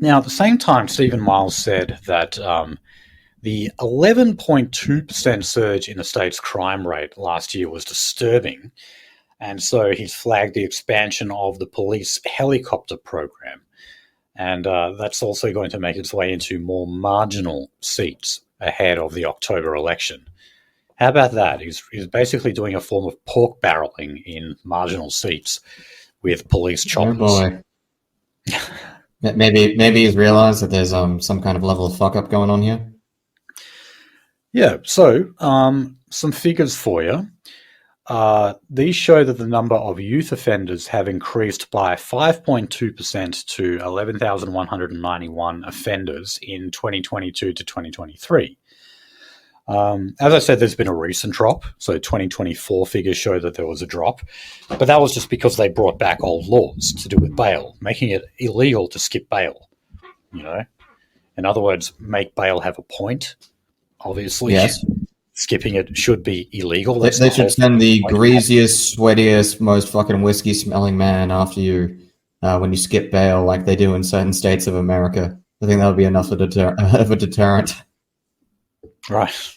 Now, at the same time, Stephen Miles said that the 11.2% surge in the state's crime rate last year was disturbing, and so he's flagged the expansion of the police helicopter program, and that's also going to make its way into more marginal seats ahead of the October election. How about that? He's basically doing a form of pork barreling in marginal seats with police choppers. Oh boy. Maybe he's realised that there's some kind of level of fuck up going on here. Yeah, so some figures for you. These show that the number of youth offenders have increased by 5.2% to 11,191 offenders in 2022 to 2023. As I said, there's been a recent drop. So 2024 figures show that there was a drop. But that was just because they brought back old laws to do with bail, making it illegal to skip bail. In other words, make bail have a point. Obviously, yes. Skipping it should be illegal. They should send the greasiest, sweatiest, most fucking whiskey-smelling man after you when you skip bail, like they do in certain states of America. I think that would be enough of a deterrent. Right.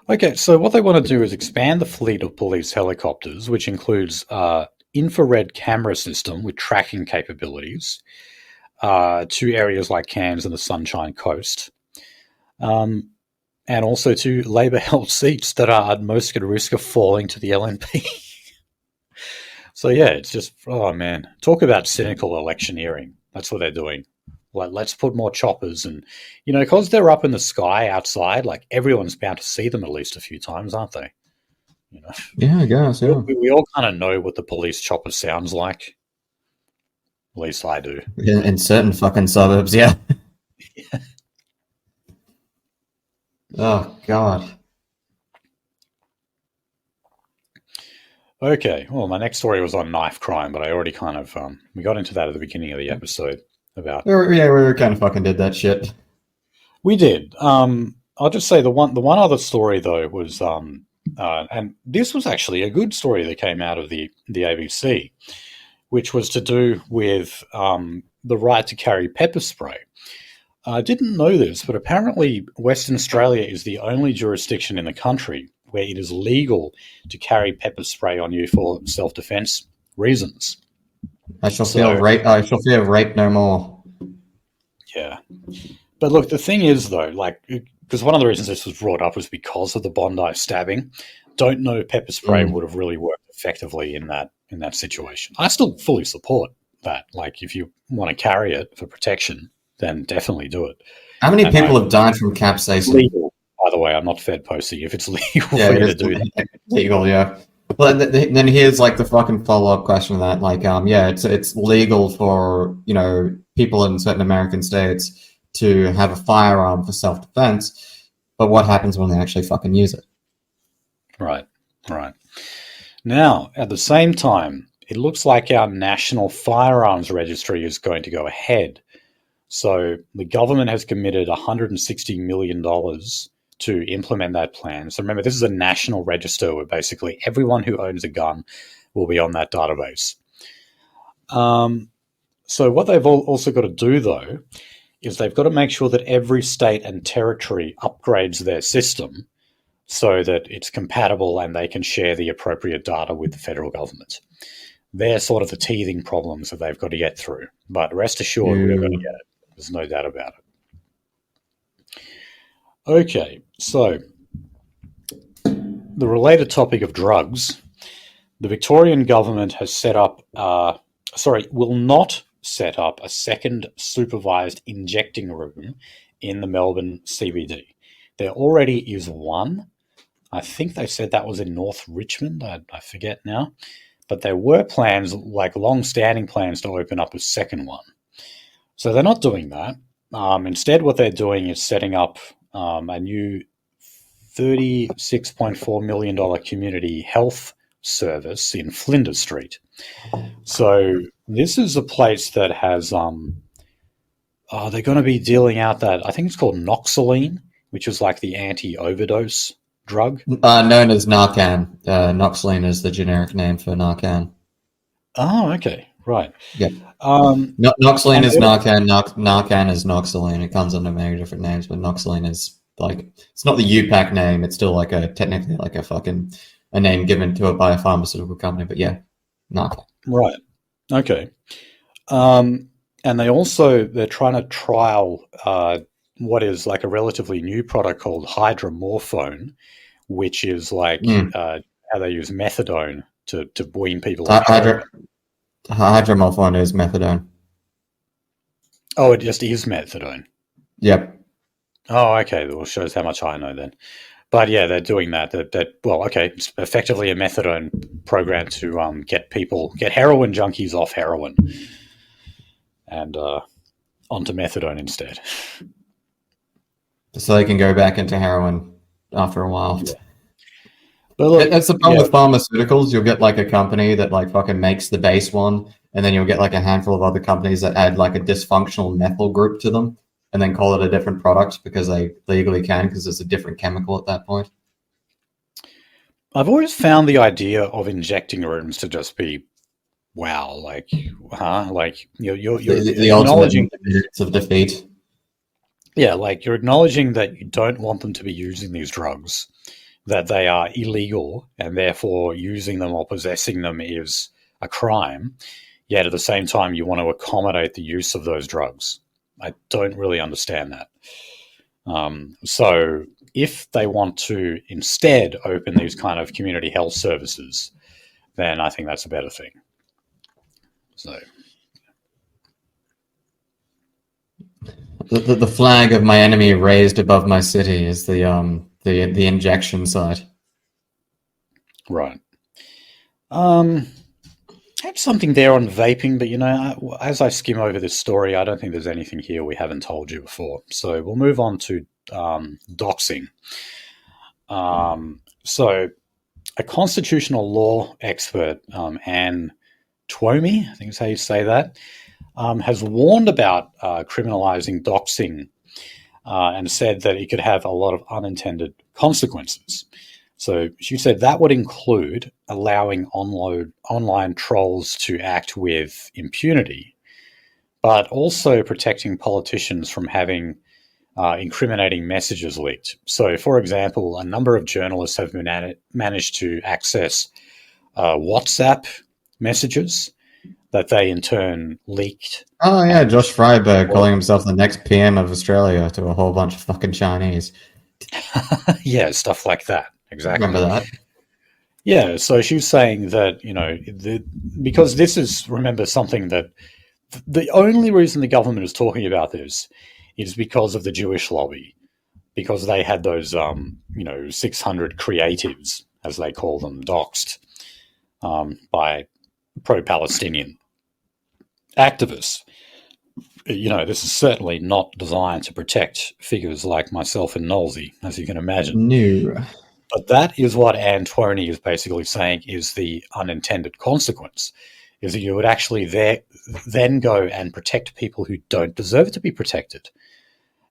Okay, so what they want to do is expand the fleet of police helicopters, which includes infrared camera system with tracking capabilities to areas like Cairns and the Sunshine Coast. And also to Labor-held seats that are at most at risk of falling to the LNP. So, yeah, it's just, oh, man. Talk about cynical electioneering. That's what they're doing. Let's put more choppers. And, because they're up in the sky outside, everyone's bound to see them at least a few times, aren't they? Yeah, I guess, yeah. We all kind of know what the police chopper sounds like. At least I do. In certain fucking suburbs, yeah. Yeah. Oh, God. Okay, well, my next story was on knife crime, but I already kind of, we got into that at the beginning of the episode about... We kind of fucking did that shit. We did. I'll just say the one other story, though, was, and this was actually a good story that came out of the ABC, which was to do with the right to carry pepper spray. I didn't know this, but apparently Western Australia is the only jurisdiction in the country where it is legal to carry pepper spray on you for self-defense reasons. I shall feel raped no more. Yeah. But look, the thing is, though, because one of the reasons this was brought up was because of the Bondi stabbing. Don't know if pepper spray would have really worked effectively in that situation. I still fully support that. If you want to carry it for protection, then definitely do it. How many people have died from capsaicin? Legal, by the way. I'm not Fed posting. If it's legal for you to do that. Legal, yeah. Well, then here's the fucking follow-up question to that. It's legal for people in certain American states to have a firearm for self-defense, but what happens when they actually fucking use it? Right. Now, at the same time, it looks like our national firearms registry is going to go ahead. So the government has committed $160 million to implement that plan. So remember, this is a national register where basically everyone who owns a gun will be on that database. So what they've also got to do, though, is they've got to make sure that every state and territory upgrades their system so that it's compatible and they can share the appropriate data with the federal government. They're sort of the teething problems that they've got to get through. But rest assured, we're going to get it. There's no doubt about it. Okay, so the related topic of drugs, the Victorian government has set up, will not set up a second supervised injecting room in the Melbourne CBD. There already is one. I think they said that was in North Richmond. I forget now. But there were plans, like long-standing plans, to open up a second one. So they're not doing that. Instead, what they're doing is setting up a new $36.4 million community health service in Flinders Street. So this is a place that has, they're going to be dealing out that, I think it's called Noxaline, which is like the anti-overdose drug. Known as Narcan. Noxaline is the generic name for Narcan. Oh, okay. Right. Yeah. Noxaline is Narcan. Narcan is Noxaline. It comes under many different names, but Noxaline is like, it's not the UPAC name. It's still like technically like a name given to it by a pharmaceutical company, but yeah, Narcan. Right. Okay. And they're trying to trial what is like a relatively new product called hydromorphone, which is like how they use methadone to wean people out. Hydromorphone is methadone. Oh, it just is methadone. Yep. Oh, okay. Well, shows how much I know then. But yeah, they're doing that. It's effectively a methadone program to get heroin junkies off heroin and onto methadone instead. So they can go back into heroin after a while. Yeah. But look, that's the problem with pharmaceuticals. You'll get like a company that like fucking makes the base one, and then you'll get like a handful of other companies that add like a dysfunctional methyl group to them, and then call it a different product because they legally can, because it's a different chemical at that point. I've always found the idea of injecting rooms to just be, wow, like, like you're the acknowledging of defeat. Yeah, like you're acknowledging that you don't want them to be using these drugs, that they are illegal, and therefore using them or possessing them is a crime, yet at the same time you want to accommodate the use of those drugs. I don't really understand that. So if they want to instead open these kind of community health services, then I think that's a better thing. So the flag of my enemy raised above my city is the injection site. Right. I have something there on vaping, but as I skim over this story, I don't think there's anything here we haven't told you before. So we'll move on to doxing. So a constitutional law expert, Anne TRWOE, I think is how you say that, has warned about criminalizing doxing and said that it could have a lot of unintended consequences. So she said that would include allowing online trolls to act with impunity, but also protecting politicians from having incriminating messages leaked. So, for example, a number of journalists have managed to access WhatsApp messages that they in turn leaked. Oh yeah, Josh Fryberg calling himself the next PM of Australia to a whole bunch of fucking Chinese. Yeah, stuff like that. Exactly. Remember that? Yeah, so she was saying that, because this is, remember, something that the only reason the government is talking about this is because of the Jewish lobby, because they had those, 600 creatives, as they call them, doxed by pro-Palestinian activists. This is certainly not designed to protect figures like myself and Nolsey, as you can imagine. No. But that is what Anne TRWOE is basically saying is the unintended consequence, is that you would actually then go and protect people who don't deserve to be protected.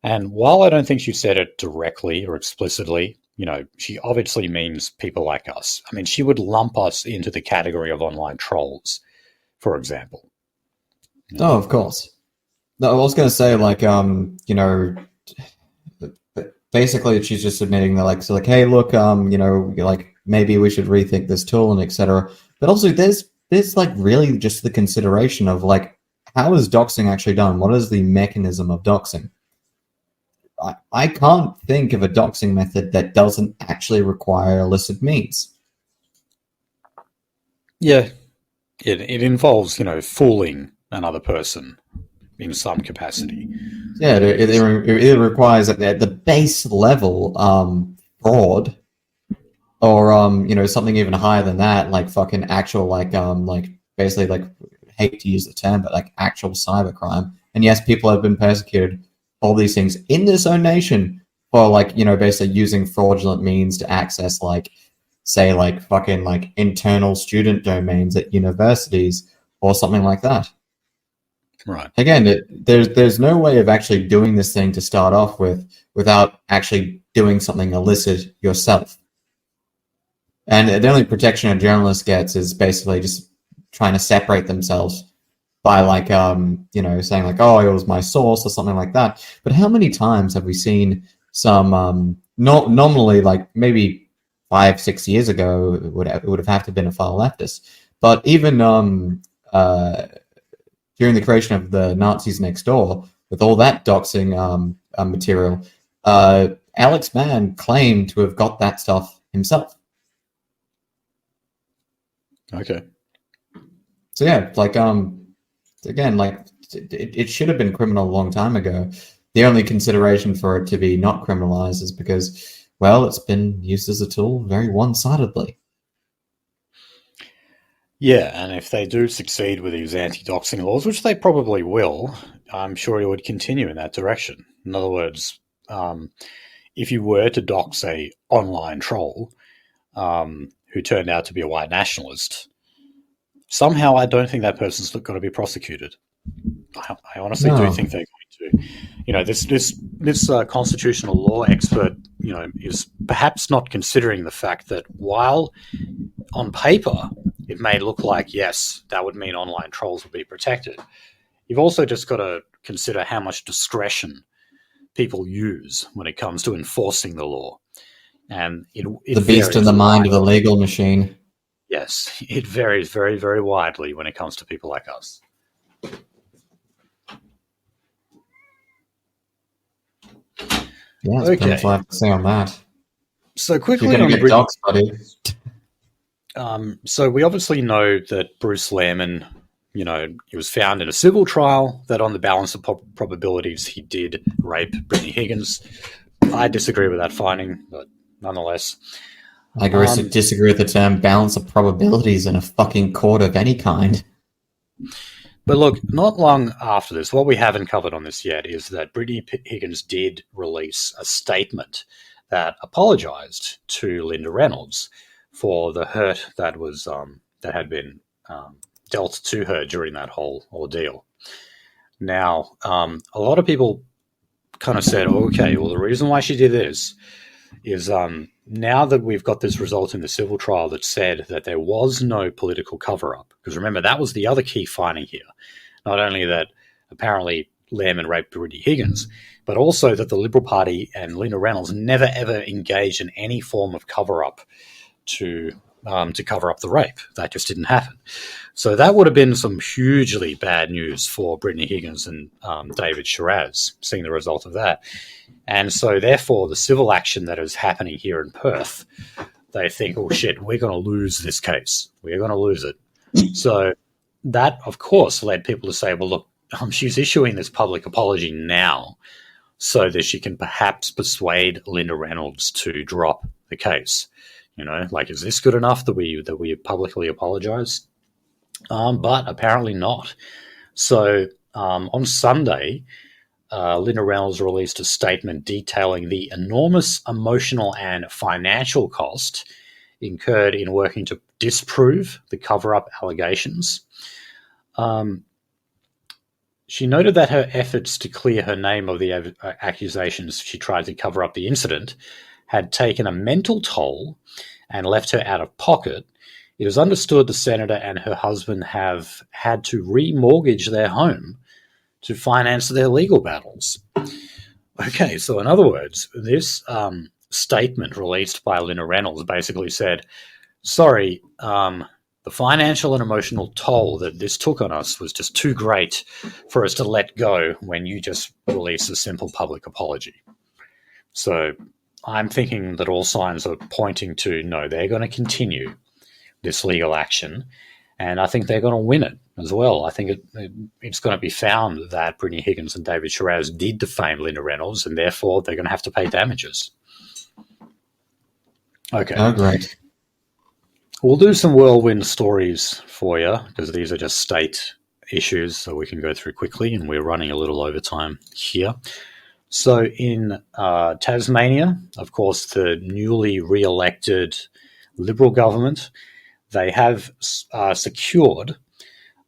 And while I don't think she said it directly or explicitly, she obviously means people like us. I mean, she would lump us into the category of online trolls, for example. Oh, of course. No, I was going to say, basically she's just admitting that, hey, look, maybe we should rethink this tool and etc. But also there's really just the consideration of how is doxing actually done? What is the mechanism of doxing? I can't think of a doxing method that doesn't actually require illicit means. Yeah, it involves, fooling another person in some capacity. Yeah, it requires at the base level fraud, or something even higher than that, like fucking actual like basically like, hate to use the term, but like actual cybercrime. And yes, people have been persecuted, all these things in this own nation for like basically using fraudulent means to access like, say, like fucking like internal student domains at universities or something like that. Right. Again, there's no way of actually doing this thing to start off with without actually doing something illicit yourself. And the only protection a journalist gets is basically just trying to separate themselves by like saying like, oh, it was my source or something like that. But how many times have we seen some nominally, like maybe 5-6 years ago, it would have to been a far leftist, but even during the creation of the Nazis Next Door, with all that doxing material, Alex Mann claimed to have got that stuff himself. Okay. So yeah, like again, like it should have been criminal a long time ago. The only consideration for it to be not criminalized is because, well, it's been used as a tool very one-sidedly. Yeah, and if they do succeed with these anti-doxing laws, which they probably will, I'm sure it would continue in that direction. In other words, if you were to dox a online troll who turned out to be a white nationalist, somehow I don't think that person's going to be prosecuted. I honestly do think they're going to. This constitutional law expert, is perhaps not considering the fact that while on paper it may look like, yes, that would mean online trolls would be protected, you've also just got to consider how much discretion people use when it comes to enforcing the law. And it the beast in the mind of the legal machine. Yes, it varies very, very widely when it comes to people like us. Yeah, that's pretty much what I have to say on that. So quickly on the docs, buddy. So we obviously know that Bruce Lehrmann, he was found in a civil trial that on the balance of probabilities he did rape Brittany Higgins. I disagree with that finding, but nonetheless. I disagree with the term balance of probabilities in a fucking court of any kind. But look, not long after this, what we haven't covered on this yet is that Brittany Higgins did release a statement that apologized to Linda Reynolds for the hurt that was that had been dealt to her during that whole ordeal. Now, a lot of people kind of said, okay, well, the reason why she did this is now that we've got this result in the civil trial that said that there was no political cover-up, because remember, that was the other key finding here. Not only that apparently Lehrmann raped Brittany Higgins, but also that the Liberal Party and Linda Reynolds never, ever engaged in any form of cover-up to cover up the rape. That just didn't happen. So that would have been some hugely bad news for Brittany Higgins and David Shiraz, seeing the result of that. And so therefore, the civil action that is happening here in Perth, they think, oh shit, we're going to lose this case. We're going to lose it. So that, of course, led people to say, well, look, she's issuing this public apology now so that she can perhaps persuade Linda Reynolds to drop the case. Is this good enough that we publicly apologize? But apparently not. So on Sunday, Linda Reynolds released a statement detailing the enormous emotional and financial cost incurred in working to disprove the cover-up allegations. She noted that her efforts to clear her name of the accusations she tried to cover up the incident had taken a mental toll and left her out of pocket. It is understood the senator and her husband have had to remortgage their home to finance their legal battles. Okay, so in other words, this statement released by Linda Reynolds basically said, sorry, the financial and emotional toll that this took on us was just too great for us to let go when you just released a simple public apology. So I'm thinking that all signs are pointing to no, they're going to continue this legal action, and I think they're going to win it as well. I think it's going to be found that Brittany Higgins and David Shiraz did defame Linda Reynolds, and therefore they're going to have to pay damages. Okay. Oh, great. We'll do some whirlwind stories for you, because these are just state issues, so we can go through quickly, and we're running a little overtime here. So in Tasmania, of course, the newly re-elected Liberal government, they have secured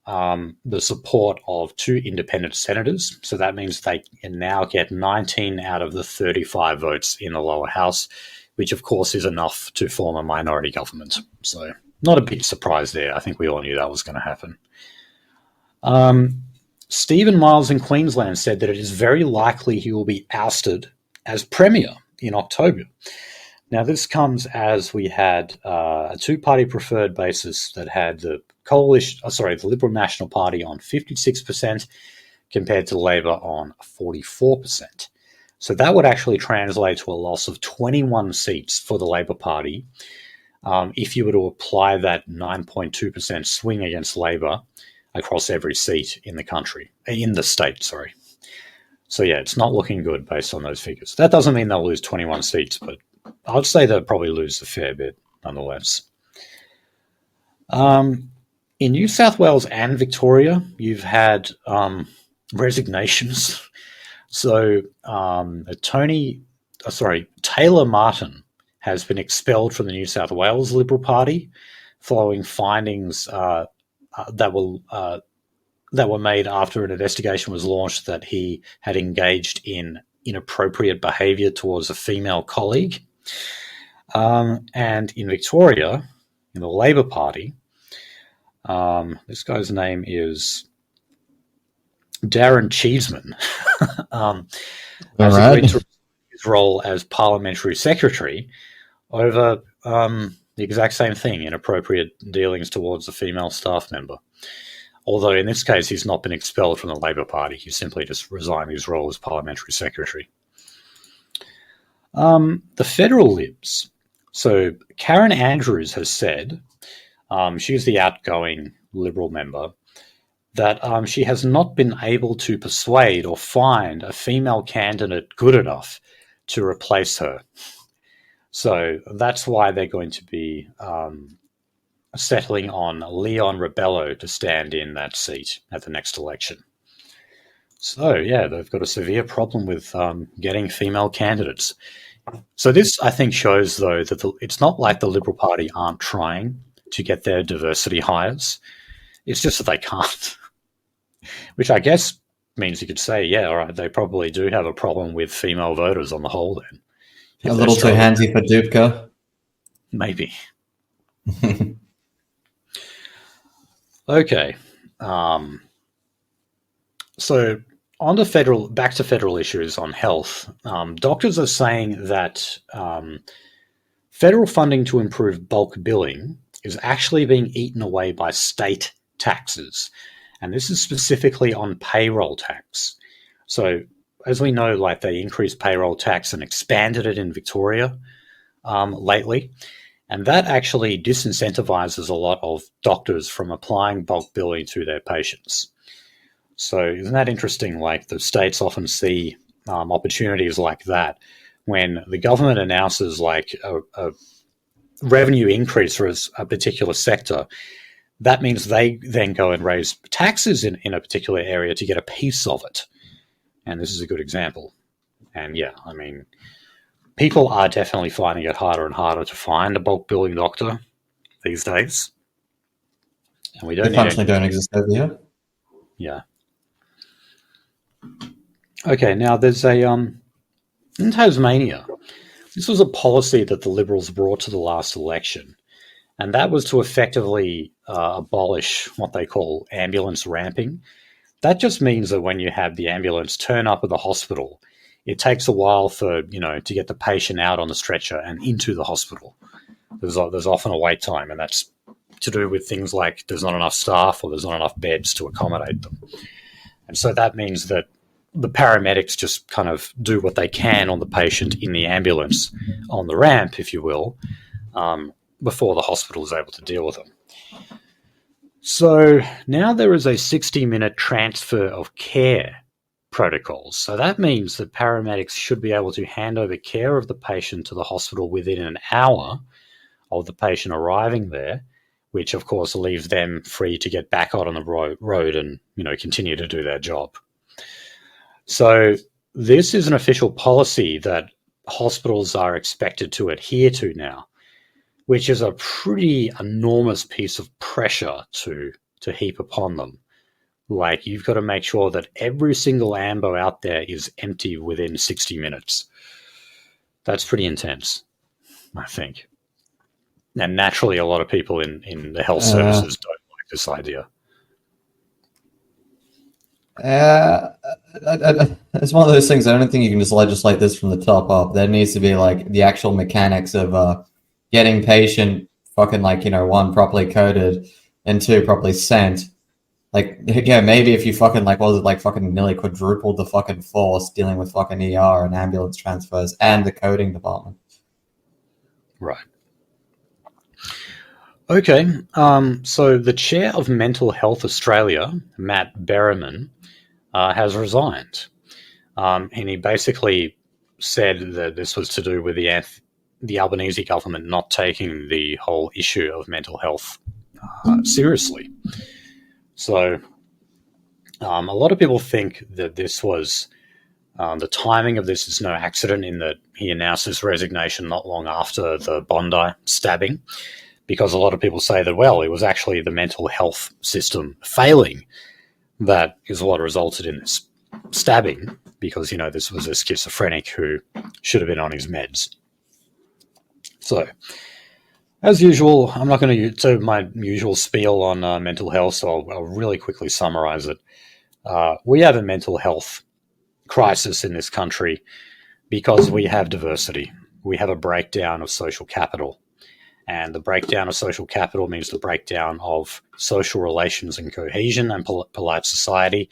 the support of 2 independent senators. So that means they can now get 19 out of the 35 votes in the lower house, which of course is enough to form a minority government. So not a big surprise there. I think we all knew that was going to happen. Stephen Miles in Queensland said that it is very likely he will be ousted as Premier in October. Now, this comes as we had a 2-party preferred basis that had the the Liberal National Party on 56% compared to Labor on 44%. So that would actually translate to a loss of 21 seats for the Labor Party if you were to apply that 9.2% swing against Labor across every seat in the state. So yeah, it's not looking good based on those figures. That doesn't mean they'll lose 21 seats, but I'd say they'll probably lose a fair bit nonetheless. In New South Wales and Victoria, you've had resignations. So Taylor Martin has been expelled from the New South Wales Liberal Party following findings that were made after an investigation was launched that he had engaged in inappropriate behaviour towards a female colleague. And in Victoria, in the Labor Party, this guy's name is Darren Cheeseman. Has agreed to his role as parliamentary secretary over the exact same thing, inappropriate dealings towards a female staff member. Although in this case, he's not been expelled from the Labor Party. He simply just resigned his role as parliamentary secretary. The federal Libs. So Karen Andrews has said, she's the outgoing Liberal member, that she has not been able to persuade or find a female candidate good enough to replace her. So that's why they're going to be settling on Leon Rebello to stand in that seat at the next election. So, yeah, they've got a severe problem with getting female candidates. So this, I think, shows, though, that it's not like the Liberal Party aren't trying to get their diversity hires. It's just that they can't, which I guess means you could say, yeah, all right, they probably do have a problem with female voters on the whole then. A little too handsy for Dubka. Maybe. Okay. So back to federal issues on health. Doctors are saying that federal funding to improve bulk billing is actually being eaten away by state taxes. And this is specifically on payroll tax. So as we know, like they increased payroll tax and expanded it in Victoria lately. And that actually disincentivizes a lot of doctors from applying bulk billing to their patients. So isn't that interesting? Like the states often see opportunities like that when the government announces like a revenue increase for a particular sector. That means they then go and raise taxes in a particular area to get a piece of it. And this is a good example. And yeah, I mean, people are definitely finding it harder and harder to find a bulk billing doctor these days. And we don't don't exist over here. Yeah. Okay, now there's in Tasmania, this was a policy that the Liberals brought to the last election, and that was to effectively abolish what they call ambulance ramping. That just means that when you have the ambulance turn up at the hospital, it takes a while for, to get the patient out on the stretcher and into the hospital. There's often a wait time, and that's to do with things like there's not enough staff or there's not enough beds to accommodate them. And so that means that the paramedics just kind of do what they can on the patient in the ambulance, on the ramp, if you will, before the hospital is able to deal with them. So now there is a 60-minute transfer of care protocols. So that means that paramedics should be able to hand over care of the patient to the hospital within an hour of the patient arriving there, which of course leaves them free to get back out on the road and, continue to do their job. So this is an official policy that hospitals are expected to adhere to now, which is a pretty enormous piece of pressure to heap upon them. Like, you've got to make sure that every single ambo out there is empty within 60 minutes. That's pretty intense, I think. And naturally, a lot of people in the health services don't like this idea. It's one of those things. I don't think you can just legislate this from the top up. There needs to be like the actual mechanics of getting patient fucking one, properly coded, and two, properly sent. Like, yeah, maybe if you fucking fucking nearly quadrupled the fucking force dealing with fucking ER and ambulance transfers and the coding department. Right. Okay. So the chair of Mental Health Australia, Matt Berriman, has resigned. And he basically said that this was to do with the Albanese government not taking the whole issue of mental health seriously. So a lot of people think that this was the timing of this is no accident, in that he announced his resignation not long after the Bondi stabbing, because a lot of people say that, well, it was actually the mental health system failing that is what resulted in this stabbing, because, this was a schizophrenic who should have been on his meds. So, as usual, I'm not going to do my usual spiel on mental health, so I'll really quickly summarize it. We have a mental health crisis in this country because we have diversity. We have a breakdown of social capital. And the breakdown of social capital means the breakdown of social relations and cohesion and polite society.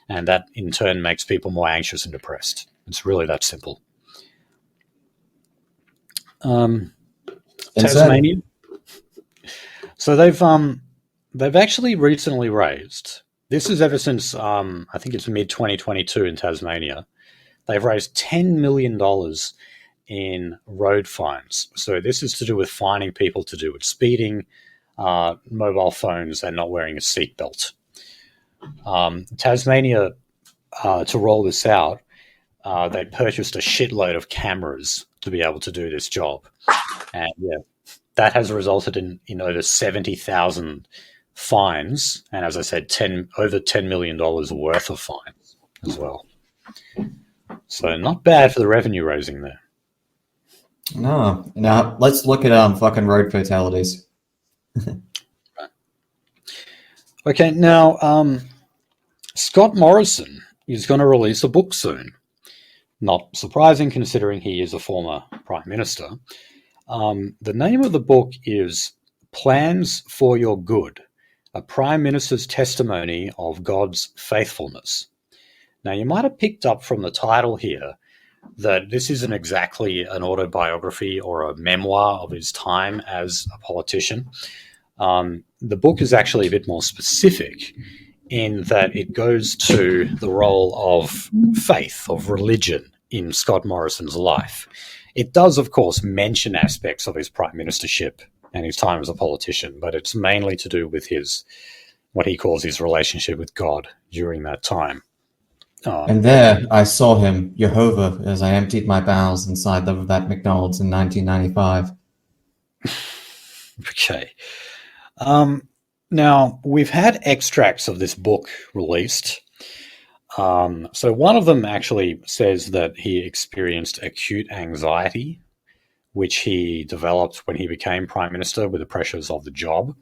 And that, in turn, makes people more anxious and depressed. It's really that simple. Tasmania. So they've actually recently raised, this is ever since I think it's mid-2022 in Tasmania, they've raised $10 million in road fines. So this is to do with fining people to do with speeding, mobile phones, and not wearing a seatbelt. Tasmania, to roll this out, they purchased a shitload of cameras to be able to do this job. And yeah, that has resulted in over 70,000 fines, and as I said, over $10 million worth of fines as well. So not bad for the revenue raising there. No. Now let's look at fucking road fatalities. Right. Okay, now Scott Morrison is going to release a book soon. Not surprising, considering he is a former Prime Minister. The name of the book is Plans for Your Good, a Prime Minister's Testimony of God's Faithfulness. Now, you might have picked up from the title here that this isn't exactly an autobiography or a memoir of his time as a politician. The book is actually a bit more specific in that it goes to the role of faith, of religion in Scott Morrison's life. It does, of course, mention aspects of his prime ministership and his time as a politician, but it's mainly to do with what he calls his relationship with God during that time. And there I saw him, Jehovah, as I emptied my bowels inside of that McDonald's in 1995. Okay. Now, we've had extracts of this book released. So one of them actually says that he experienced acute anxiety, which he developed when he became Prime Minister with the pressures of the job.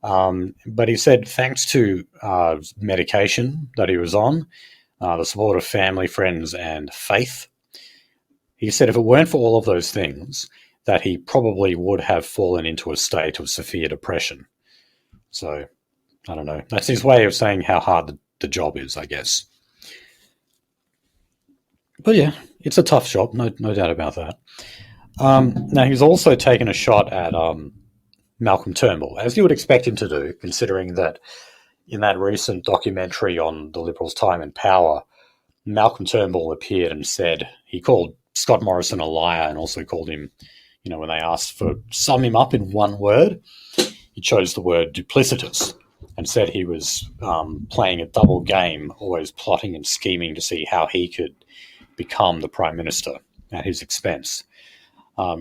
But he said thanks to medication that he was on, the support of family, friends, and faith, he said if it weren't for all of those things, that he probably would have fallen into a state of severe depression. So, I don't know. That's his way of saying how hard the job is, I guess. But yeah, it's a tough job, no doubt about that. Now, he's also taken a shot at Malcolm Turnbull, as you would expect him to do, considering that in that recent documentary on the Liberals' time in power, Malcolm Turnbull appeared and said he called Scott Morrison a liar and also called him, when they asked for sum him up in one word, he chose the word duplicitous and said he was playing a double game, always plotting and scheming to see how he could become the Prime Minister at his expense.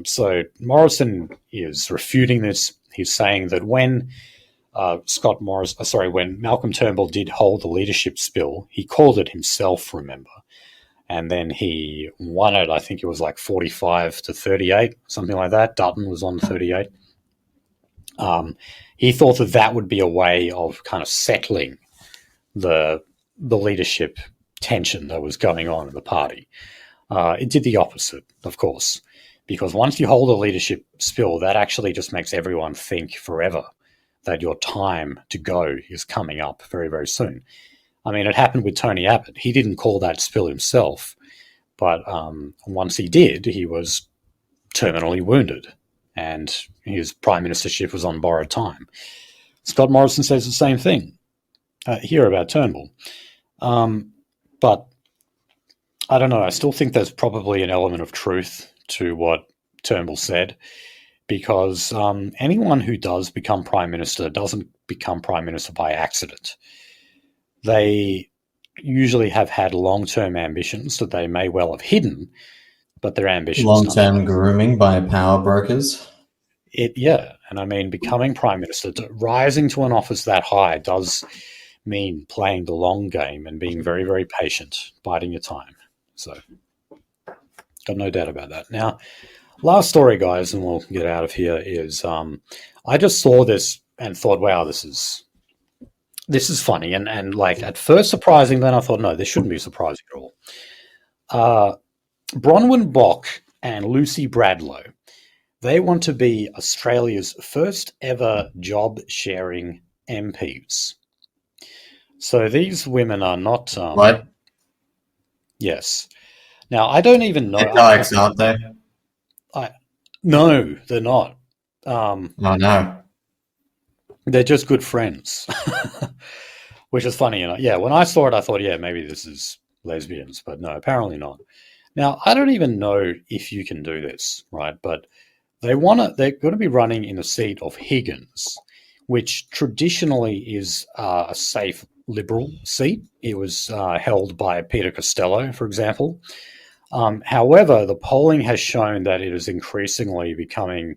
So Morrison is refuting this. He's saying that when when Malcolm Turnbull did hold the leadership spill, he called it himself, remember? And then he won it, I think it was like 45 to 38, something like that. Dutton was on 38. He thought that would be a way of kind of settling the leadership tension that was going on in the party. It did the opposite, of course, because once you hold a leadership spill, that actually just makes everyone think forever that your time to go is coming up very, very soon. I mean, it happened with Tony Abbott. He didn't call that spill himself, but once he did, he was terminally wounded, and his prime ministership was on borrowed time. Scott Morrison says the same thing here about Turnbull. But I don't know. I still think there's probably an element of truth to what Turnbull said, because anyone who does become prime minister doesn't become prime minister by accident. They usually have had long-term ambitions that they may well have hidden, but their ambitions... Long-term grooming by power brokers? And I mean, becoming prime minister, rising to an office that high does mean playing the long game and being very, very patient, biding your time. So, got no doubt about that. Now, last story, guys, and we'll get out of here, is I just saw this and thought, wow, this is funny. And like, at first surprising, then I thought, no, this shouldn't be surprising at all. Bronwyn Bok and Lucy Bradlow, they want to be Australia's first ever job-sharing MPs. So these women are not... what? Yes. Now, I don't even know... Dykes, aren't they? No, they're not. Oh, no. They're just good friends, which is funny. Yeah, when I saw it, I thought, yeah, maybe this is lesbians, but no, apparently not. Now, I don't even know if you can do this, right? But they're going to be running in the seat of Higgins, which traditionally is a safe Liberal seat. It was held by Peter Costello, for example. However, the polling has shown that it is increasingly becoming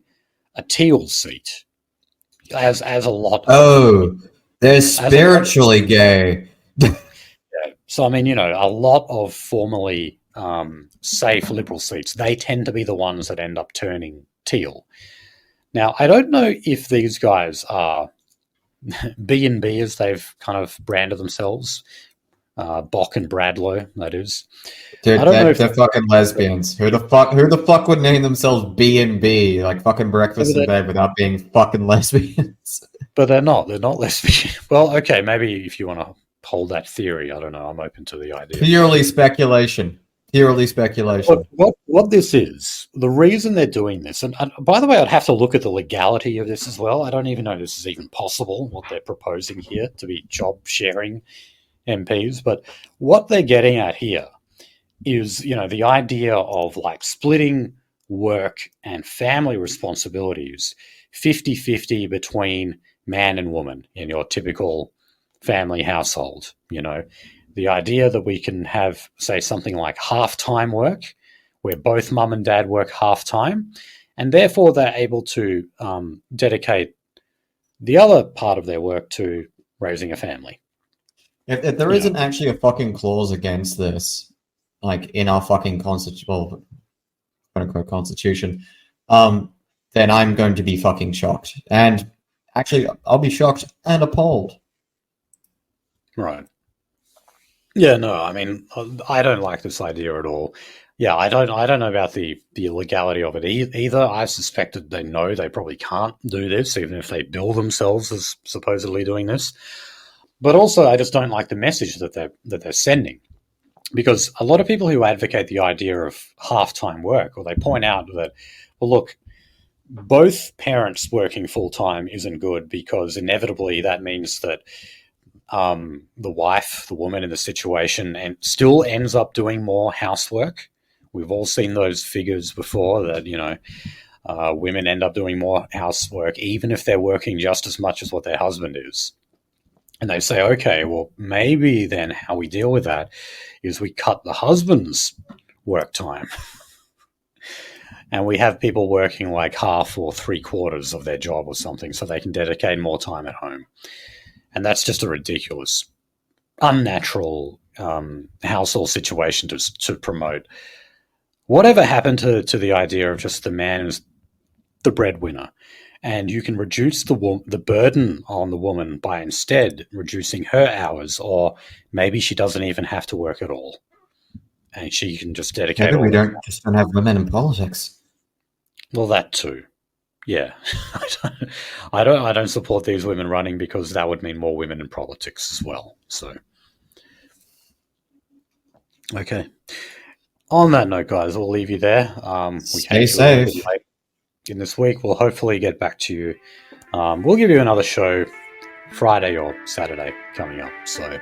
a Teal seat, as a lot. They're spiritually gay. Yeah. So I mean, a lot of formerly safe Liberal seats, they tend to be the ones that end up turning Teal. Now, I don't know if these guys are B&B, as they've kind of branded themselves. Bok and Bradlow, that is. Dude, they're fucking lesbians. Who the fuck would name themselves B&B, like fucking breakfast in bed, without being fucking lesbians? But they're not lesbian. Well, okay, maybe if you want to hold that theory, I don't know. I'm open to the idea. Purely speculation. What this is, the reason they're doing this, and by the way, I'd have to look at the legality of this as well. I don't even know if this is even possible, what they're proposing here to be job sharing MPs. But what they're getting at here is, the idea of like splitting work and family responsibilities 50-50 between man and woman in your typical family household. The idea that we can have, say, something like half-time work, where both mum and dad work half-time, and therefore they're able to dedicate the other part of their work to raising a family. If there isn't actually a fucking clause against this, like in our fucking quote unquote constitution, then I'm going to be fucking shocked. And actually, I'll be shocked and appalled. Right. Yeah, no, I mean, I don't like this idea at all. Yeah, I don't know about the legality of it either. I suspect that they probably can't do this, even if they bill themselves as supposedly doing this. But also, I just don't like the message that they're sending. Because a lot of people who advocate the idea of half-time work, or they point out that, well, look, both parents working full-time isn't good because inevitably that means that the wife, the woman in the situation, and still ends up doing more housework. We've all seen those figures before that, women end up doing more housework even if they're working just as much as what their husband is. And they say, okay, well, maybe then how we deal with that is we cut the husband's work time. And we have people working like half or 3/4 of their job or something so they can dedicate more time at home. And that's just a ridiculous, unnatural household situation to promote. Whatever happened to the idea of just the man as the breadwinner? And you can reduce the burden on the woman by instead reducing her hours, or maybe she doesn't even have to work at all, and she can just dedicate. Maybe we don't have women in politics. Well, that too. Yeah, I don't support these women running because that would mean more women in politics as well. So, okay. On that note, guys, we'll leave you there. Stay safe. In this week. We'll hopefully get back to you. We'll give you another show Friday or Saturday coming up. So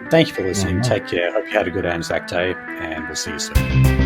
thank you for listening. Take care. Hope you had a good ANZAC day, and we'll see you soon.